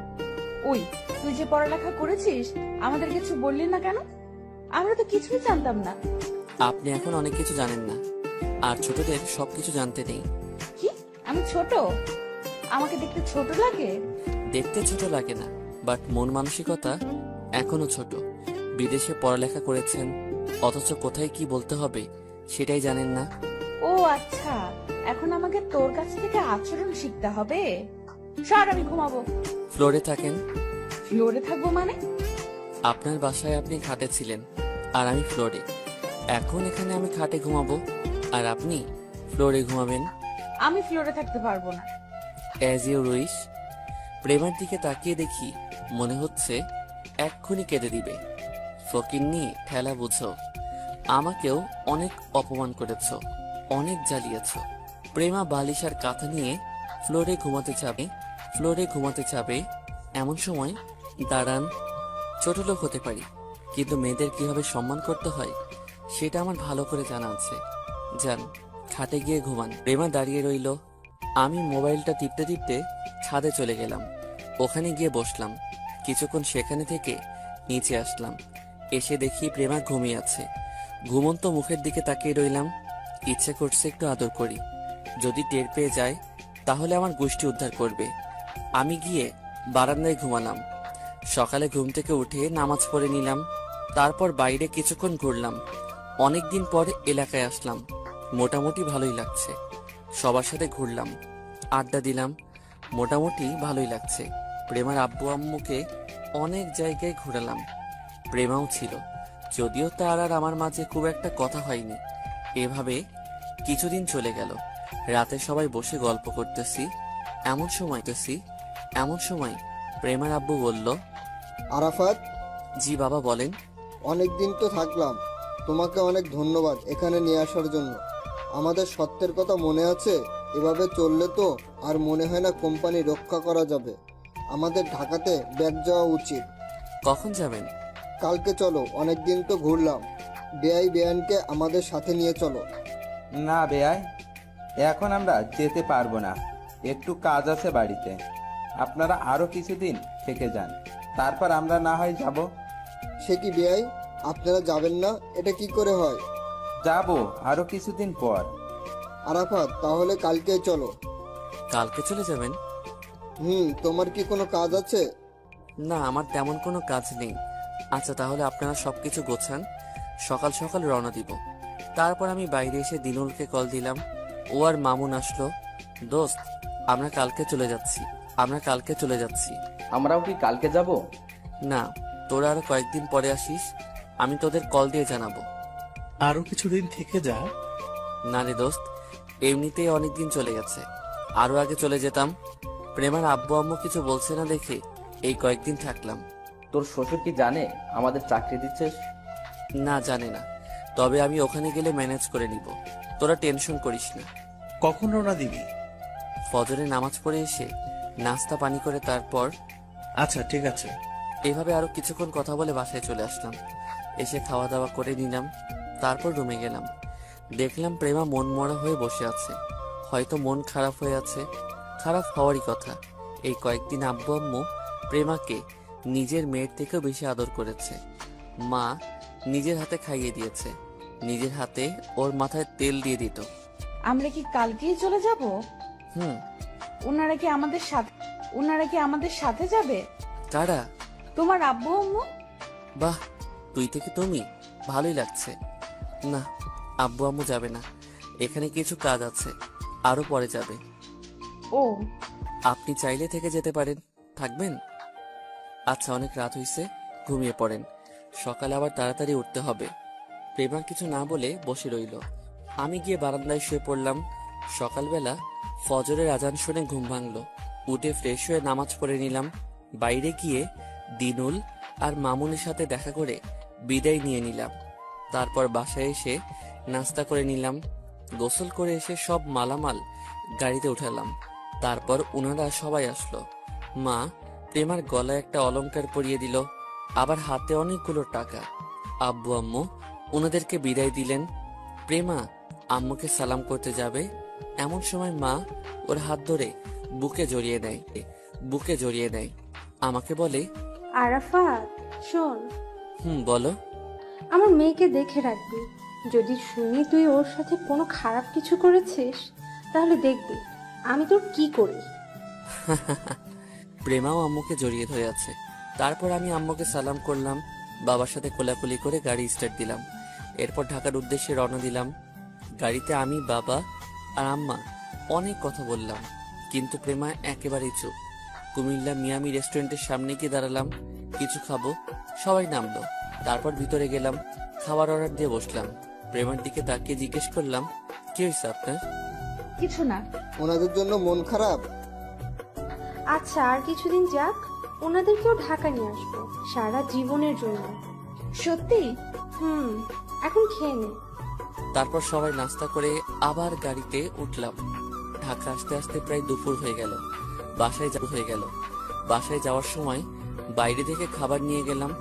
S5: ওই, তুই যে পড়ালেখা করেছিস আমাদের কিছু বললি না কেন? আমরা তো কিছুই জানতাম না।
S10: আপনি এখন অনেক কিছু জানেন না, আর ছোটদের সবকিছু জানতে নেই।
S5: কি, আমি ছোট? আমাকে দেখতে ছোট লাগে?
S10: দেখতে ছোট লাগে না, বাট মন মানসিকতা এখনো ছোট। বিদেশে পড়ালেখা করেছেন, অথচ কোথায় কি বলতে হবে সেটাই জানেন না।
S5: ও আচ্ছা, এখন আমাকে তোর কাছ থেকে আচরণ শিখতে হবে। সর, আমি ঘুমাবো।
S10: ফ্লোরে থাকেন।
S5: ফ্লোরে থাকবো মানে?
S10: আপনার বাসায় আপনি খাটে ছিলেন আর আমি ফ্লোরে। এখন এখানে আমি খাটে ঘুমাবো আর আপনি ফ্লোরে ঘুমাবেন।
S5: আমি ফ্লোরে থাকতে পারবো না।
S10: As you wish. প্রেমার দিকে তাকিয়ে দেখি মনে হচ্ছে এক্ষুনি কেঁদে দিবে। ফকিন্নি ঠেলা বুঝো। আমাকেও অনেক অপমান করেছ, অনেক জ্বালিয়েছ। প্রেমা বালিশ আর কাঁথা নিয়ে ফ্লোরে ঘুমাতে যাবে। এমন সময় দাঁড়ান। ছোট লোক হতে পারি, কিন্তু মেয়েদের কিভাবে সম্মান করতে হয় সেটা আমার ভালো করে জানা আছে। যান, খাটে গিয়ে ঘুমান। প্রেমা দাঁড়িয়ে রইল। আমি মোবাইলটা টিপতে টিপতে ছাদে চলে গেলাম। ওখানে গিয়ে বসলাম। কিছুক্ষণ সেখানে থেকে নিচে আসলাম। এসে দেখি প্রেমা ঘুমিয়ে আছে। ঘুমন্ত মুখের দিকে তাকিয়ে রইলাম। ইচ্ছে করছে একটু আদর করি। যদি টের পেয়ে যায় তাহলে আমার গোষ্ঠী উদ্ধার করবে। আমি গিয়ে বারান্দায় ঘুমালাম। সকালে ঘুম থেকে উঠে নামাজ পড়ে নিলাম। তারপর বাইরে কিছুক্ষণ ঘুরলাম। অনেকদিন পর এলাকায় আসলাম। মোটামুটি ভালোই লাগছে। সবার সাথে ঘুরলাম, আড্ডা দিলাম। মোটামুটি ভালোই লাগছে। প্রেমার আব্বু আম্মুকে অনেক জায়গায় ঘুরালাম। প্রেমাও ছিল, যদিও তার আর আমার মাঝে খুব একটা কথা হয়নি। এভাবে কিছুদিন চলে গেল। রাতে সবাই বসে গল্প করতেছি। এমন সময় প্রেমার আব্বু বলল,
S2: আরাফাত,
S10: জি বাবা বলেন।
S2: অনেকদিন তো থাকলাম, তোমাকে অনেক ধন্যবাদ এখানে নিয়ে আসার জন্য। আমাদের সত্যের কথা মনে আছে? এভাবে চললে তো আর মনে হয় না কোম্পানি রক্ষা করা যাবে। আমাদের ঢাকাতে ব্যাক যাওয়া উচিত।
S10: কখন যাবেন?
S2: কালকে চলো, অনেকদিন তো ঘুরলাম। বেআইনকে আমাদের সাথে নিয়ে চলো।
S11: না বেয়াই, এখন আমরা যেতে পারবো না, একটু কাজ আছে বাড়িতে। আপনারা আরো কিছুদিন থেকে যান, তারপর আমরা না হয় যাব।
S2: সে কি বেআই, আপনারা যাবেন না? এটা কি করে হয়?
S11: যাব আরো কিছুদিন পর।
S2: আরাফাত, তাহলে কালকেই চলো।
S10: কালকে চলে যাবেন?
S2: তোমার কি কোনো কাজ আছে?
S10: না, আমার তেমন কোনো কাজ নেই। আচ্ছা, তাহলে আপনারা সবকিছু গোছান, সকাল সকাল রওনা দিব। তারপর আমি বাইরে এসে দিনুলকে কল দিলাম। ও আর মামুন আসলো। দোস্ত, আমরা কালকে চলে যাচ্ছি।
S3: আমরাও কি কালকে যাব?
S10: না, তোরা আরো কয়েকদিন পরে আসিস, আমি তোদের কল দিয়ে জানাবো।
S9: আরো কিছুদিন থেকে যা।
S10: না রে দোস্ত, এমনিতেই অনেকদিন চলে গেছে, আরো আগে চলে যেতাম। প্রেমার আব্বু আম্মু কিছু বলছে না দেখে এই কয়েকদিন থাকলাম।
S3: তোর শ্বশুর কি জানে আমাদের চাকরি দিচ্ছিস?
S10: না, জানে না, তবে আমি ওখানে গেলে ম্যানেজ করে নিব, তোরা টেনশন করিস না।
S9: কখন রওনা দিবি?
S10: ফজরে নামাজ পড়ে এসে নাস্তা পানি করে তারপর।
S9: আচ্ছা, ঠিক আছে।
S10: এভাবে আরো কিছুক্ষণ কথা বলে বাসায় চলে আসলাম। এসে খাওয়া দাওয়া করে নিলাম, তারপর রুমে গেলাম। দেখলাম প্রেমা মন মরা হয়ে বসে আছে, হয়তো মন খারাপ হয়ে আছে। খারাপ হওয়ারই কথা, এই কয়েকদিন আব্বু আম্মু প্রেমাকে নিজের মেয়ের থেকেও বেশি আদর করেছে। মা নিজের হাতে খাইয়ে দিয়েছে, নিজের হাতে ওর মাথায় তেল দিয়ে দিত।
S5: আমরা কি কালকেই চলে যাব?
S10: হুম।
S5: ওনারা কি আমাদের সাথে যাবে?
S10: কারা?
S5: তোমার আব্বু আম্মু?
S10: বাহ, তুই থেকে তুমি, ভালোই লাগছে। না, আব্বু আম্মু যাবে না, এখানে কিছু কাজ আছে, আরো পরে যাবে।
S5: ও,
S10: আপনি চাইলে থেকে যেতে পারেন, থাকবেন? আচ্ছা, অনেক রাত হইছে, ঘুমিয়ে পড়েন, সকালে আবার তাড়াতাড়ি উঠতে হবে। প্রেমা কিছু না বলে বসে রইল। আমি গিয়ে বারান্দায় শুয়ে পড়লাম। সকালবেলা ফজরের আজান শুনে ঘুম ভাঙলো। উঠে ফ্রেশ হয়ে নামাজ পড়ে নিলাম। বাইরে গিয়ে দিনুল আর মামুনের সাথে দেখা করে বিদায় নিয়ে নিলাম। তারপর বাসায় এসে নাস্তা করে নিলাম। গোসল করে এসে সব মালামাল গাড়িতে উঠালাম। তারপর ওনারা সবাই আসলো। মা প্রেমার গলায় একটা অলংকার পরিয়ে দিল, আবার হাতে অনেকগুলো টাকা। আব্বু আম্মু ওনাদেরকে বিদায় দিলেন। প্রেমা আম্মুকে সালাম করতে যাবে, এমন সময় মা ওর হাত ধরে বুকে জড়িয়ে দেয়। আমাকে বলে,
S4: আরাফাত শোন,
S10: বলো।
S4: আমার মেয়েকে দেখে রাখবি, যদি শুনি তুই ওর সাথে কোনো খারাপ কিছু করেছিস তাহলে দেখবি আমি তোর কি করি।
S10: প্রেমাও আম্মুকে জড়িয়ে ধরে আছে। তারপর আমি আম্মুকে সালাম করলাম, বাবার সাথে কোলাকুলি করে গাড়ি স্টার্ট দিলাম। এরপর ঢাকার উদ্দেশ্যে রওনা দিলাম। গাড়িতে আমি, বাবা আর আম্মা অনেক কথা বললাম, কিন্তু প্রেমা একেবারেই চুপ। কুমিল্লা মিয়ামি রেস্টুরেন্টের সামনে গিয়ে দাঁড়ালাম, কিছু খাবো। সবাই নামলো, তারপর ভিতরে গেলাম, খাবার অর্ডার দিয়ে বসলাম। প্রেমার দিকে তাকিয়ে জিজ্ঞেস করলাম, কি হয়েছে আপনার?
S5: কিছু না।
S2: ওনাদের জন্য মন খারাপ?
S4: আচ্ছা, আর কিছুদিন যাক, ওনাদেরকেও ঢাকা নিয়ে আসবো সারা জীবনের জন্য।
S5: সত্যি?
S4: এখন খেয়ে নে।
S10: তারপর সবাই নাস্তা করে আবার গাড়িতে উঠলাম। ঢাকা আসতে আসতে প্রায় দুপুর হয়ে গেল। বাসায় যাওয়ার সময় বাইরে থেকে খাবার নিয়ে গেলাম,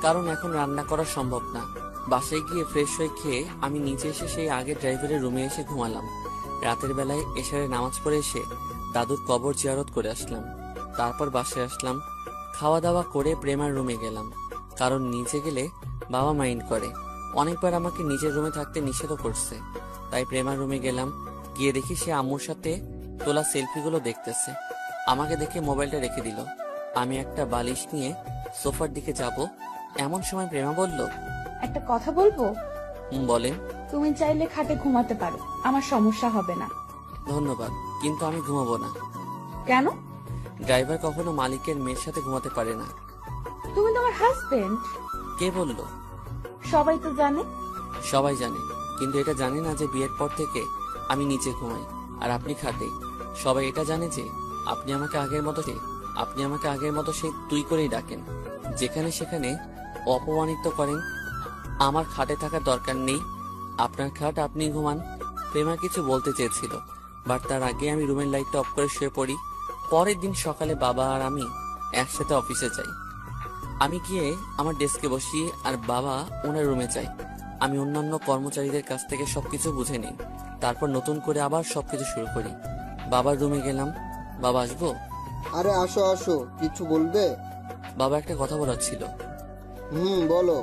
S10: কারণ এখন রান্না করা সম্ভব না। বাসায় গিয়ে ফ্রেশ হয়ে খেয়ে আমি নিচে এসে সেই আগে ড্রাইভারের রুমে এসে ঘুমালাম। রাতের বেলায় এশারে নামাজ পড়ে এসে দাদুর কবর জিয়ারত করে আসলাম। তারপর বাসায় আসলাম, খাওয়া দাওয়া করে প্রেমার রুমে গেলাম, কারণ নিচে গেলে বাবা মাইন্ড করে। অনেকবার আমাকে নিজের রুমে থাকতে নিষেধও করছে। তাই প্রেমার রুমে গেলাম, গিয়ে দেখি সে আম্মুর সাথে তোলা সেলফিগুলো দেখতেছে। আমাকে দেখে মোবাইলটা রেখে দিল। আমি একটা বালিশ নিয়ে সোফার দিকে যাব, এমন সময় প্রেমা বলল,
S5: একটা কথা বলবো?
S10: বলেন।
S5: তুমি চাইলে খাটে ঘুমাতে পারো, আমার সমস্যা হবে না।
S10: ধন্যবাদ, কিন্তু আমি ঘুমাবো না।
S5: কেন?
S10: ড্রাইভার কখনো মালিকের মেয়ের সাথে ঘুমাতে পারে না।
S5: তুমি তোমার হাজবেন্ড।
S10: কে বললো?
S5: সবাই তো জানে।
S10: সবাই জানে, কিন্তু এটা জানে না যে বিয়ের পর থেকে আমি নিচে ঘুমাই আর আপনি খাটে। সবাই এটা জানে যে আপনি আমাকে আগের মতো সেই তুই করেই ডাকেন, যেখানে সেখানে অপমানিত করেন। আমার খাটে থাকার দরকার নেই, আপনার খাট আপনি ঘুমান। প্রেমা কিছু বলতে চেয়েছিল, বাট তার আগে আমি রুমের লাইটটা অফ করে শুয়ে পড়ি। পরের দিন সকালে বাবা আর আমি একসাথে অফিসে যাই। আমি গিয়ে আমার ডেস্কে বসি আর বাবা ওনার রুমে যাই। আমি অন্যান্য কর্মচারীদের কাছ থেকে সবকিছু বুঝে নিই, তারপর নতুন করে আবার সবকিছু শুরু করি। বাবার রুমে গেলাম। বাবা, আসবো?
S2: আরে আসো আসো, কিছু বলবে?
S10: বাবা, একটা কথা বলার ছিল।
S2: বলো।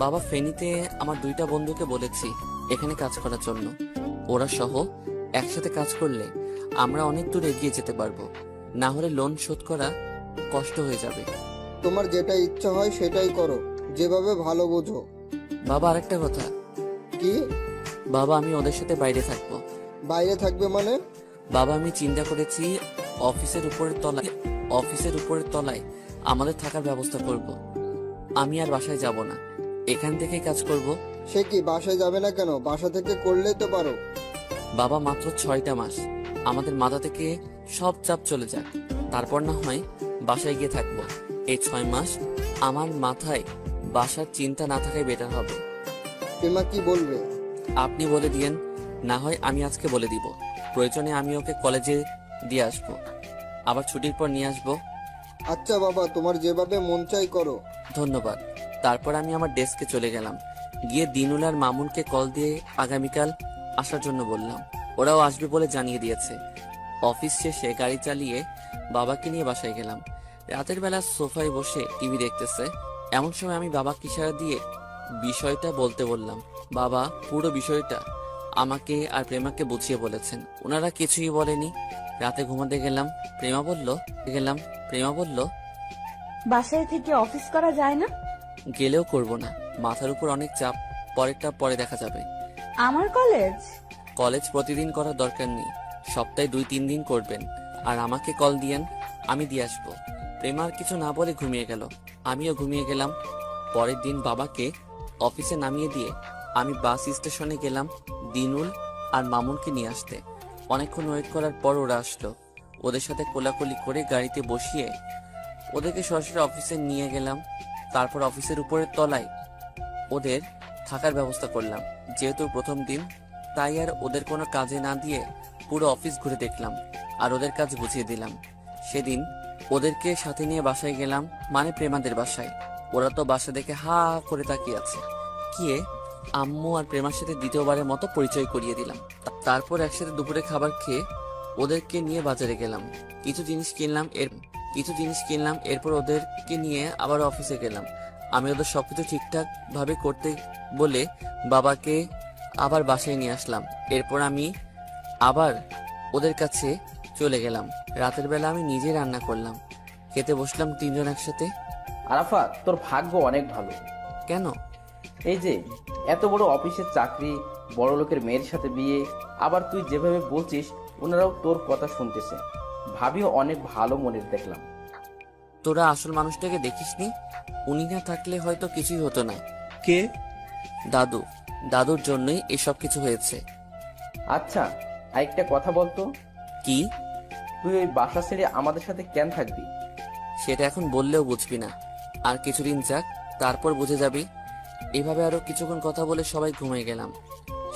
S10: বাবা, ফেনীতে আমার 2টা বন্ধুকে বলেছি এখানে কাজ করার জন্য। ওরা সহ একসাথে কাজ করলে আমরা অনেক দূর এগিয়ে যেতে পারবো, না হলে লোন শোধ করা কষ্ট হয়ে যাবে।
S2: তোমার যেটা ইচ্ছা হয় সেটাই করো, যেভাবে ভালো বোঝো।
S10: বাবা, আরেকটা কথা।
S2: কি?
S10: বাবা, আমি ওদের সাথে বাইরে থাকবো।
S2: বাইরে থাকবে মানে?
S10: বাবা, আমি চিন্তা করেছি অফিসের উপরের তলায় আমাদের থাকার ব্যবস্থা করব। আমি আর বাসায় যাব না, এখান থেকেই কাজ করব।
S2: সে কি, বাসায় যাবে না কেন? বাসা থেকে করলেই তো পারো।
S10: বাবা, মাত্র 6টা মাস, আমাদের মাথা থেকে সব চাপ চলে যাক, তারপর না হয় বাসায় গিয়ে থাকবো। এই 6 মাস আমার মাথায় বাসার চিন্তা না থাকাই বেটার হবে।
S2: প্রেমা কি বলবে?
S10: আপনি বলে দিয়েন, না হয় আমি আজকে বলে দিব। প্রয়োজনে আমি ওকে কলেজে দিয়ে আসবো, আবার ছুটির পর নিয়ে আসবো।
S2: আচ্ছা বাবা, তোমার যেভাবে মন চাই করো।
S10: ধন্যবাদ। তারপর আমি আমার ডেস্কে চলে গেলাম, গিয়ে দিনুল আর মামুনকে কল দিয়ে আগামীকাল আসার জন্য বললাম। ওরাও আসবে বলে জানিয়ে দিয়েছে। অফিস শেষে গাড়ি চালিয়ে বাবাকে নিয়ে বাসায় গেলাম। রাতের বেলা সোফায় বসে টিভি দেখতেছে, এমন সময় আমি বাবাকে ইশারা দিয়ে বিষয়টা বলতে বললাম। বাবা পুরো বিষয়টা আমাকে আর প্রেমাকে বুঝিয়ে বলেছেন। ওনারা কিছুই বলেনি। রাতে ঘুমাতে গেলাম, প্রেমা বলল
S5: বাসায় থেকে অফিস করা যায় না?
S10: গেলেও করব না, মাথার উপর অনেক চাপ, পরেরটা পরে দেখা যাবে।
S5: আমার
S10: কলেজ প্রতিদিন করার দরকার নেই, সপ্তাহে 2-3 দিন করবেন, আর আমাকে কল দিয়েন, আমি দিয়ে আসবো। প্রেমার কিছু না বলে ঘুমিয়ে গেল, আমিও ঘুমিয়ে গেলাম। পরের দিন বাবাকে অফিসে নামিয়ে দিয়ে আমি বাস স্টেশনে গেলাম দিনুল আর মামুনকে নিয়ে আসতে। অনেকক্ষণ ওয়েট করার পর ওরা আসলো। ওদের সাথে কোলাকুলি করে গাড়িতে বসিয়ে ওদেরকে সরাসরি অফিসে নিয়ে গেলাম। তারপর অফিসের উপরের তলায় ওদের থাকার ব্যবস্থা করলাম। যেহেতু প্রথম দিন, তাই আর ওদের কোনো কাজে না দিয়ে পুরো অফিস ঘুরে দেখলাম আর ওদের কাজ বুঝিয়ে দিলাম। সেদিন ওদেরকে সাথে নিয়ে বাসায় গেলাম, মানে প্রেমাদের বাসায়। ওরা তো বাসা দেখে হা করে তাকিয়ে আছে। গিয়ে আম্মু আর প্রেমার সাথে দ্বিতীয়বারের মতো পরিচয় করিয়ে দিলাম। তারপর একসাথে দুপুরে খাবার খেয়ে ওদেরকে নিয়ে বাজারে গেলাম, কিছু জিনিস কিনলাম। এরপর ওদেরকে নিয়ে আবার অফিসে গেলাম। আমি ওদের সবকিছু ঠিকঠাক ভাবে করতে বলে বাবাকে আবার বাসায় নিয়ে আসলাম। এরপর আমি আবার ওদের কাছে চলে গেলাম। রাতের বেলা আমি নিজে রান্না করলাম, খেতে বসলাম 3 জন একসাথে।
S3: আরাফাত, তোর ভাগ্য অনেক ভালো।
S10: কেন?
S3: এই যে এত বড় অফিসের চাকরি, বড় লোকের মেয়ের সাথে বিয়ে, আবার তুই যেভাবে বলছিস ওনারাও তোর কথা শুনতেছে। ভাবিও অনেক ভালো মনের দেখলাম।
S10: তোরা আসল মানুষটাকে দেখিসনি, উনি না থাকলে হয়তো কিছুই হতো না।
S9: কে?
S10: দাদুর জন্যই এসব কিছু হয়েছে।
S3: আচ্ছা, আরেকটা কথা বলতো,
S10: কি?
S3: তুই ওই বাসা ছেড়ে আমাদের সাথে কেন থাকবি?
S10: সেটা এখন বললেও বুঝবি না, আর কিছুদিন যাক, তারপর বুঝে যাবি। এভাবে আরো কিছুক্ষণ কথা বলে সবাই ঘুমিয়ে গেলাম।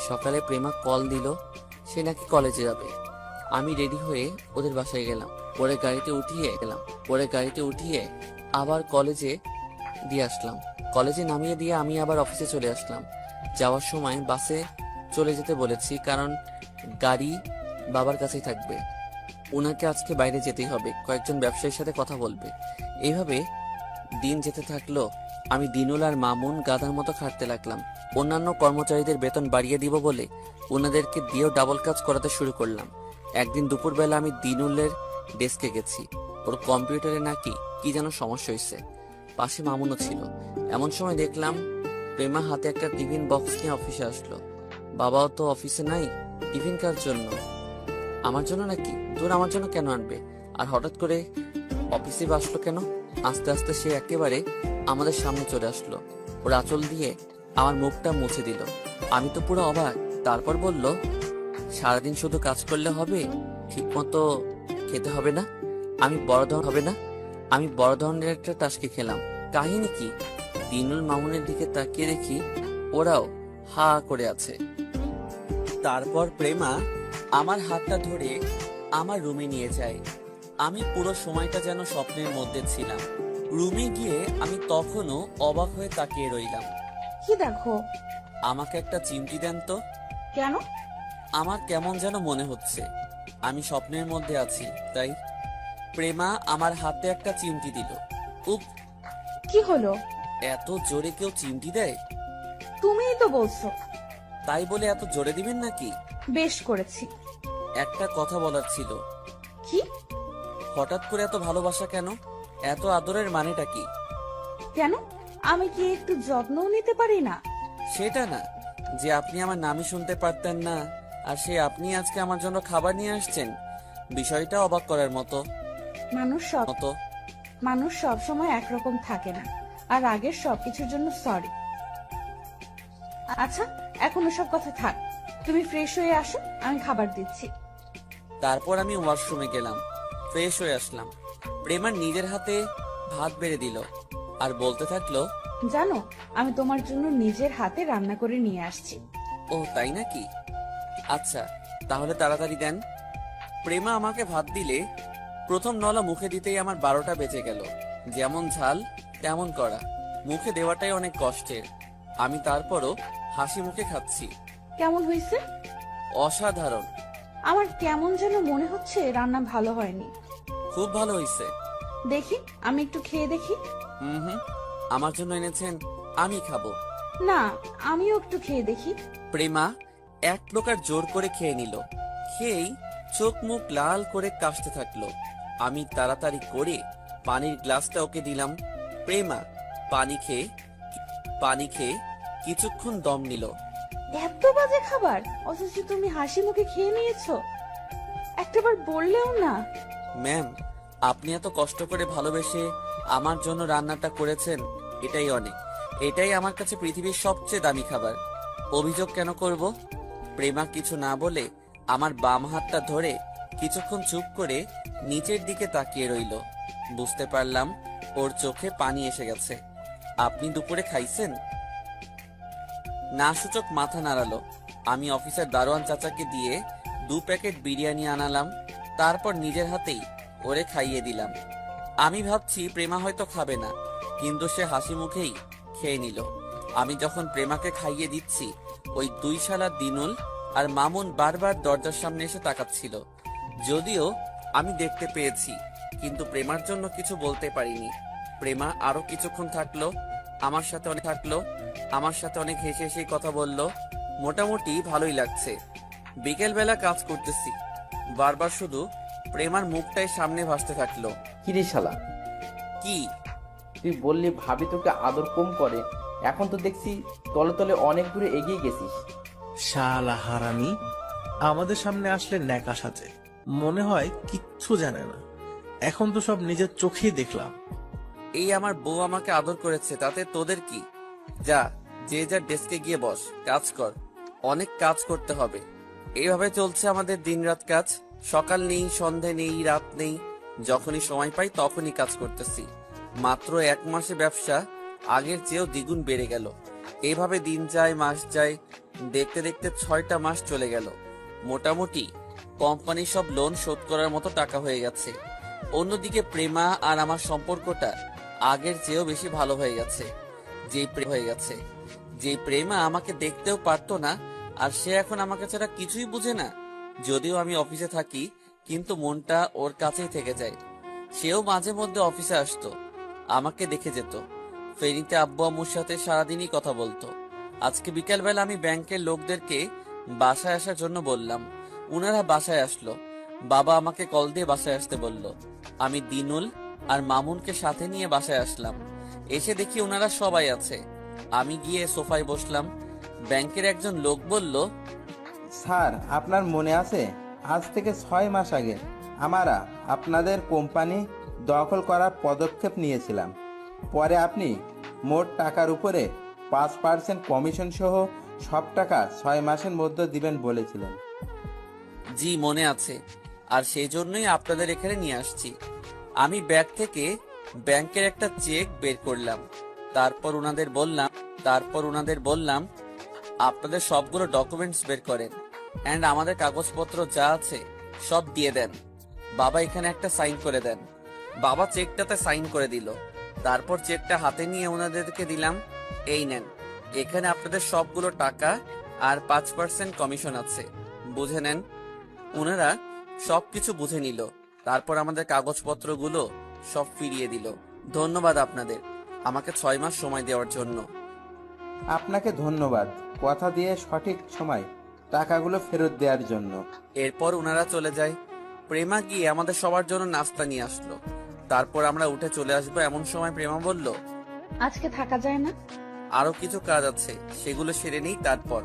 S10: সকালে প্রেমা কল দিল, সে নাকি কলেজে যাবে। আমি রেডি হয়ে ওদের বাসায় গেলাম, পরে গাড়িতে উঠিয়ে আবার কলেজে দিয়ে আসলাম। কলেজে নামিয়ে দিয়ে আমি আবার অফিসে চলে আসলাম। যাওয়ার সময় বাসে চলে যেতে বলেছি, কারণ গাড়ি বাবার কাছেই থাকবে। ওনাকে আজকে বাইরে যেতেই হবে, কয়েকজন ব্যবসায়ীর সাথে কথা বলবে। এইভাবে দিন যেতে থাকলো। আমি দিনুল আর মামুন গাধার মতো খাটতে লাগলাম। অন্যান্য কর্মচারীদের বেতন বাড়িয়ে দিব বলে ওনাদেরকে দিয়েও ডাবল কাজ করাতে শুরু করলাম। একদিন দুপুরবেলা আমি দিনুলের ডেস্কে গেছি, ওর কম্পিউটারে নাকি কি যেন সমস্যা হয়েছে। পাশে মামুনও ছিল। এমন সময় দেখলাম প্রেমা হাতে একটা টিফিন বক্স নিয়ে অফিসে আসলো। বাবাও তো অফিসে নাই, টিফিন কার জন্য? আমার জন্য নাকি? তোর আমার জন্য কেন আনবে? আর হঠাৎ করে অফিসে আসলো কেন? আস্তে আস্তে সে একেবারে আমাদের সামনে চলে আসলো। ওর আঁচল দিয়ে আমার মুখটা মুছে দিল। আমি তো পুরো অবাক। তারপর বলল, সারাদিন শুধু কাজ করলে হবে, ঠিক মতো খেতে হবে না? আমি বড় ধরনের একটা টাস্কি খেলাম। কাহিনী কি? দিনুল মামুনের দিকে তাকিয়ে দেখি ওরাও হা করে আছে। তারপর প্রেমা আমার হাতটা ধরে আমার রুমে নিয়ে যায়। আমি পুরো সময়টা যেন স্বপ্নের মধ্যে ছিলাম। রুমে গিয়ে আমি তখনও অবাক হয়ে তাকিয়ে রইলাম।
S5: কি দেখো?
S10: আমাকে একটা চিমটি দেন তো।
S5: কেন?
S10: আমার কেমন যেন মনে হচ্ছে আমি স্বপ্নের মধ্যে আছি, তাই। প্রেমা আমার হাতে একটা চিমটি দিল। উপ!
S5: কি হলো?
S10: এত জোরে কেউ চিমটি দেয়?
S5: তুমিই তো বলছো।
S1: তাই বলে এত জোরে দিবেন নাকি?
S5: বেশ করেছি।
S1: একটা কথা বলার ছিল।
S5: কি?
S1: হঠাৎ করে এত ভালোবাসা কেন? এত আদরের মানেটা কি?
S5: কেন, আমি কি একটু যত্নও নিতে পারি না?
S1: সেটা না, যে আপনি আমার নামই শুনতে পারতেন না, আর সে আপনি আজকে আমার জন্য খাবার নিয়ে আসছেন, বিষয়টা অবাক করার মতো।
S5: মানুষ সব সময় একরকম থাকে না। আর আগের সবকিছুর জন্য সরি। আচ্ছা, এখন ওসব কথা থাক, তুমি ফ্রেশ হয়ে আসো, আমি খাবার দিচ্ছি।
S1: তারপর আমি ওয়াশরুমে গেলাম, ফ্রেশ হয়ে আসলাম। প্রেমার নিজের হাতে ভাত বেড়ে দিল আর বলতে থাকলো,
S5: জানো, আমি তোমার জন্য নিজের হাতে রান্না করে নিয়ে আসছি।
S1: ও তাই নাকি? আচ্ছা, তাহলে তাড়াতাড়ি দেন। প্রেমা আমাকে ভাত দিলে প্রথম নলা মুখে দিতেই আমার 12টা বেজে গেল। যেমন ঝাল তেমন কড়া, মুখে দেওয়াটাই অনেক কষ্টের। আমি তারপরও হাসি মুখে খাচ্ছি।
S5: কেমন হয়েছে?
S1: অসাধারণ।
S5: আমার কেমন যেন মনে হচ্ছে রান্না ভালো হয়নি।
S1: খুব ভালো হয়েছে।
S5: দেখি, আমি একটু খেয়ে দেখি।
S1: হুম, আমার জন্য এনেছেন, আমি খাবো
S5: না, আমিও একটু খেয়ে দেখি।
S1: প্রেমা এক প্রকার জোর করে খেয়ে নিল। খেয়েই চোখ মুখ লাল করে কাশতে থাকলো। আমি তাড়াতাড়ি করে পানির গ্লাসটা ওকে দিলাম। প্রেমা পানি খেয়ে কিছুক্ষণ দম নিল।
S5: এত বাজে খাবার, অথচ তুমি হাসি মুখে খেয়ে নিয়েছো। একটাবার বললেও না।
S1: ম্যাম, আপনি এত কষ্ট করে ভালোবেসে আমার জন্য রান্নাটা করেছেন, এটাই অনেক। এটাই আমার কাছে পৃথিবীর সবচেয়ে দামি খাবার। অভিযোগ কেন করব? প্রেমা কিছু না বলে আমার বাম হাতটা ধরে কিছুক্ষণ চুপ করে নিচের দিকে তাকিয়ে রইল। বুঝতে পারলাম ওর চোখে পানি এসে গেছে। আপনি দুপুরে খাইছেন? না সূচক মাথা নাড়ালো। আমি অফিসের দারোয়ান চাচাকে দিয়ে 2 প্যাকেট বিরিয়ানি আনালাম। তারপর নিজের হাতেই ওরে খাইয়ে দিলাম। আমি ভাবছি প্রেমা হয়তো খাবে না, কিন্তু সে হাসি মুখেই খেয়ে নিল। আমি যখন প্রেমাকে খাইয়ে দিচ্ছি, ওই 2 শালা দিনুল আর মামুন বারবার দরজার সামনে এসে তাকাচ্ছিল। যদিও আমি দেখতে পেয়েছি, কিন্তু প্রেমার জন্য কিছু বলতে পারিনি। প্রেমা আরো কিছুক্ষণ থাকলো, আমার সাথে অনেক হেসে হেসে কথা বলল। মোটামুটি ভালোই লাগছে। বিকেল বেলা কাজ করতেছি, বারবার শুধু প্রেমার মুখটাই সামনে ভাসতে থাকলো।
S3: কিরে শালা,
S1: কি?
S3: তুই বললি ভাবি তোকে আদর কম করে, এখন তো দেখছি তলে তলে অনেক দূরে এগিয়ে গেছিস।
S9: শালা হারামি, আমাদের সামনে আসলে ন্যাকা সাজে, মনে হয় কিচ্ছু জানে না। এখন তো সব নিজের চোখেই দেখলাম।
S1: এই আমার বউ আমাকে আদর করেছে, তাতে তোদের কি? যা, যে যার ডেস্কে গিয়ে বস, কাজ কর। অনেক কাজ করতে হবে। এইভাবে চলছে আমাদের দিনরাত কাজ। সকাল নেই, সন্ধে নেই, রাত নেই, যখনই সময় পাই তখনই কাজ করতেছি। মাত্র 1 মাসে ব্যবসা আগের চেয়েও দ্বিগুণ বেড়ে গেল। এইভাবে দিন যায়, মাস যায়, দেখতে দেখতে 6টা মাস চলে গেল। মোটামুটি কোম্পানির সব লোন শোধ করার মতো টাকা হয়ে গেছে। অন্যদিকে প্রেমা আর আমার সম্পর্কটা আগের চেয়েও বেশি ভালো হয়ে গেছে। যেই প্রেমা আমাকে দেখতেও পারতো না, আর সে এখন আমাকে ছাড়া কিছুই বুঝে না। যদিও আমি অফিসে থাকি, কিন্তু মনটা ওর কাছেই থেকে যায়। সেও মাঝে মধ্যে অফিসে আসতো, আমাকে দেখে যেত। ফেরিতে আব্বু আম্মুর সাথে সারাদিনই কথা বলতো। আজকে বিকালবেলা আমি ব্যাংকের লোকদেরকে বাসায় আসার জন্য বললাম। উনারা বাসায় আসলো। বাবা আমাকে কল দিয়ে বাসায় আসতে বলল। আমি দিনুল আর মামুনকে সাথে নিয়ে বাসায় আসলাম। এসে দেখি ওনারা সবাই আছে। আমি গিয়ে সোফায় বসলাম। ব্যাংকের একজন লোক বলল,
S11: স্যার, আপনার মনে আছে আজ থেকে 6 মাস আগে আমরা আপনাদের কোম্পানি দখল করার পদক্ষেপ নিয়েছিলাম। পরে আপনি মোট টাকার উপরে 5% কমিশন সহ সব টাকা 6 মাসের মধ্যে দিবেন বলেছিলেন।
S1: জি মনে আছে, আর সেই জন্যই আপনাদের এখানে নিয়ে আসছি। আমি ব্যাগ থেকে ব্যাংকের একটা চেক বের করলাম। তারপর ওনাদের বললাম আপনাদের সবগুলো ডকুমেন্টস বের করেন, এন্ড আমাদের কাগজপত্র যা আছে সব দিয়ে দেন। বাবা এখানে একটা সাইন করে দেন। বাবা চেকটাতে সাইন করে দিল। তারপর চেকটা হাতে নিয়ে ওনাদেরকে দিলাম, এই নেন, এখানে আপনাদের সবগুলো টাকা আর 5% কমিশন আছে, বুঝে নেন। ওনারা সবকিছু বুঝে নিল। তারপর আমাদের কাগজপত্রগুলো সব ফিরিয়ে দিল। ধন্যবাদ আপনাদের, আমাকে 6 মাস সময় দেওয়ার জন্য।
S11: আপনাকে ধন্যবাদ। কথা দিয়ে সঠিক সময় টাকাগুলো ফেরত দেওয়ার জন্য।
S1: এরপর ওনারা চলে যায়। প্রেমা গিয়ে আমাদের সবার জন্য নাস্তা নিয়ে আসলো। তারপর আমরা উঠে চলে আসবো এমন সময় প্রেমা বলল,
S5: আজকে থাকা যায় না?
S1: আরো কিছু কাজ আছে, সেগুলো সেরে নেই তারপর।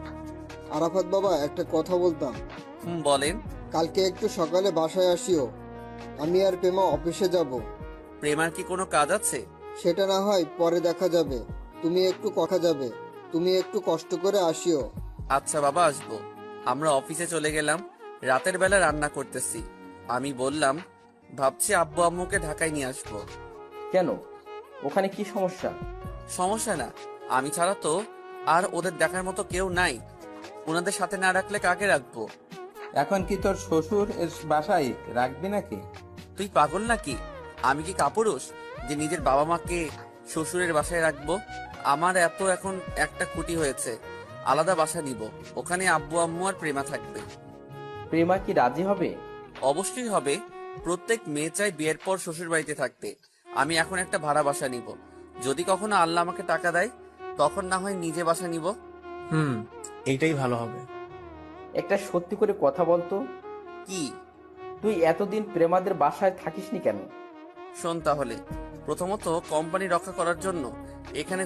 S2: আরাফাত বাবা, একটা কথা বলতাম।
S1: বলেন।
S2: কালকে একটু সকালে বাসায় আসিও, আমি আর প্রেমা অফিসে যাব।
S1: প্রেমার কি কোনো কাজ আছে?
S2: সেটা না হয় পরে দেখা যাবে, তুমি একটু কষ্ট করে আসিও।
S1: আচ্ছা বাবা, আসবো। আমরা অফিসে চলে গেলাম। রাতের বেলা রান্না করতেছি। আমি বললাম, ভাবছি আব্বু আম্মুকে ঢাকায় নিয়ে আসবো।
S3: কেন, ওখানে কি সমস্যা?
S1: সমস্যা না, আমি ছাড়া তো আর ওদের দেখার মতো কেউ নাই। ওনাদের সাথে না রাখলে কাকে রাখবো?
S11: এখন কি তোর শ্বশুর এর বাসায় রাখবি নাকি?
S1: তুই পাগল নাকি? আমি কি কাপুরুষ যে নিজের বাবা মাকে শ্বশুরের বাসায় রাখবো? আমার এত এখন একটা খুঁটি হয়েছে, আলাদা বাসা নিব। ওখানে আব্বু আম্মু আর প্রেমা থাকবে।
S3: প্রেমা কি রাজি হবে?
S1: অবশ্যই হবে। প্রত্যেক মেয়ে চায় বিয়ের পর শ্বশুর বাড়িতে থাকতে। আমি এখন একটা ভাড়া বাসা নিব। যদি কখনো আল্লাহ আমাকে টাকা দেয়, তখন না হয় নিজে বাসা নিব।
S9: এইটাই ভালো হবে।
S3: একটা সত্যি করে কথা বলতো,
S1: কি?
S3: তুই এতদিন প্রেমাদের বাসায় থাকিসনি কেন?
S1: শোন তাহলে, প্রথমত কোম্পানি রক্ষা করার জন্য এখানে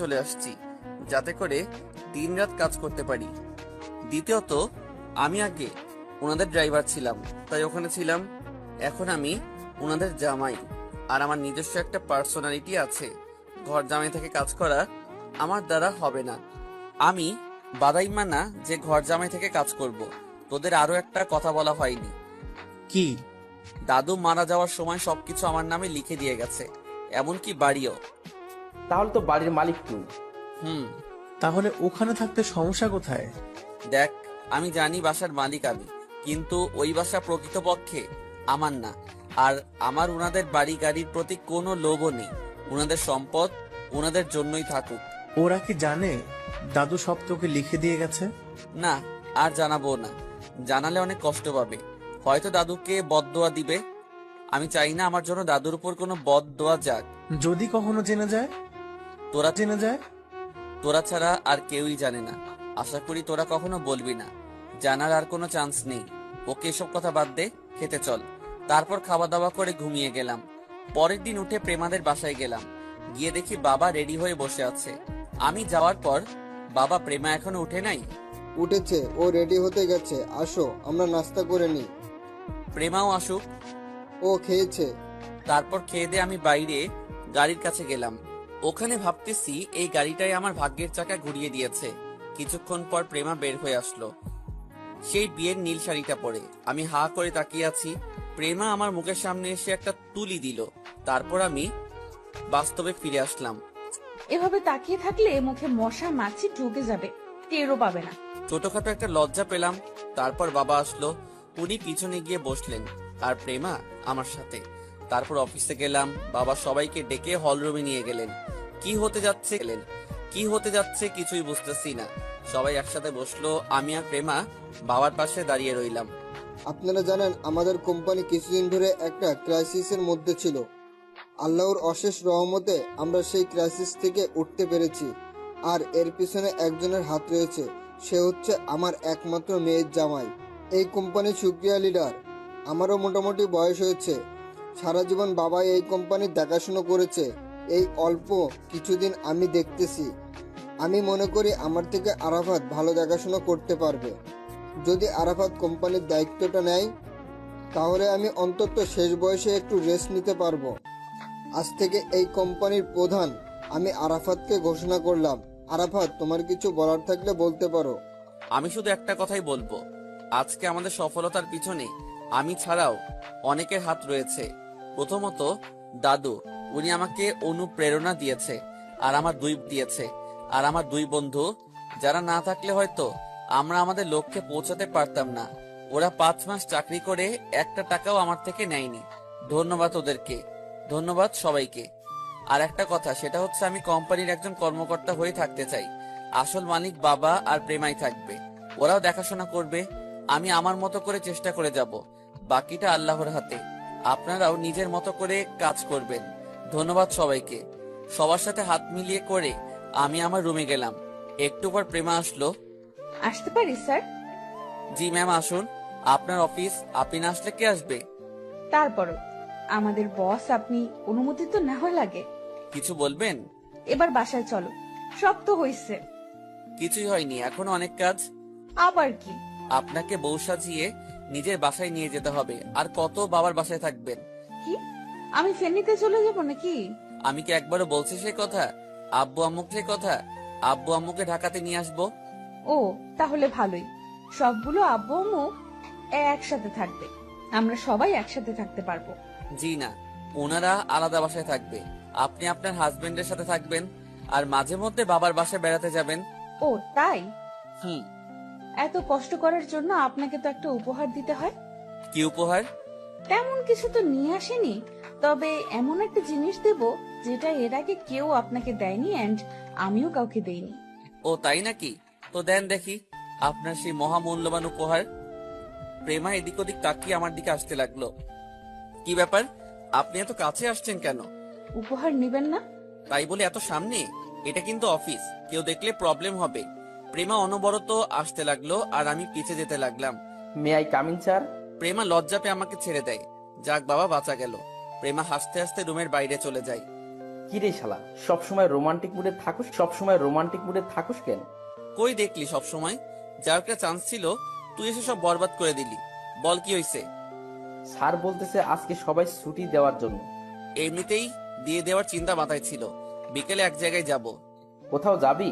S1: চলে আসছি যাতে করে দিনরাত কাজ করতে পারি। দ্বিতীয়ত, আমি আগে ওনাদের ড্রাইভার ছিলাম, তাই ওখানে ছিলাম। এখন আমি ওনাদের জামাই, আর আমার নিজস্ব একটা পার্সোনালিটি আছে। ঘর জামাই থেকে কাজ করা আমার দ্বারা হবে না। আমি বাদাইমা না যে ঘর জামাই থেকে কাজ করব। তোদের আরো একটা কথা বলা হয়নি।
S9: কি?
S1: দাদু মারা যাওয়ার সময় সবকিছু আমার নামে লিখে দিয়ে গেছে, এমনকি বাড়িও।
S3: তাহলে তো বাড়ির মালিক তুই।
S9: তাহলে ওখানে থাকতে সমস্যা কোথায়?
S1: দেখ, আমি জানি বাসার মালিক আমি, কিন্তু ওই বাসা প্রকৃতপক্ষে আমার না। আর আমার ওনাদের বাড়ি গাড়ির প্রতি কোনো লোভও নেই। ওনাদের সম্পদ ওনাদের জন্যই থাকুক।
S9: ওরা কি জানে দাদু সব তোকে লিখে দিয়ে গেছে?
S1: না, আর জানাবো না। জানালে অনেক কষ্ট পাবে, হয়তো দাদুকে বদদোয়া দিবে। আমি চাই না আমার জন্য দাদুর উপর কোনো বদদোয়া যাক।
S9: যদি কখনো জেনে যায়?
S1: তোরা ছাড়া আর কেউই জানে না। আশা করি তোরা কখনো বলবি না। জানার আর কোনো চান্স নেই। ওকে এসব কথা বাদ দে, খেতে চল। তারপর খাওয়া দাওয়া করে ঘুমিয়ে গেলাম। পরের দিন উঠে প্রেমাদের বাসায় গেলাম। গিয়ে দেখি বাবা রেডি হয়ে বসে আছে। আমি যাওয়ার পর, বাবা, প্রেমা এখনো উঠে নাই?
S2: উঠেছে, ও রেডি হতে গেছে, আসো আমরা নাস্তা করে নিই।
S1: প্রেমাও আসুক।
S2: ও খেয়েছে।
S1: তারপর খেয়ে দিয়ে আমি বাইরে গাড়ির কাছে গেলাম। ওখানে ভাবতেছি এই গাড়িটাই আমার ভাগ্যের চাকা ঘুরিয়ে দিয়েছে। কিছুক্ষণ পর প্রেমা বের হয়ে আসলো, সেই বিয়ের নীল শাড়িটা পরে। আমি হা করে তাকিয়ে আছি। প্রেমা আমার মুখের সামনে এসে একটা তুলি দিল। তারপর আমি বাস্তবে ফিরে আসলাম।
S5: এভাবে তাকিয়ে থাকলে মুখে মশা মাছি ঢুকে যাবে, টেরও পাবে না।
S1: ছোটখাটো একটা লজ্জা পেলাম। তারপর বাবা আসলো, উনি পিছনে গিয়ে বসলেন, আর প্রেমা আমার সাথে। তারপর অফিসে গেলাম। বাবা সবাইকে ডেকে হলরুমে নিয়ে গেলেন। কি হতে যাচ্ছে কিছুই বুঝতেছি না। সবাই একসাথে বসলো, আমি আর প্রেমা বাবার পাশে দাঁড়িয়ে রইলাম।
S2: আপনারা জানেন আমাদের কোম্পানি কিছুদিন ধরে একটা ক্রাইসিসের মধ্যে ছিল। আল্লাহর অশেষ রহমতে আমরা সেই ক্রাইসিস থেকে উঠতে পেরেছি। আর এর পিছনে একজনের হাত রয়েছে, সে হচ্ছে আমার একমাত্র মেয়ের জামাই। এই কোম্পানির সুক্রিয়া লিডার। আমারও মোটামুটি বয়স হয়েছে। সারা জীবন বাবা এই কোম্পানির দেখাশুনো করেছে। এই অল্প কিছুদিন আমি দেখতেছি। আমি মনে করি আমার থেকে আরাফাত ভালো দেখাশোনা করতে পারবে। যদি আরাফাত কোম্পানির দায়িত্বটা নেয়, তাহলে আমি অন্তত শেষ বয়সে একটু রেস্ট নিতে পারবো। আজ থেকে এই কোম্পানির প্রধান আমি আরাফাতকে ঘোষণা করলাম। আরাফাত, তোমার কিছু বলার থাকলে বলতে পারো।
S1: আমি শুধু একটা কথাই বলবো, আজকে আমাদের সফলতার পিছনে আমি ছাড়াও অনেকের হাত রয়েছে। প্রথমত দাদু, উনি আমাকে অনুপ্রেরণা দিয়েছে, আর আমার দুই বন্ধু, যারা না থাকলে হয়তো আমরা আমাদের লক্ষ্যে পৌঁছাতে পারতাম না। ওরা 5 মাস চাকরি করে একটা টাকাও আমার থেকে নেয়নি। ধন্যবাদ ওদেরকে, ধন্যবাদ সবাইকে। আর একটা কথা, সেটা হচ্ছে আমি কোম্পানির একজন কর্মকর্তা হয়ে থাকতে চাই। আসল মালিক বাবা আর প্রেমাই থাকবে, ওরাও দেখাশোনা করবে। আমি আমার মতো করে চেষ্টা করে যাব, বাকিটা আল্লাহর হাতে। আপনারাও নিজের মতো করে কাজ করবেন। ধন্যবাদ সবাইকে। সবার সাথে হাত মিলিয়ে করে আমি আমার রুমে গেলাম। একটু পর প্রেমা আসলো।
S5: আসতে পারি স্যার?
S1: জি ম্যাম আসুন। আপনার অফিস, আপনি না আসলে কে আসবে?
S5: তারপরও আমাদের বস, আপনি অনুমতি তো নেওয়া লাগে।
S1: কিছু বলবেন?
S5: এবার বাসায় চলো, সব তো হইছে।
S1: কিছুই হয়নি, এখনো অনেক কাজ।
S5: আবার কি?
S1: আপনাকে বউ সাজিয়ে নিজের বাসায় নিয়ে যেতে হবে। আর কত বাবার বাসায় থাকবেন?
S5: কি আমি ফেনীতে চলে যাব নাকি?
S1: আমি কি একবারও বলছি সে কথা? আব্বু আম্মুকে সে কথা? আব্বু আম্মুকে ঢাকাতে নিয়ে আসবো।
S5: ও তাহলে ভালোই, সবগুলো আব্বু আম্মু একসাথে থাকবে, আমরা সবাই একসাথে থাকতে পারবো।
S1: জি না, ওনারা আলাদা বাসায় থাকবে। আপনি আপনার হাজবেন্ডের সাথে থাকবেন আর মাঝে মধ্যে বাবার বাসায় বেড়াতে যাবেন।
S5: ও তাই?
S1: হুম।
S5: এত কষ্ট করার জন্য আপনাকে তো একটা উপহার দিতে হয়।
S1: কি উপহার?
S5: তেমন কিছু তো নিয়ে আসেনি, তবে এমন একটা জিনিস দেব যেটা এর আগে কেউ আপনাকে দেয়নি, এন্ড আমিও কাউকে দেইনি।
S1: ও তাই নাকি? তো দেন দেখি আপনার সেই মহামূল্যবান উপহার। প্রেমা এদিক ওদিক তাকিয়ে আমার দিকে আসতে লাগলো। কি ব্যাপার, আপনি এত কাছে আসছেন কেন?
S5: উপহার নেবেন না?
S1: তাই বলে এত সামনে? এটা কিন্তু অফিস, কেউ দেখলে প্রবলেম হবে। প্রেমা অনবরত আসতে লাগলো আর আমি পিছে যেতে লাগলাম।
S3: May I coming sir?
S1: Prema লজ্জা পেয়ে আমাকে ছেড়ে দেয়। যাক বাবা, বাঁচা গেল। প্রেমা হাসতে হাসতে রুমের বাইরে চলে যায়।
S3: কি রে শালা, সবসময় রোমান্টিক মুডে থাকুস কেন?
S1: কই দেখলি সব সময়? যার একটা চান্স ছিল তুই এসে সব বরবাদ করে দিলি। বল কি হইছে?
S3: স্যার বলতেছে আজকে সবাই ছুটি দেওয়ার জন্য।
S1: এমনিতেই দিয়ে দেওয়ার চিন্তা মাথায় ছিল। বিকেলে এক জায়গায় যাব।
S3: কোথাও যাবি?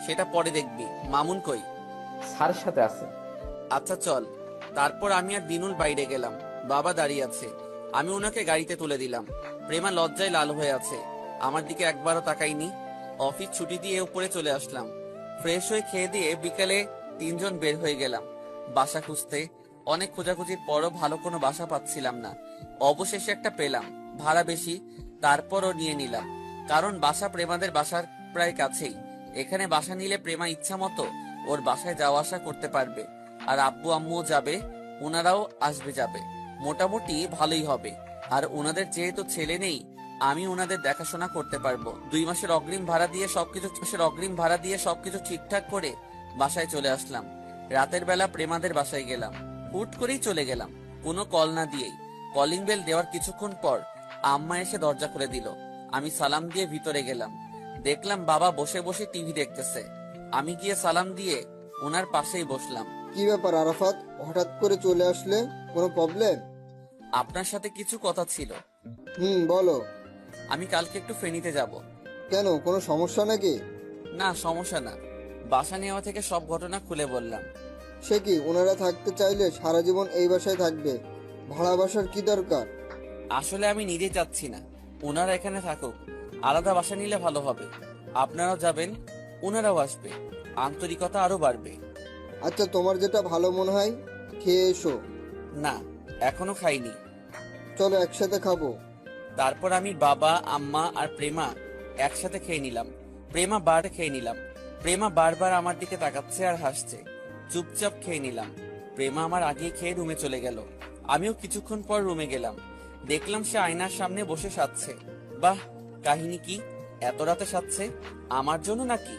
S1: সেটা পরে দেখবি। মামুন কই?
S3: স্যারের সাথে আছে।
S1: আচ্ছা চল। তারপর আমি আর দিনুল বাইরে গেলাম। বাবা দাঁড়িয়ে আছে, আমি ওনাকে গাড়িতে তুলে দিলাম। প্রেমা লজ্জায় লাল হয়ে আছে, আমার দিকে একবারও তাকাইনি। অফিস ছুটি দিয়ে উপরে চলে আসলাম। ফ্রেশ হয়ে খেয়ে দিয়ে বিকেলে তিনজন বের হয়ে গেলাম বাসা খুঁজতে। অনেক খোঁজাখুঁজির পরও ভালো কোনো বাসা পাচ্ছিলাম না। অবশেষে একটা পেলাম, ভাড়া বেশি, তারপরও নিয়ে নিলাম। কারণ বাসা প্রেমাদের বাসার প্রায় কাছেই। এখানে বাসা নিলে প্রেমা ইচ্ছা মতো ওর বাসায় যাওয়া আসা করতে পারবে। আর আব্বু আম্মুও যাবে, ওনারাও আসবে যাবে। মোটামুটি ভালোই হবে। আর ওনাদের যেহেতু ছেলে নেই, আমি ওনাদের দেখাশোনা করতে পারবো। 2 মাসের অগ্রিম ভাড়া দিয়ে সবকিছু ঠিকঠাক করে বাসায় চলে আসলাম। রাতের বেলা প্রেমাদের বাসায় গেলাম। হুট করেই চলে গেলাম, কোনো কল না দিয়েই। কলিং বেল দেওয়ার কিছুক্ষণ পর আম্মা এসে দরজা খুলে দিল। আমি সালাম দিয়ে ভিতরে গেলাম। দেখলাম বাবা বসে বসে টিভি দেখতেছে। আমি গিয়ে সালাম দিয়ে ওনার পাশেই বসলাম।
S2: কি ব্যাপার আরাফাত, হঠাৎ করে চলে আসলে? কোনো প্রবলেম?
S1: আপনার সাথে কিছু কথা ছিল।
S2: বলো।
S1: আমি কালকে একটু ফেনীতে যাব।
S2: কেন, কোনো সমস্যা নাকি?
S1: না সমস্যা না, বাসা নেওয়া থেকে সব ঘটনা খুলে বললাম।
S2: সে কি, ওনারা থাকতে চাইলে সারা জীবন এই বাসায় থাকবে, ভাড়া বাসার কি দরকার?
S1: আসলে আমি নিজে চাচ্ছি না ওনারা এখানে থাকুক, আলাদা বাসা নিলে ভালো হবে। আপনারাও যাবেন, ওনারাও আসবে, আন্তরিকতা আরো বাড়বে।
S2: আচ্ছা, তোমার যেটা ভালো মনে হয় খেয়ে এসো।
S1: না এখনো খাইনি।
S2: চলো একসাথে খাবো।
S1: তারপর আমি বাবা, আম্মা আর প্রেমা একসাথে খেয়ে নিলাম। প্রেমা বারবার আমার দিকে তাকাচ্ছে আর হাসছে। চুপচাপ খেয়ে নিলাম। প্রেমা আমার আগেই খেয়ে রুমে চলে গেল। আমিও কিছুক্ষণ পর রুমে গেলাম। দেখলাম সে আয়নার সামনে বসে সাজছে। বাহ, কাহিনী কি? এত রাতে সাজছে আমার জন্য নাকি?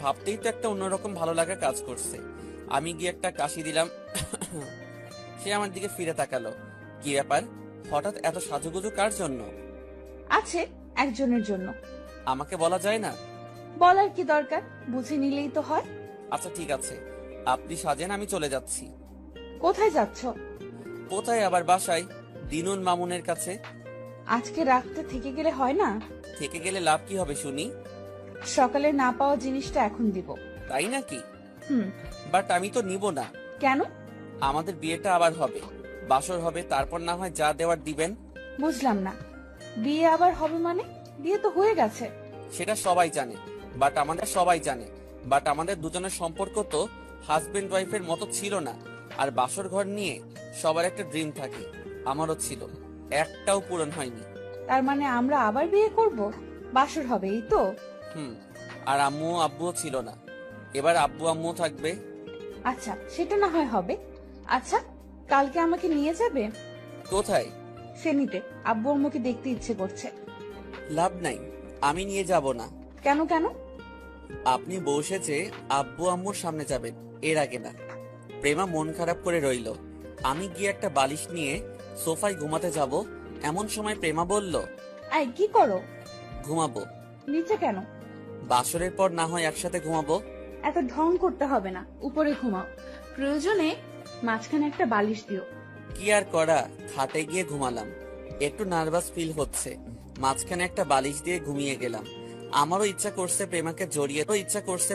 S1: ভাবতেই তো একটা অন্যরকম ভালো লাগা কাজ করছে। আমি গিয়ে একটা কাশি দিলাম। সে আমার দিকে ফিরে তাকালো। কি ব্যাপার, হঠাৎ এত সাজুগুজু কার জন্য?
S5: আছে একজনের জন্য।
S1: আমাকে বলা যায় না?
S5: বলার কি দরকার, বুঝে নিলেই তো হয়।
S1: আচ্ছা ঠিক আছে, আপনি সাজেন, আমি চলে যাচ্ছি।
S5: কোথায় যাচ্ছ?
S1: কোথায় আবার, বাসায়, দিনুন মামুনের কাছে।
S5: আজকে রাতে থেকে গেলে হয় না?
S1: থেকে গেলে লাভ কি হবে শুনি?
S5: সকালে না পাওয়া জিনিসটা এখন দিব।
S1: তাই নাকি?
S5: হুম।
S1: বাট আমি তো নিব না।
S5: কেন?
S1: আমাদের বিয়েটা আবার হবে, বাসর হবে, তারপর না হয় যা দেওয়ার দিবেন।
S5: বুঝলাম না, বিয়ে আবার হবে মানে? বিয়ে তো হয়ে গেছে।
S1: সেটা সবাই জানে, বাট আমাদের দুজনের সম্পর্ক তো হাজবেন্ড ওয়াইফের মতো ছিল না। আর বাসর ঘর নিয়ে সবার একটা ড্রিম থাকে, আমারও ছিল, একটাও পূরণ হয়নি।
S5: তার মানে আমরা আবার বিয়ে করব, বাসর হবে, এই তো?
S1: আর আম্মু আব্বুও ছিল না, এবার আব্বু আম্মু থাকবে।
S5: আচ্ছা সেটা না হয় হবে। আচ্ছা কালকে আমাকে নিয়ে যাবে?
S1: কোথায়?
S5: ফেনীতে, আব্বু আম্মুকে দেখতে ইচ্ছে করছে।
S1: লাভ নাই, আমি নিয়ে যাব না।
S5: কেন কেন?
S1: আপনি বউ সেজে আব্বু আম্মুর সামনে যাবেন, এর আগে না। প্রেমা মন খারাপ করে রইল। আমি গিয়ে একটা বালিশ নিয়ে সোফায় ঘুমাতে যাব, এমন সময় প্রেমা বলল,
S5: আই কি করো?
S1: ঘুমাবো।
S5: নিচে কেন?
S1: বাসরের পর না হয় একসাথে ঘুমাবো।
S5: এত ঢং করতে হবে না, উপরে ঘুমাও। প্রয়োজনে মাঝখানে একটা বালিশ দিও।
S1: কি আর করা, খাটে গিয়ে ঘুমালাম। একটু নার্ভাস ফিল হচ্ছে, মাঝখানে একটা বালিশ দিয়ে ঘুমিয়ে গেলাম। আমারও ইচ্ছা করছে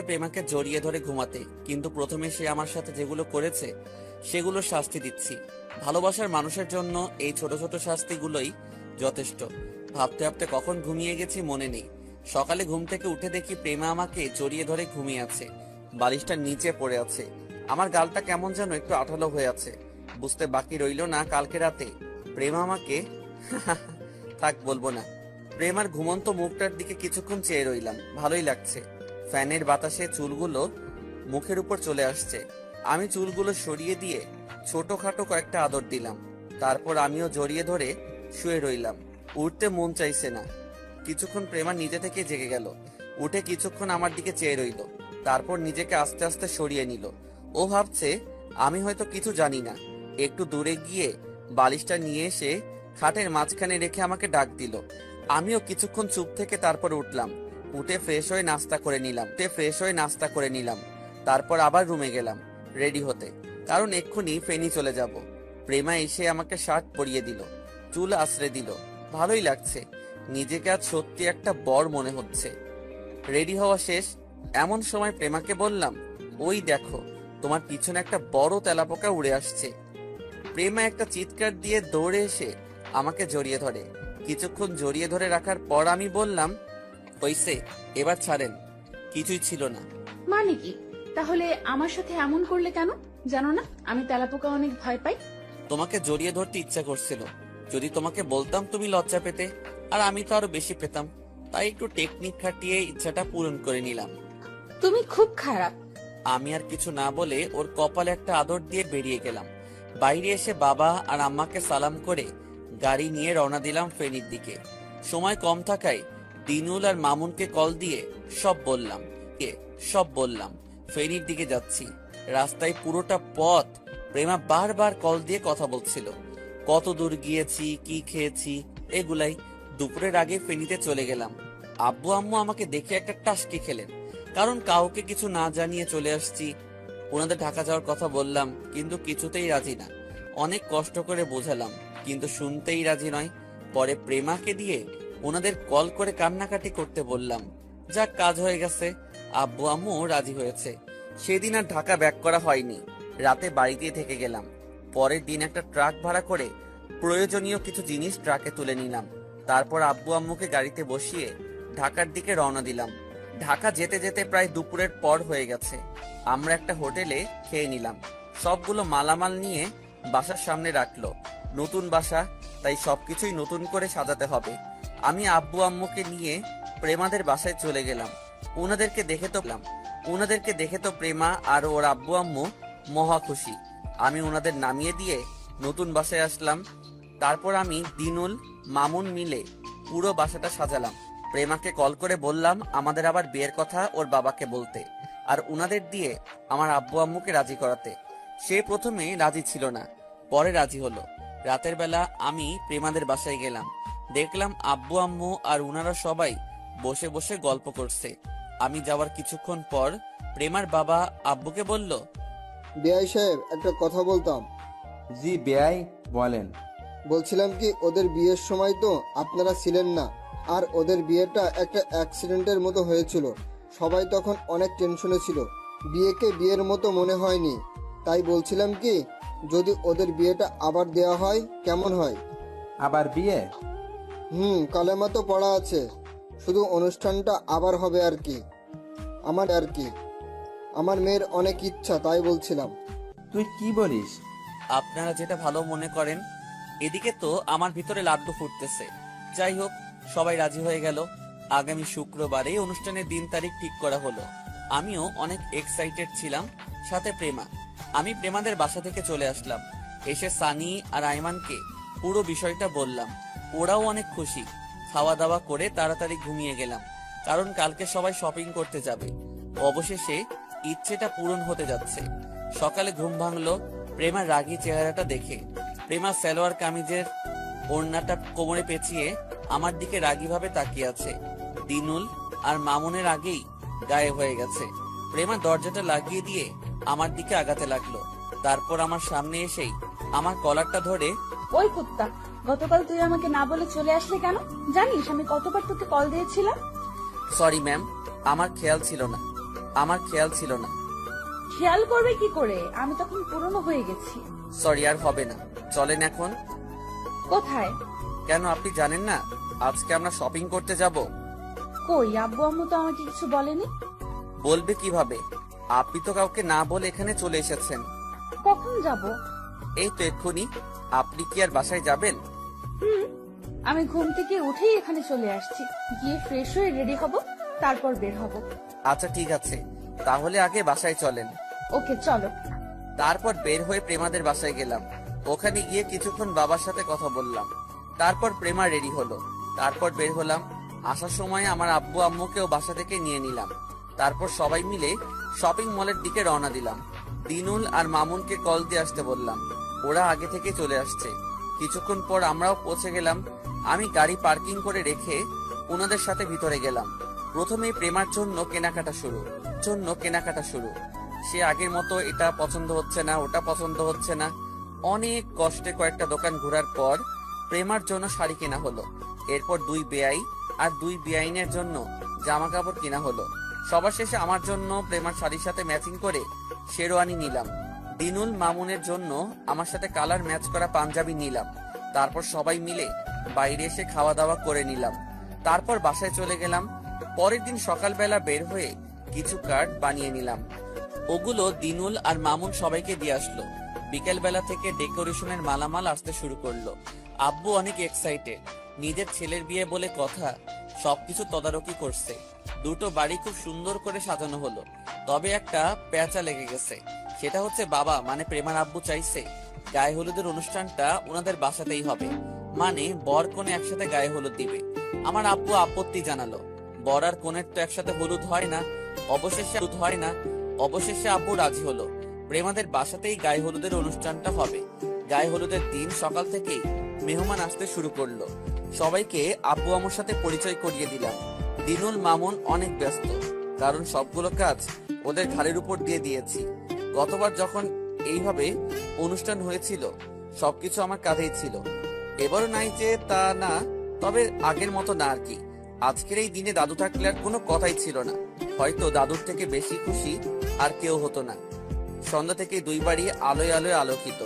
S1: প্রেমাকে জড়িয়ে ধরে ঘুমাতে, কিন্তু প্রথমে সে আমার সাথে যেগুলো করেছে সেগুলো শাস্তি দিচ্ছি। ভালোবাসার মানুষের জন্য এই ছোট ছোট শাস্তিগুলোই যথেষ্ট। ভাবতে ভাবতে কখন ঘুমিয়ে গেছি মনে নেই। সকালে ঘুম থেকে উঠে দেখি প্রেমা আমাকে জড়িয়ে ধরে ঘুমিয়ে আছে, বালিশটা নিচে পড়ে আছে। আমার গালটা কেমন যেন একটু আঠালো হয়ে আছে। বুঝতে বাকি রইল না, কালকে রাতে প্রেমা আমাকে থাক বলবো না, প্রেমার ঘুমন্ত মুখটার দিকে কিছুক্ষণ চেয়ে রইলাম। ভালোই লাগছে। ফ্যানের বাতাসে চুলগুলো মুখের উপর চলে আসছে। আমি চুলগুলো সরিয়ে দিয়ে ছোটখাটো কয়েকটা আদর দিলাম। তারপর আমিও জড়িয়ে ধরে শুয়ে রইলাম। উঠতে মন চাইছে না। কিছুক্ষণ প্রেমা নিজে থেকে জেগে গেল, উঠে কিছুক্ষণ আমার দিকে চেয়ে রইল, তারপর নিজেকে আস্তে আস্তে সরিয়ে নিল। ও ভাবছে আমি হয়তো কিছু জানি না। একটু দূরে গিয়ে বালিশটা নিয়ে এসে খাটের মাঝখানে রেখে আমাকে ডাক দিল। আমিও কিছুক্ষণ চুপ থেকে তারপর উঠলাম। উঠে ফ্রেশ হয়ে নাস্তা করে নিলাম। তারপর আবার রুমে গেলাম রেডি হতে, কারণ এক্ষুনি ফেনি চলে যাব। প্রেমা এসে আমাকে শার্ট পরিয়ে দিল, চুল আশ্রে দিল। ভালোই লাগছে, নিজেকে আজ সত্যি একটা বর মনে হচ্ছে। রেডি হওয়া শেষ, এমন সময় প্রেমাকে বললাম, ওই দেখো তোমার পিছনে একটা বড় তেলাপোকা উড়ে আসছে। প্রেমা একটা চিৎকার দিয়ে দৌড়ে এসে আমাকে জড়িয়ে ধরে। কিছুক্ষণ জড়িয়ে ধরে রাখার পর আমি বললাম, হইছে, এবার ছাড়েন, কিছুই ছিল না।
S5: মানে কি? তাহলে আমার সাথে এমন করলে কেন? জানো না আমি তেলাপোকা অনেক ভয় পাই।
S1: তোমাকে জড়িয়ে ধরতে ইচ্ছা করছিল। যদি তোমাকে বলতাম তুমি লজ্জা পেতে, আর আমি তো আরো বেশি পেতাম। তাই একটু টেকনিক খাটিয়ে ইচ্ছাটা পূরণ করে নিলাম।
S5: তুমি খুব খারাপ।
S1: আমি আর কিছু না বলে ওর কপালে একটা আদর দিয়ে বেরিয়ে গেলাম। বাইরে এসে বাবা আর আম্মাকে সালাম করে গাড়ি নিয়ে রওনা দিলাম ফেনীর দিকে। সময় কম থাকায় দিনুল আর মামুনকে কল দিয়ে সব বললাম ফেনীর দিকে যাচ্ছি। রাস্তায় পুরোটা পথ প্রেমা বারবার কল দিয়ে কথা বলছিল, কত দূর গিয়েছি, কি খেয়েছি, এগুলাই। দুপুরের আগে ফেনীতে চলে গেলাম। আব্বু আম্মু আমাকে দেখে একটা টাসকি খেলেন, কারণ কাউকে কিছু না জানিয়ে চলে আসছি। ওনাদের ঢাকা যাওয়ার কথা বললাম, কিন্তু কিছুতেই রাজি না। অনেক কষ্ট করে বোঝালাম, কিন্তু শুনতেই রাজি নয়। পরে প্রেমাকে দিয়ে ওনাদের কল করে কান্নাকাটি করতে বললাম। যাক, কাজ হয়ে গেছে, আব্বু আম্মু রাজি হয়েছে। সেদিন আর ঢাকা ব্যাক করা হয়নি, রাতে বাড়িতেই থেকে গেলাম। পরের দিন একটা ট্রাক ভাড়া করে প্রয়োজনীয় কিছু জিনিস ট্রাকে তুলে নিলাম। তারপর আব্বু আম্মুকে গাড়িতে বসিয়ে ঢাকার দিকে রওনা দিলাম। ঢাকা যেতে যেতে প্রায় দুপুরের পর হয়ে গেছে। আমরা একটা হোটেলে খেয়ে নিলাম। সবগুলো মালামাল নিয়ে বাসার সামনে রাখলো। নতুন বাসা, তাই সবকিছুই নতুন করে সাজাতে হবে। আমি আব্বু আম্মুকে নিয়ে প্রেমাদের বাসায় চলে গেলাম। ওনাদেরকে দেখে তো প্রেমা আর ওর আব্বু আম্মু মহা খুশি। আমি ওনাদের নামিয়ে দিয়ে নতুন বাসায় আসলাম। তারপর আমি দিনুল মামুন মিলে পুরো বাসাটা সাজালাম। প্রেমাকে কল করে বললাম আমাদের আবার বিয়ের কথা ওর বাবাকে বলতে, আর উনাদের দিয়ে আমার আব্বু আম্মুকে রাজি করাতে। সে প্রথমে রাজি ছিল না, পরে রাজি হলো। রাতের বেলা আমি প্রেমাদের বাসায় গেলাম। দেখলাম আব্বু আম্মু আর উনারা সবাই বসে বসে গল্প করছে। আমি যাওয়ার কিছুক্ষণ পর প্রেমার বাবা আব্বুকে বলল,
S2: বেআই সাহেব, একটা কথা বলতাম।
S11: জি বেআই, বলেন।
S2: বলছিলাম কি, ওদের বিয়ের সময় তো আপনারা ছিলেন না, আর ওদের বিয়েটা একটা অ্যাক্সিডেন্টের মতো হয়েছিল। সবাই তখন অনেক টেনশনে ছিল, বিয়েকে বিয়ের মতো মনে হয়নি। তাই বলছিলাম কি, যদি ওদের বিয়েটা আবার দেওয়া হয় কেমন হয়?
S11: আবার বিয়ে?
S2: কালেমা তো পড়া আছে, শুধু অনুষ্ঠানটা আবার হবে আর কি। আমার মেয়ের অনেক ইচ্ছা, তাই বলছিলাম।
S11: তুই কি বলিস?
S1: আপনারা যেটা ভালো মনে করেন। এদিকে তো আমার ভিতরে লাড্ডু ফুটতেছে। যাই হোক, সবাই রাজি হয়ে গেল। আগামী শুক্রবারে অনুষ্ঠানের দিন তারিখ ঠিক করা হলো। আমিও অনেক এক্সাইটেড ছিলাম, সাথে প্রেমা। আমি প্রেমাদের বাসা থেকে চলে আসলাম। এসে সানি আর আইমানকে পুরো বিষয়টা বললাম। ওরাও অনেক খুশি। খাওয়া দাওয়া করে তাড়াতাড়ি ঘুমিয়ে গেলাম। কারণ কালকে সবাই শপিং করতে যাবে। অবশেষে ইচ্ছেটা পূরণ হতে যাচ্ছে। সকালে ঘুম ভাঙলো প্রেমার রাগী চেহারাটা দেখে। প্রেমা সালোয়ার কামিজের ওড়নাটা কোমরে পেঁচিয়ে আমার দিকে রাগীভাবে তাকিয়ে আছে। দিনুল আর মামুনের আগেই গায়েব হয়ে গেছে। প্রেমা দরজাটা লাগিয়ে দিয়ে আমার দিকে আগাতে লাগলো। তারপর আমার সামনে এসেই আমার কলারটা ধরে,
S5: ওই কুত্তা, গতকাল তুই আমাকে না বলে চলে আসলি কেন? জানিস আমি কতবার তোকে কল দিয়েছিলাম?
S1: সরি ম্যাম, আমার খেয়াল ছিল না।
S5: খেয়াল করবে কি করে? আমি তখন পুরনো হয়ে গেছি।
S1: সরি, আর হবে না। চলেন এখন।
S5: কোথায়?
S1: কেন আপনি জানেন না আজকে আমরা শপিং করতে যাব?
S5: কই, আব্বু আম্মু তো আমাকে কিছু বলেনি।
S1: বলবে কিভাবে? আপনি তো কাউকে না বলে এখানে চলে এসেছেন।
S5: কখন যাব?
S1: এই তো এক্ষুনি। আপনি কি আর বাসায় যাবেন?
S5: আমি ঘুম থেকে উঠেই এখানে চলে আসছি। গিয়ে ফ্রেশ হয়ে রেডি হব, তারপর বের হব।
S1: আচ্ছা ঠিক আছে, তাহলে আগে বাসায় চলেন।
S5: ওকে চলো।
S1: তারপর বের হয়ে প্রেমাদের বাসায় গেলাম। ওখানে গিয়ে কিছুক্ষণ বাবার সাথে কথা বললাম। তারপর প্রেমা রেডি হলো। তারপর বের হলাম। আসার সময় আমার আব্বু আম্মুকেও বাসা থেকে নিয়ে নিলাম। তারপর সবাই মিলে শপিং মলের দিকে রওনা দিলাম। দিনুল আর মামুনকে কল দিয়ে আসতে বললাম। ওরা আগে থেকে চলে আসছে। কিছুক্ষণ পর আমরাও পৌঁছে গেলাম। আমি গাড়ি পার্কিং করে রেখে ওনাদের সাথে ভিতরে গেলাম। প্রথমেই প্রেমার জন্য কেনাকাটা শুরু। সে আগের মতো এটা পছন্দ হচ্ছে না, ওটা পছন্দ হচ্ছে না। অনেক কষ্টে কয়েকটা দোকান ঘোরার পর প্রেমার জন্য শাড়ি কেনা হলো। এরপর 2 বেয়াই আর 2 বেআইনের জন্য জামা কাপড় কেনা হলো। সবার শেষে আমার জন্য প্রেমার শাড়ির সাথে ম্যাচিং করে শেরওয়ানি নিলাম। দিনুল মামুনের জন্য আমার সাথে কালার ম্যাচ করা পাঞ্জাবি নিলাম। তারপর সবাই মিলে বাইরে এসে খাওয়া দাওয়া করে নিলাম। তারপর বাসায় চলে গেলাম। পরের দিন সকালবেলা বের হয়ে কিছু কার্ড বানিয়ে নিলাম। ওগুলো দিনুল আর মামুন সবাইকে দিয়ে আসলো। বিকেল বেলা থেকে ডেকোরেশনের মালামাল আসতে শুরু করলো। আব্বু অনেক এক্সাইটেড। নিজের ছেলের বিয়ে বলে কথা, সবকিছু তদারকি করছে। 2টো বাড়ি খুব সুন্দর করে সাজানো হলো। তবে একটা প্যাঁচা লেগে গেছে। সেটা হচ্ছে বাবা মানে প্রেমার আব্বু চাইছে গায়ে হলুদের অনুষ্ঠানটা ওনাদের বাসাতেই হবে। মানে বর কনে একসাথে গায়ে হলুদ দিবে। আমার আব্বু আপত্তি জানালো। বর আর কনের তো একসাথে হলুদ হয় না। অবশেষে আব্বু রাজি হলো। প্রেমাদের বাসাতেই গায়ে হলুদের অনুষ্ঠানটা হবে। গায়ে হলুদের দিন সকাল থেকেই মেহমান আসতে শুরু করলো। সবাইকে আব্বু আম্মুর সাথে পরিচয় করিয়ে দিলাম। দিনুল মামুন অনেক ব্যস্ত, কারণ সবগুলো কাজ ওদের ঘাড়ের উপর দিয়ে দিয়েছি। গতবার যখন এইভাবে অনুষ্ঠান হয়েছিল সবকিছু আমার কাঁধেই ছিল। এবারও নাই যে তা না, তবে আগের মতো না আর কি। আজকের এই দিনে দাদু থাকলে আর কোনো কথাই ছিল না। হয়তো দাদুর থেকে বেশি খুশি আর কেউ হতো না। সন্ধ্যা থেকে 2 বাড়ি আলোয় আলোয় আলোকিত।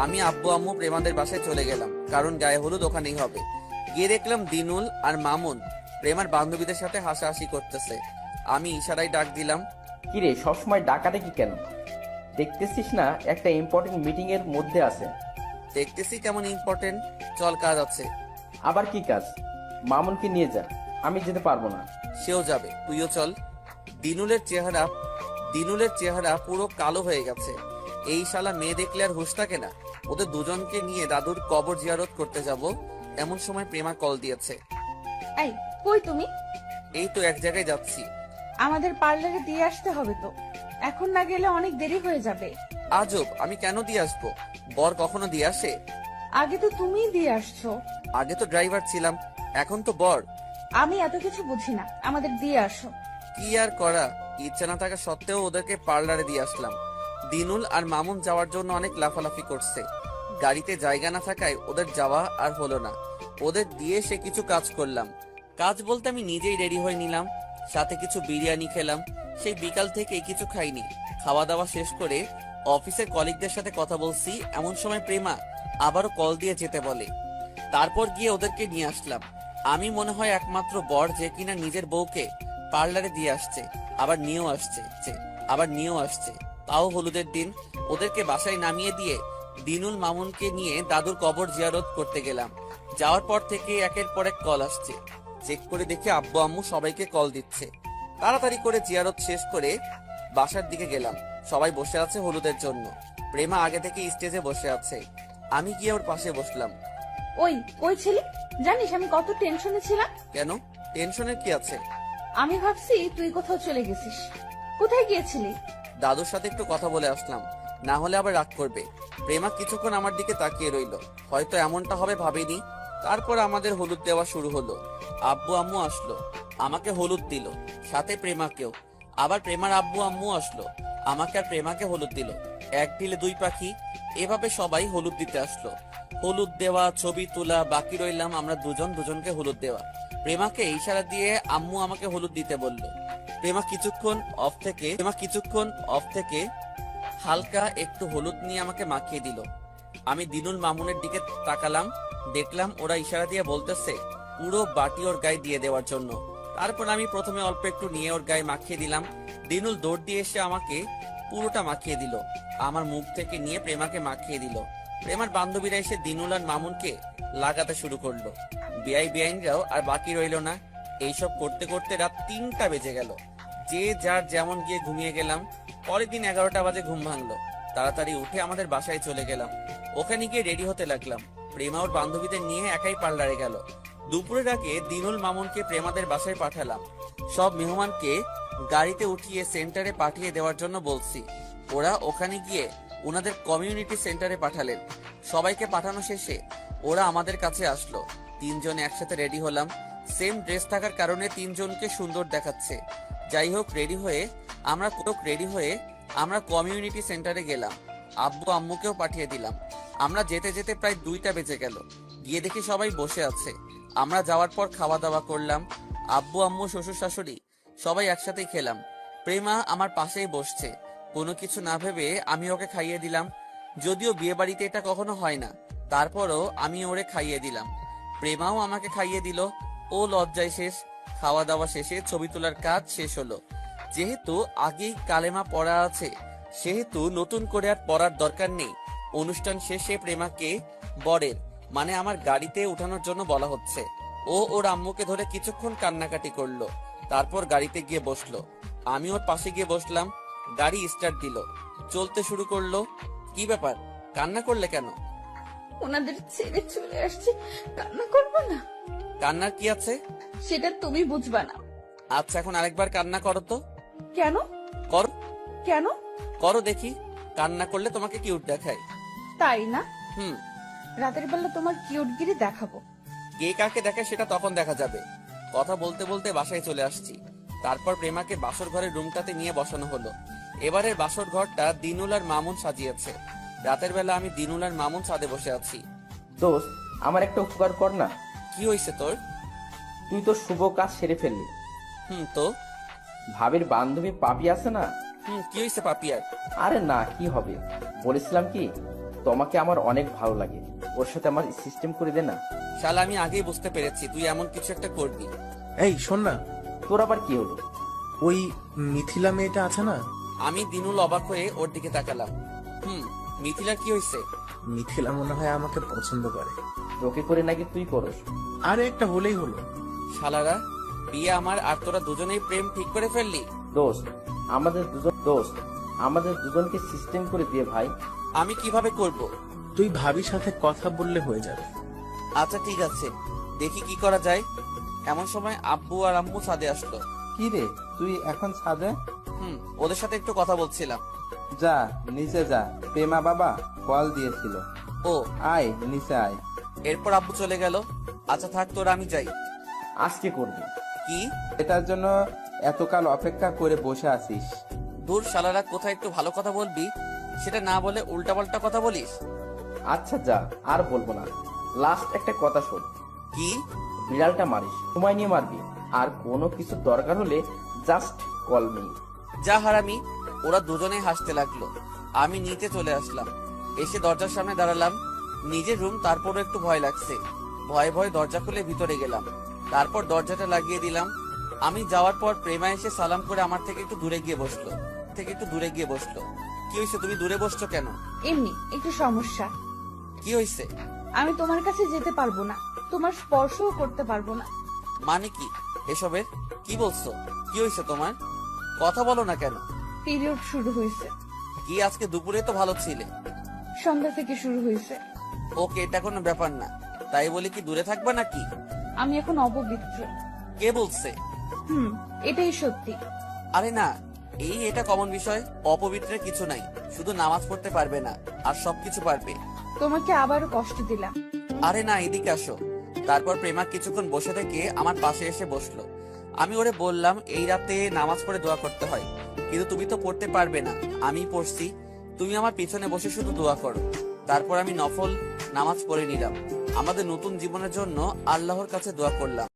S1: আমি আব্বু আম্মু প্রেমাদের বাসায় চলে গেলাম, কারণ গায়ে হলুদ ওখানেই হবে। গিয়ে দেখলাম দিনুল আর মামুন প্রেমার বান্ধবীদের সাথে হাসাহাসি করতেছে। আমি ইশারায় ডাক দিলাম।
S3: কিরে, সবসময় ডাকাতে কি কেন? দেখতেছিস না একটা ইম্পর্টেন্ট মিটিং এর মধ্যে আছে?
S1: দেখতেছি কেমন ইম্পর্টেন্ট, চল কাজ আছে।
S3: আবার কি কাজ? মামুনকে নিয়ে যা, আমি যেতে পারবো না।
S1: সেও যাবে, তুইও চল। দিনুলের চেহারা পুরো কালো হয়ে গেছে। এই শালা মেয়ে দেখলে আর হুঁশ থাকে না। ওদের দুজনকে নিয়ে দাদুর কবর জিয়ারত করতে যাব, এমন সময় প্রেমা কল দিয়েছে।
S5: এই কই তুমি?
S1: এই তো এক জায়গায় যাচ্ছি।
S5: আমাদের পার্লারে দিয়ে আসতে হবে তো, এখন না গেলে অনেক দেরি হয়ে যাবে।
S1: আজব, আমি কেন দিয়ে আসবো? বর কখনো দিয়ে আসে?
S5: আগে তো তুমিই দিয়ে আসছো।
S1: আগে তো ড্রাইভার ছিলাম, এখন তো বর।
S5: আমি এত কিছু বুঝি না, আমাদের দিয়ে আসো।
S1: কি আর করা, ইচ্ছা না থাকা সত্ত্বেও ওদেরকে পার্লারে দিয়ে আসলাম। দিনুল আর মামুন যাওয়ার জন্য অনেক লাফালাফি করছে। গাড়িতে জায়গা না থাকায় ওদের যাওয়া আর হলো না। ওদের দিয়ে সে কিছু কাজ করলাম। কাজ বলতে আমি নিজেই রেডি হয়ে নিলাম, সাথে কিছু বিরিয়ানি খেলাম। সেই বিকাল থেকে কিছু খাইনি। খাওয়া দাওয়া শেষ করে অফিসের কলিগদের সাথে কথা বলছি, এমন সময় প্রেমা আবারও কল দিয়ে যেতে বলে। তারপর গিয়ে ওদেরকে নিয়ে আসলাম। আমি মনে হয় একমাত্র বর যে কিনা নিজের বউকে পার্লারে দিয়ে আসছে, আবার নিয়েও আসছে, তাও হলুদের দিন। ওদেরকে বাসায় নামিয়ে দিয়ে দিনুল মামুনকে নিয়ে দাদুর কবর জিয়ারত করতে গেলাম। যাওয়ার পর থেকে একের পর এক কল আসছে। চেক করে দেখে আব্বু আম্মু সবাইকে কল দিচ্ছে। তাড়াতাড়ি করে জিয়ারত শেষ করে বাসার দিকে গেলাম। সবাই বসে আছে হলুদের জন্য। প্রেমা আগে থেকে স্টেজে বসে আছে। আমি গিয়ে ওর পাশে বসলাম।
S5: ওই কই ছিলি? জানিস আমি কত টেনশনে ছিলাম।
S1: কেন? টেনশনের কি আছে?
S5: আমি ভাবছি তুই কোথাও চলে গেছিস। কোথায় গিয়েছিলি?
S1: দাদুর সাথে একটু কথা বলে আসলাম, না হলে আবার রাগ করবে। প্রেমা কিছুক্ষণ আমার দিকে তাকিয়ে রইল, হয়তো এমনটা হবে ভাবিনি। তারপর আমাদের হলুদ দেওয়া শুরু হলো। আব্বু আম্মু আসলো, আমাকে হলুদ দিল, সাথে প্রেমাকেও। আবার প্রেমার আব্বু আম্মু আসলো, আমাকে আর প্রেমাকে হলুদ দিল। এক ঢিলে দুই পাখি, এভাবে সবাই হলুদ দিতে আসলো। হলুদ দেওয়া, ছবি তোলা, বাকি রইলাম আমরা দুজন দুজনকে হলুদ দেওয়া। প্রেমাকে ইশারা দিয়ে আম্মু আমাকে হলুদ দিতে বলল। প্রেমা কিছুক্ষণ অফ থেকে হালকা একটু হলুদ নিয়ে আমাকে মাখিয়ে দিল। আমি দিনুল মামুনের দিকে তাকালাম, দেখলাম ওরা ইশারা দিয়ে বলতেছে পুরো বাটি ওর গায়ে দিয়ে দেওয়ার জন্য। তারপর আমি প্রথমে অল্প একটু নিয়ে ওর গায়ে মাখিয়ে দিলাম। দিনুল দৌড় দিয়ে এসে আমাকে পুরোটা মাখিয়ে দিল, আমার মুখ থেকে নিয়ে প্রেমাকে মাখিয়ে দিল। প্রেমার বান্ধবীরা এসে দিনুল আর মামুনকে লাগাতে শুরু করলো। বেআইনরাও আর বাকি রইল না। এইসব করতে করতে রাত 3টা বেজে গেল। যে যার যেমন গিয়ে ঘুমিয়ে গেলাম। পরের দিন 11টা বাজে ঘুম ভাঙলো। তাড়াতাড়ি উঠে আমাদের বাসায় চলে গেলাম। ওখানে গিয়ে রেডি হতে লাগলাম। প্রেমা ওর বান্ধবীদের নিয়ে একাই পার্লারে গেল। দুপুরের আগে দিনুল মামুনকে প্রেমাদের বাসায় পাঠালাম। সব মেহমানকে গাড়িতে উঠিয়ে সেন্টারে পাঠিয়ে দেওয়ার জন্য বলছি। ওরা ওখানে গিয়ে ওনাদের কমিউনিটি সেন্টারে পাঠালেন। সবাইকে পাঠানো শেষে ওরা আমাদের কাছে আসলো। 3 জন একসাথে রেডি হলাম। সেম ড্রেস থাকার কারণে 3 জনকে সুন্দর দেখাচ্ছে। যাই হোক, রেডি হয়ে আমরা কমিউনিটি সেন্টারে গেলাম। আব্বু আম্মুকেও পাঠিয়ে দিলাম। আমরা যেতে যেতে প্রায় 2টা বেজে গেল। গিয়ে দেখি সবাই বসে আছে। আমরা যাওয়ার পর খাওয়া দাওয়া করলাম। আব্বু আম্মু শ্বশুর শাশুড়ি সবাই একসাথেই খেলাম। প্রেমা আমার পাশেই বসছে। কোনো কিছু না ভেবে আমি ওকে খাইয়ে দিলাম। যদিও বিয়ে বাড়িতে এটা কখনো হয় না, তারপরও আমি ওরে খাইয়ে দিলাম। প্রেমাও আমাকে খাইয়ে দিল। ও লজ্জায় শেষ। খাওয়া দাওয়া শেষে ছবি তোলার কাজ শেষ হলো। যেহেতু আগেই কালেমা পড়া আছে, সেহেতু নতুন করে আর পড়ার দরকার নেই। অনুষ্ঠান শেষে প্রেমাকে বরের মানে আমার গাড়িতে উঠানোর জন্য বলা হচ্ছে। ও ওর আম্মুকে ধরে কিছুক্ষণ কান্নাকাটি করলো। তারপর গাড়িতে গিয়ে বসলো। আমি ওর পাশে গিয়ে বসলাম। গাড়ি স্টার্ট দিল, চলতে শুরু করলো। কি ব্যাপার, কান্না করলে কেন?
S5: ওনাদের ছেড়ে চলে আসছে, কান্না করবো না?
S1: কান্নার কি আছে?
S5: সেটা তুমি বুঝবা না।
S1: আচ্ছা, এখন আরেকবার কান্না করো তো।
S5: কেন?
S1: করো
S5: কেন?
S1: করো দেখি। কান্না করলে তোমাকে কিউট দেখায়।
S5: তাই না?
S1: হুম।
S5: রাতের বেলা তোমার কিউটগিরি দেখাবো।
S1: কে কাকে দেখে সেটা তখন দেখা যাবে। কথা বলতে বলতে বাসায় চলে আসছি। তারপর প্রেমাকে বাসর ঘরের রুমটাতে নিয়ে বসানো হলো। এবারের বাসর ঘরটা দিনুল আর মামুন সাজিয়েছে। রাতের বেলা আমি দিনুল আর মামুন ছাদে বসে আছি।
S3: দোস্ত, আমার একটা উপকার কর না।
S1: কি হয়েছে তোর?
S3: তুই তো শুভ কাজ সেরে ফেললি।
S1: তো
S3: ভাবির বান্ধবী পাপি আছে না?
S1: কি হয়েছে পাপিয়ার?
S3: আরে না, কি হবে, বলেছিলাম কি তোমাকে আমার অনেক ভালো লাগে, ওর সাথে আমার সিস্টেম করে দে না।
S1: শালা, আমি আগেই বুঝতে পেরেছি তুই এমন কিছু একটা করবি।
S9: এই শোন না,
S3: তোর আবার কি হলো?
S9: ওই মিথিলা মেয়েটা আছে না?
S1: আমি দিনুল অবাক হয়ে ওর দিকে তাকালাম। মিথিলার কি হয়েছে?
S9: মিথিলা মনে হয় আমাকে পছন্দ করে।
S3: তোকে করে নাকি তুই করস?
S9: আরে একটা হলেই হলো।
S1: শালারা, বিয়ে আমার আর তোরা দুজনেই প্রেম ঠিক করে ফেললি।
S3: দোস্ত, আমাদের দুজনকে সিস্টেম করে দিয়ে ভাই।
S1: আমি কিভাবে করব?
S9: তুই ভাবির সাথে কথা বললে হয়ে যাবে।
S1: আচ্ছা ঠিক আছে, দেখি কি করা যায়। এমন সময় আব্বু আর আম্মু ছাদে আসলো।
S11: কি রে, তুই এখন ছাদে?
S1: ওদের সাথে একটু কথা বলছিলাম।
S11: যা নিচে যা, প্রেমা বাবা কল দিয়েছিল।
S1: ও,
S11: আয় নিচে আয়।
S1: এরপর আব্বু চলে গেল। আচ্ছা থাক, তোরা আমি যাই।
S3: আজকে করবি
S1: কি?
S11: এটার জন্য এতকাল অপেক্ষা করে বসে আছিস?
S1: দূর শালারা, কোথায় একটু ভালো কথা বলবি সেটা না বলে উল্টাপাল্টা কথা বলিস।
S3: আচ্ছা যা, আর বলবো না। লাস্ট একটা কথা শোন।
S1: কি?
S3: বিড়ালটা মারিস, সময় নিয়ে মারবি, আর কোনো কিছু দরকার হলে জাস্ট কল মি।
S1: যা হারামি। ওরা দুজনেই হাসতে লাগলো। আমি নিচে চলে আসলাম। এসে দরজার সামনে দাঁড়ালাম। নিজের রুম, তারপরও একটু ভয় লাগছে। ভয়ে ভয়ে দরজা খুলে ভিতরে গেলাম। তারপর দরজাটা লাগিয়ে দিলাম। আমি যাওয়ার পর প্রেমা এসে সালাম করে আমার থেকে একটু দূরে গিয়ে বসলো। কি হয়েছে, তুমি দূরে বসছো কেন?
S5: এমনি একটু সমস্যা।
S1: কি হয়েছে?
S5: আমি তোমার কাছে যেতে পারবো না, তোমার স্পর্শও করতে পারবো না।
S1: মানে কি এসবের? কি বলছো? কি হয়েছে তোমার? কথা বলো না কেন?
S5: পিরিয়ড শুরু হয়েছে।
S1: কি, আজকে দুপুরে তো ভালো ছিলে।
S5: সন্ধ্যা থেকে শুরু হয়েছে।
S1: ওকে, এটা কোনো ব্যাপার না। তাই বলে কি দূরে থাকবা নাকি?
S5: আমি এখন অপবিত্র।
S1: কে বলছে?
S5: এটাই সত্যি।
S10: আরে না, এটা কমন বিষয়। অপবিত্রের কিছু নাই, শুধু নামাজ পড়তে পারবে না, আর সবকিছু পারবে।
S5: তোমাকে আবারও কষ্ট দিলাম।
S10: আরে না, এদিকে আসো। তারপর প্রেমা কিছুক্ষণ বসে থেকে আমার পাশে এসে বসলো। আমি ওরে বললাম এই রাতে নামাজ পড়ে দোয়া করতে হয়, কিন্তু তুমি তো পড়তে পারবে না। আমি পড়ছি, তুমি আমার পিছনে বসে শুধু দোয়া করো। তারপর আমি নফল নামাজ পড়ে নিলাম। আমাদের নতুন জীবনের জন্য আল্লাহর কাছে দোয়া করলাম।